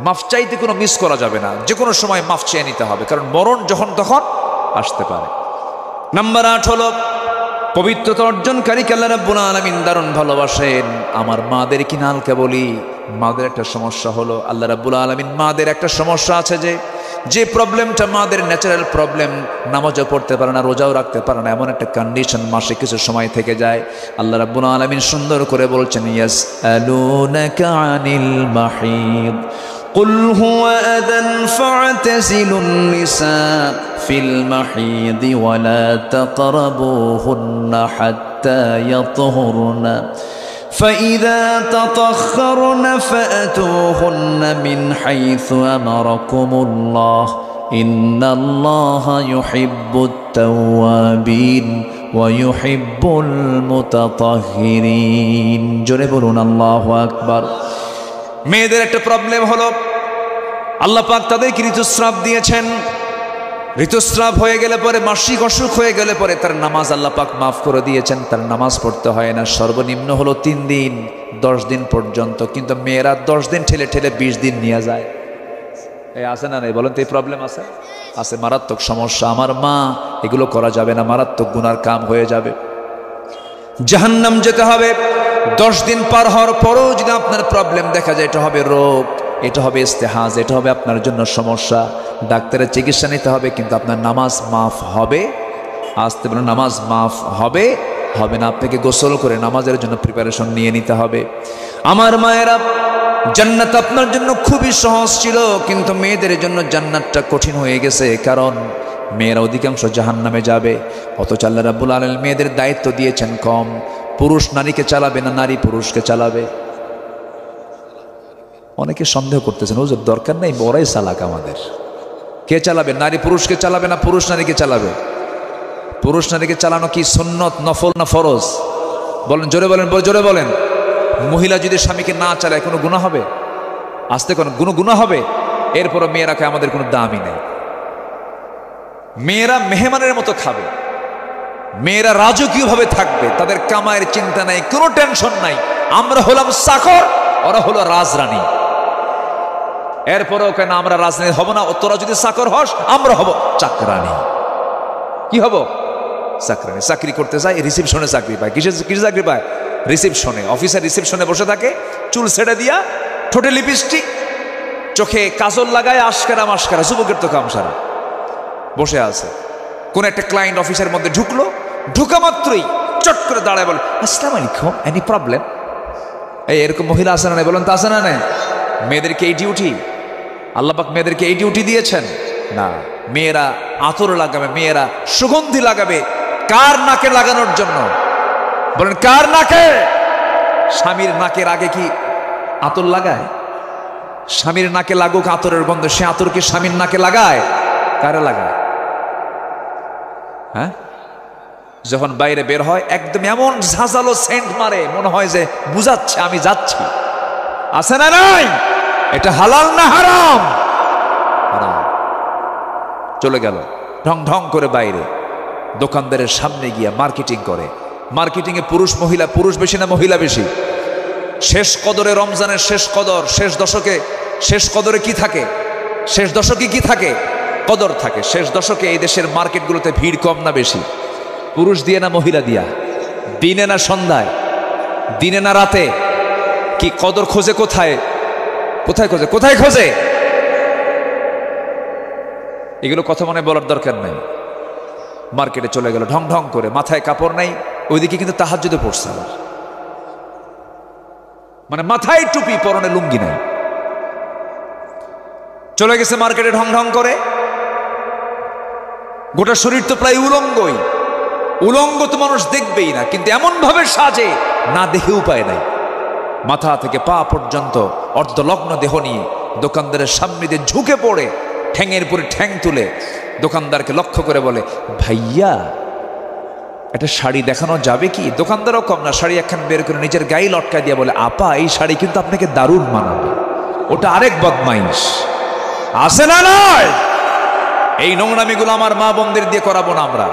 মাফ চাইতে কোনো মিস করা যাবে না, যে কোনো সময় মাফ চেয়ে নিতে হবে, কারণ মরণ যখন তখন আসতে পারে। নাম্বার 8 হলো পবিত্রতা অর্জনকারীকে আল্লাহ রাব্বুল আলামিন দারুণ ভালোবাসেন। আমার মাদের কিনালকে বলি, মাদের একটা সমস্যা হলো, আল্লাহ রাব্বুল আলামিন মাদের একটা সমস্যা আছে, যে প্রবলেমটা মাদের ন্যাচারাল প্রবলেম, নামাজও পড়তে পারে না, রোজাও রাখতে পারে না, এমন একটা কন্ডিশন মাসে কিছু সময় থেকে যায়। আল্লাহ রাব্বুল আলামিন সুন্দর করে বলছেন ইয়াসআলুনাকা আনিল মাহিদ قل هو أذى فاعتزلوا النساء في المحيض ولا تقربوهن حتى يطهرن فإذا تطهرن فأتوهن من حيث أمركم الله إن الله يحب التوابين ويحب المتطهرين জোরে বলুন আল্লাহু আকবার। মেয়েদের একটা প্রবলেম হলো, আল্লাহ পাক তাদেরকে ঋতুস্রাব দিয়েছেন। ঋতুস্রাব হয়ে গেলে পরে, মাসিক অসুখ হয়ে গেলে পরে তার নামাজ আল্লাহ পাক মাফ করে দিয়েছেন, তার নামাজ পড়তে হয় না। সর্বনিম্ন হলো 3 দিন 10 দিন পর্যন্ত, কিন্তু মেয়েরা 10 দিন ঠেলে ঠেলে 20 দিন নিয়ে যায়। এই আছে না? নাই বলেন তো? এই প্রবলেম আছে? আছে, মারাত্মক সমস্যা। আমার মা, এগুলো করা যাবে না, মারাত্মক গুনার কাম হয়ে যাবে, জাহান্নাম যেতে হবে। 10 দিন পার হওয়ার পরও যদি আপনার প্রবলেম দেখা যায়, এটা হবে রোগ, এটা হবে ইস্তেহাজ, এটা হবে আপনার জন্য সমস্যা, ডাক্তারের চিকিৎসা নিতে হবে, কিন্তু আপনার নামাজ মাফ হবে। আসতে বলুন, নামাজ মাফ হবে হবে না। আপনাকে গোসল করে নামাজের জন্য প্রিপারেশন নিয়ে নিতে হবে। আমার মায়েরা, জান্নাত আপনার জন্য খুবই সহজ ছিল, কিন্তু মেয়েদের জন্য জান্নাতটা কঠিন হয়ে গেছে, কারণ মেয়েরা অধিকাংশ জাহান্নামে যাবে। অথচ আল্লাহ রাব্বুল আলামিন মেয়েদের দায়িত্ব দিয়েছেন কম। পুরুষ নারীকে চালাবে না, নারী পুরুষকে চালাবে। অনেকে সন্দেহ করতেছেন, হুজুর দরকার নেই, ওরাই চালাক আমাদের। কে চালাবে? নারী পুরুষকে চালাবে না পুরুষ নারীকে চালাবে? পুরুষ নারীকে চালানো কি সুন্নত, নফল না ফরজ? বলেন, জোরে বলেন, জোরে বলেন। মহিলা যদি স্বামীকে না চালায় কোনো গুনাহ হবে? আসতে কোনো গুনাহ হবে? এরপরও মেয়েরাকে আমাদের কোনো দামই নেই। মেয়েরা মেহমানের মতো খাবে, মেয়েরা রাজকীয়ভাবে থাকবে, তাদের কামায়ের চিন্তা নাই, কোনো টেনশন নাই। আমরা হলাম চাকর, ওরা হলো রাজরানী। এরপরেও কেন আমরা রাজরানী হব না? তোরা যদি চাকর হস, আমরা হব চাকরানী। কি হব? চাকরানী। চাকরি করতে যায়, রিসিপশনে চাকরি পায়। কিসে চাকরি পায়? রিসিপশনে। অফিসার রিসিপশনে বসে থাকে, চুল ছেড়ে দিয়া, ঠোঁটে লিপস্টিক, চোখে কাজল লাগায়, আশকারা মাস্কারা, যুবকের তো কাম সারা, বসে আছে। কোন একটা ক্লায়েন্ট অফিসের মধ্যে ঢুকলো, ঢুকা মাত্রই চট করে দাঁড়ায় বলে, আসসালামু আলাইকুম, এনি প্রবলেম? এই এরকম মহিলা আছে না? বলেন তো, আছে না? নেই? মেয়েদেরকে এই ডিউটি, আল্লাহ পাক মেয়েদেরকে এই ডিউটি দিয়েছেন না। মেয়েরা আতর লাগাবে, মেয়েরা সুগন্ধি লাগাবে। কার নাকে লাগানোর জন্য? বলেন, কার নাকে? স্বামীর নাকের আগে কি আতর লাগায়? স্বামীর নাকে লাগুক আতরের গন্ধ, সে আতর কি স্বামীর নাকে লাগায়? কারে লাগায়? হ্যাঁ, যখন বাইরে বের হয় একদম এমন ঝাঁঝালো সেন্ট মারে, মনে হয় যে বুঝাচ্ছে আমি যাচ্ছি। আছে না? নাই? এটা হালাল না হারাম? হারাম। চলে গেল ঢং ঢং করে বাইরে, দোকানদারের সামনে গিয়া মার্কেটিং করে। মার্কেটিংয়ে পুরুষ মহিলা, পুরুষ বেশি না মহিলা বেশি? শেষ কদরে, রমজানের শেষ কদর, শেষ দশকে, শেষ কদরে কি থাকে? শেষ দশকে কি থাকে? কদর থাকে। শেষ দশকে এই দেশের মার্কেটগুলোতে ভিড় কম না বেশি? পুরুষ দিয়ে না মহিলা দিয়া? দিনে না সন্ধ্যায়? দিনে না রাতে? কি কদর খোঁজে কোথায়? কোথায় খোঁজে? কোথায় খোঁজে? এগুলো কথা মনে বলার দরকার নাই। মার্কেটে চলে গেল ঢং ঢং করে, মাথায় কাপড় নাই, ওইদিকে কিন্তু তাহাজ্জুদে পড়ছে আবার, মানে মাথায় টুপি, পরনে লুঙ্গি নাই, চলে গেছে মার্কেটে ঢং ঢং করে। গোটা শরীর তো প্রায় উলঙ্গই, উলঙ্গ তো মানুষ দেখবেই না, কিন্তু এমন ভাবে সাজে না দেখে উপায় নাই। মাথা থেকে পা পর্যন্ত অর্ধলগ্ন দেহ নিয়ে দোকানদারের সামনে দিয়ে ঝুঁকে পড়ে ঠ্যাঙের উপরে ঠ্যাং তুলে দোকানদারকে লক্ষ্য করে বলে, ভাইয়া একটা শাড়ি দেখানো যাবে কি? দোকানদারও কম না, শাড়ি একখান বের করে নিজের গায়ে লটকায় দিয়ে বলে, আপা এই শাড়ি কিন্তু আপনাকে দারুণ মানাবে। ওটা আরেক বদমাইশ আছে না নয়? এই নোংরামিগুলো আমার মা বোনদের দিয়ে করাবো না আমরা।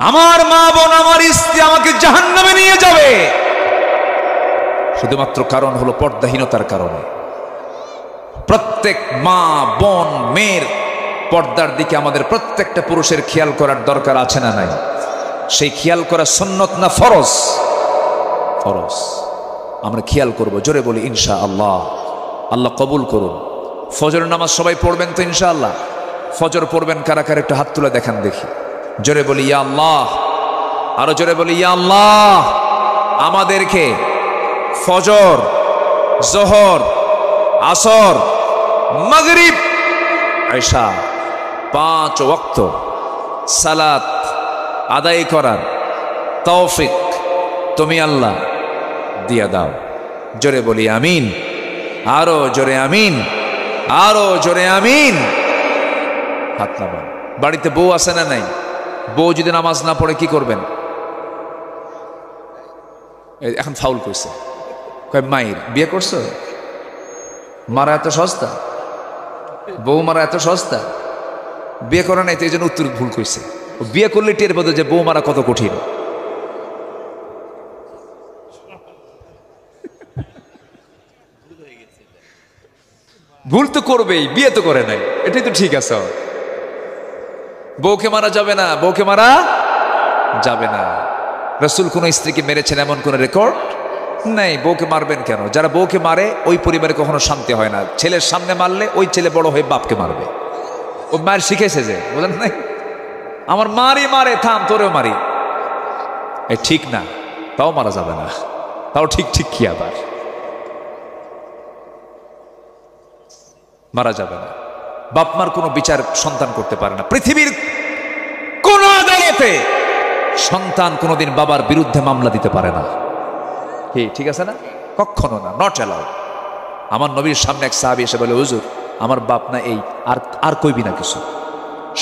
আমার মা বোন, আমার স্ত্রী আমাকে জাহান্নামে নিয়ে যাবে শুধুমাত্র কারণ হলো পর্দাহীনতার কারণে। প্রত্যেক মা বোন মেয়ের পর্দার দিকে আমাদের প্রত্যেকটা পুরুষের খেয়াল করার দরকার আছে না নাই? সেই খেয়াল করা সুন্নত না ফরজ? ফরজ। আমরা খেয়াল করব, জোরে বলি ইনশাআল্লাহ। আল্লাহ কবুল করুন। ফজরের নামাজ সবাই পড়বেন তো ইনশাআল্লাহ? ফজর পড়বেন কারা কারা, একটু হাত তুলে দেখান দেখি। জোরে বলি ইয়া আল্লাহ, আরো জোরে বলি ইয়া আল্লাহ। আমাদেরকে ফজর, জোহর, আসর, মাগরিব, ইশা 5 ওয়াক্ত সালাত আদায় করার তৌফিক তুমি আল্লাহ দিয়া দাও। জোরে বলি আমিন, আরো জোরে আমিন, আরো জোরে আমিন। হাত নামান। বাড়িতে বউ আছে না নাই? বউ যদি নামাজ না পড়ে কি করবেন? এখন ফাউল করছে, কয় মায়ের বিয়ে করছো, মারা এত সস্তা, বউ মারা এত সস্তা, বিয়ে করা নাই তো এই জন্য উত্তর ভুল কইছে। বিয়ে করলে টের বোঝে যে বউ মারা কত কঠিন। ভুল তো করবেই, বিয়ে তো করে নাই, এটাই তো ঠিক আছে। বউকে মারা যাবে না, বউকে মারা যাবে না। রাসূল কোন স্ত্রীকে মেরেছেন এমন কোন রেকর্ড নাই। বউকে মারবেন কেন? যারা বউকে মারে ওই পরিবারে কখনো শান্তি হয় না। ছেলের সামনে মারলে ওই ছেলে বড় হয়ে বাপকে মারবে। ও মায়ের শিখেছে যে, বুঝলেন নাই? আমার মারই মারে, থাম তোরেও মারি, এই ঠিক না। তাও মারা যাবে না, তাও ঠিক ঠিক কি আবার মারা যাবে না। বাপ মার কোনো বিচার সন্তান করতে পারে না। পৃথিবীর কোন আদালতে সন্তান কোনোদিন বাবার বিরুদ্ধে মামলা দিতে পারে না। কি ঠিক আছে না? কখনো না, নট অ্যালাউড। আমার নবীর সামনে এক সাহাবী এসে বলে, হুজুর আমার বাপ না এই, আর কইবি না কিছু।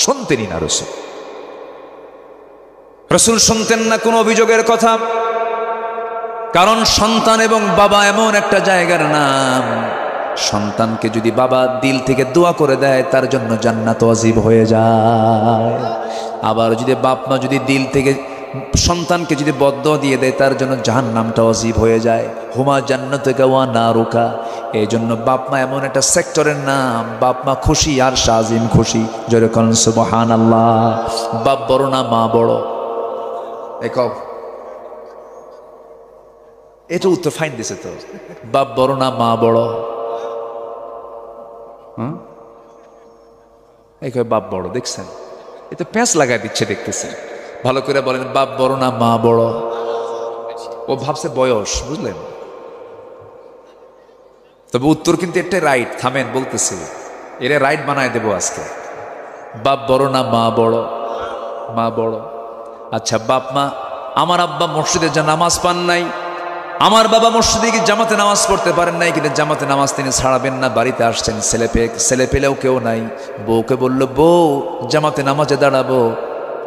শুনতেনই না রাসূল। রাসূল শুনতেন না কোনো অভিযোগের কথা, কারণ সন্তান এবং বাবা এমন একটা জায়গার নাম, সন্তানকে যদি বাবা দিল থেকে দোয়া করে দেয় তার জন্য জান্নাত ওয়াজিব হয়ে যায়। আবার যদি বাপ মা যদি দিল থেকে সন্তানকে যদি বদদোয়া দিয়ে দেয় তার জন্য জাহান্নামটা ওয়াজিব হয়ে যায়। হুমা জান্নাতুকা ওয়া নারুকা। এই জন্য বাপ মা এমন একটা সেক্টরের নাম, বাপ মা খুশি আর শাজিম খুশি। জোরে বলেন সুবহানাল্লাহ। বাপ বড় না মা বড়? এটা উত্তর ফাইন দিছে তো। বাপ বড় না মা বড়? বাপ বড়। দেখছেন, এ তো প্যাঁচ লাগাই দিচ্ছে, দেখতেছেন। ভালো করে বলেন, বাপ বড় না মা বড়? ও ভাবছে বয়স, বুঝলেন? তবে উত্তর কিন্তু এটাই রাইট। থামেন, বলতেছি, এরা রাইট বানায় দেবো আজকে। বাপ বড় না মা বড়? মা বড়। আচ্ছা, বাপ মা, আমার আব্বা মসজিদে যা নামাজ পান নাই, আমার বাবা মসজিদে গিয়ে জামাতে নামাজ পড়তে পারেন নাই, কিন্তু জামাতে নামাজ তিনি ছাড়াবেন না। বাড়িতে আসছেন, ছেলে পেলেও কেউ নাই। বউকে বললো, বউ জামাতে নামাজে দাঁড়াবো,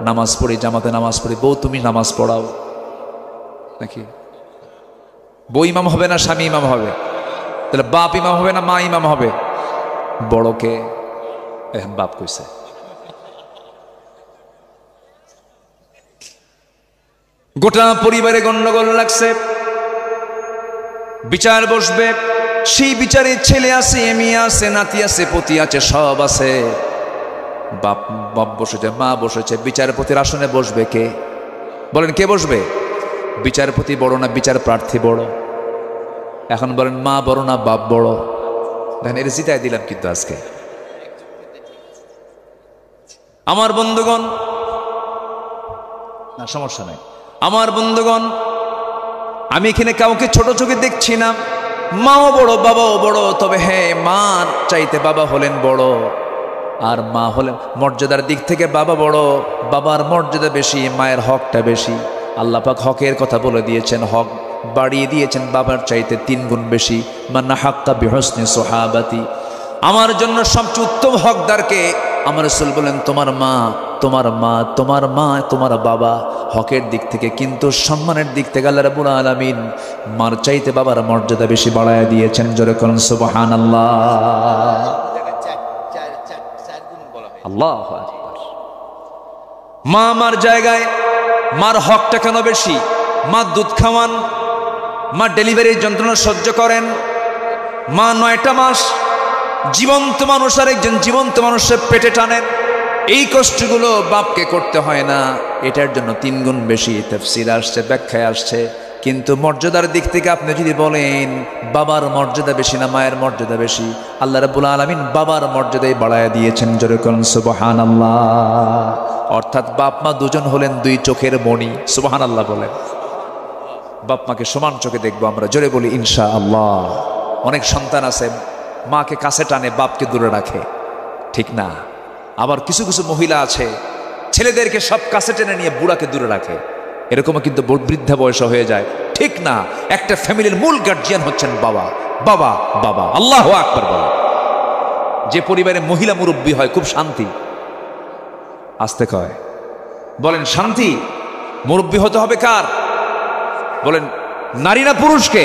নামাজ পড়ি, জামাতে নামাজ পড়ি। বউ তুমি নামাজ পড়াও নাকি? বউ ইমাম হবে না স্বামী ইমাম হবে? তাহলে বাপ ইমাম হবে না মা ইমাম হবে? বড়কে এখন বাপ কইছে। গোটা পরিবারে গন্ডগোল লাগছে, বিচার বসবে। সেই বিচারে ছেলে আছে, মেয়ে আছে, নাতি আছে, পতি আছে, সব আছে। বাপ বসেছে, মা বসেছে। বিচারপতির আসনে বসবে কে? বলেন কে বসবে? বিচারপতি বড় না বিচার প্রার্থী বড়? এখন বলেন মা বড় না বাপ বড়? দেখেন, এটা জিতাই দিলাম কিন্তু আজকে। আমার বন্ধুগণ, না সমস্যা নাই, আমার বন্ধুগণ, আমি এখানে কাউকে ছোট চোখে দেখছি না। মাও বড়, বাবাও বড়, তবে হ্যাঁ, মার চাইতে বাবা হলেন বড়, আর মা হলেন মর্যাদার দিক থেকে বাবা বড়, বাবার মর্যাদা বেশি, মায়ের হকটা বেশি। আল্লাহ পাক হকের কথা বলে দিয়েছেন, হক বাড়িয়ে দিয়েছেন বাবার চাইতে 3 গুণ বেশি। মান্না হাক্কা বিহসনি সোহাবাতি, আমার জন্য সবচেয়ে উত্তম হকদারকে আমার রাসূল বলেন তোমার মা, তোমার মা, তোমার মা, তোমার বাবা। হকের দিক থেকে, কিন্তু সম্মানের দিক থেকে আল্লাহ রাব্বুল আলামিন মার চাইতে বাবার মর্যাদা বেশি বাড়ায় দিয়েছেন। জোরে করুন সুবহানাল্লাহ। আল্লাহু আকবার। মা আমার জায়গায়, মার হকটা কেন বেশি? মা দুধ খাওয়ান, মা ডেলিভারির যন্ত্রণা সহ্য করেন, মা 9টা মাস জীবন্ত মানুষ আর একজন জীবন্ত মানুষের পেটে টানেন। এই কষ্টগুলো বাপকে করতে হয় না, এটার জন্য 3 গুণ বেশি। তাফসীর আসছে, ব্যাখ্যায় আসছে। কিন্তু মর্যাদার দিক থেকে আপনি যদি বলেন বাবার মর্যাদা বেশি না মায়ের মর্যাদা বেশি, আল্লাহ রাব্বুল আলামিন বাবার মর্যাদাই বাড়ায় দিয়েছেন। জোরে করুন সুবহানাল্লাহ। অর্থাৎ বাপ মা দুজন হলেন 2 চোখের মণি। সুবহানাল্লাহ বলেন। বাপ মাকে সমান চোখে দেখবো আমরা, জোরে বলি ইনশাআল্লাহ। অনেক সন্তান আছে মাকে কাছে টানে, বাপকে দূরে রাখে, ঠিক না? আবার কিছু কিছু মহিলা আছে ছেলেদেরকে সব কাছে টেনে নিয়ে বুড়াকে দূরে রাখে, এরকমও কিন্তু বৃদ্ধা বয়স হয়ে যায়, ঠিক না? একটা ফ্যামিলির মূল গার্জিয়ান হচ্ছেন বাবা। বাবা বাবা, আল্লাহু আকবার বলেন। যে পরিবারে মহিলা মুরব্বী হয় খুব শান্তি। আস্তে কয় বলেন, শান্তি। মুরব্বী হতে হবে কার? বলেন, নারী না পুরুষকে?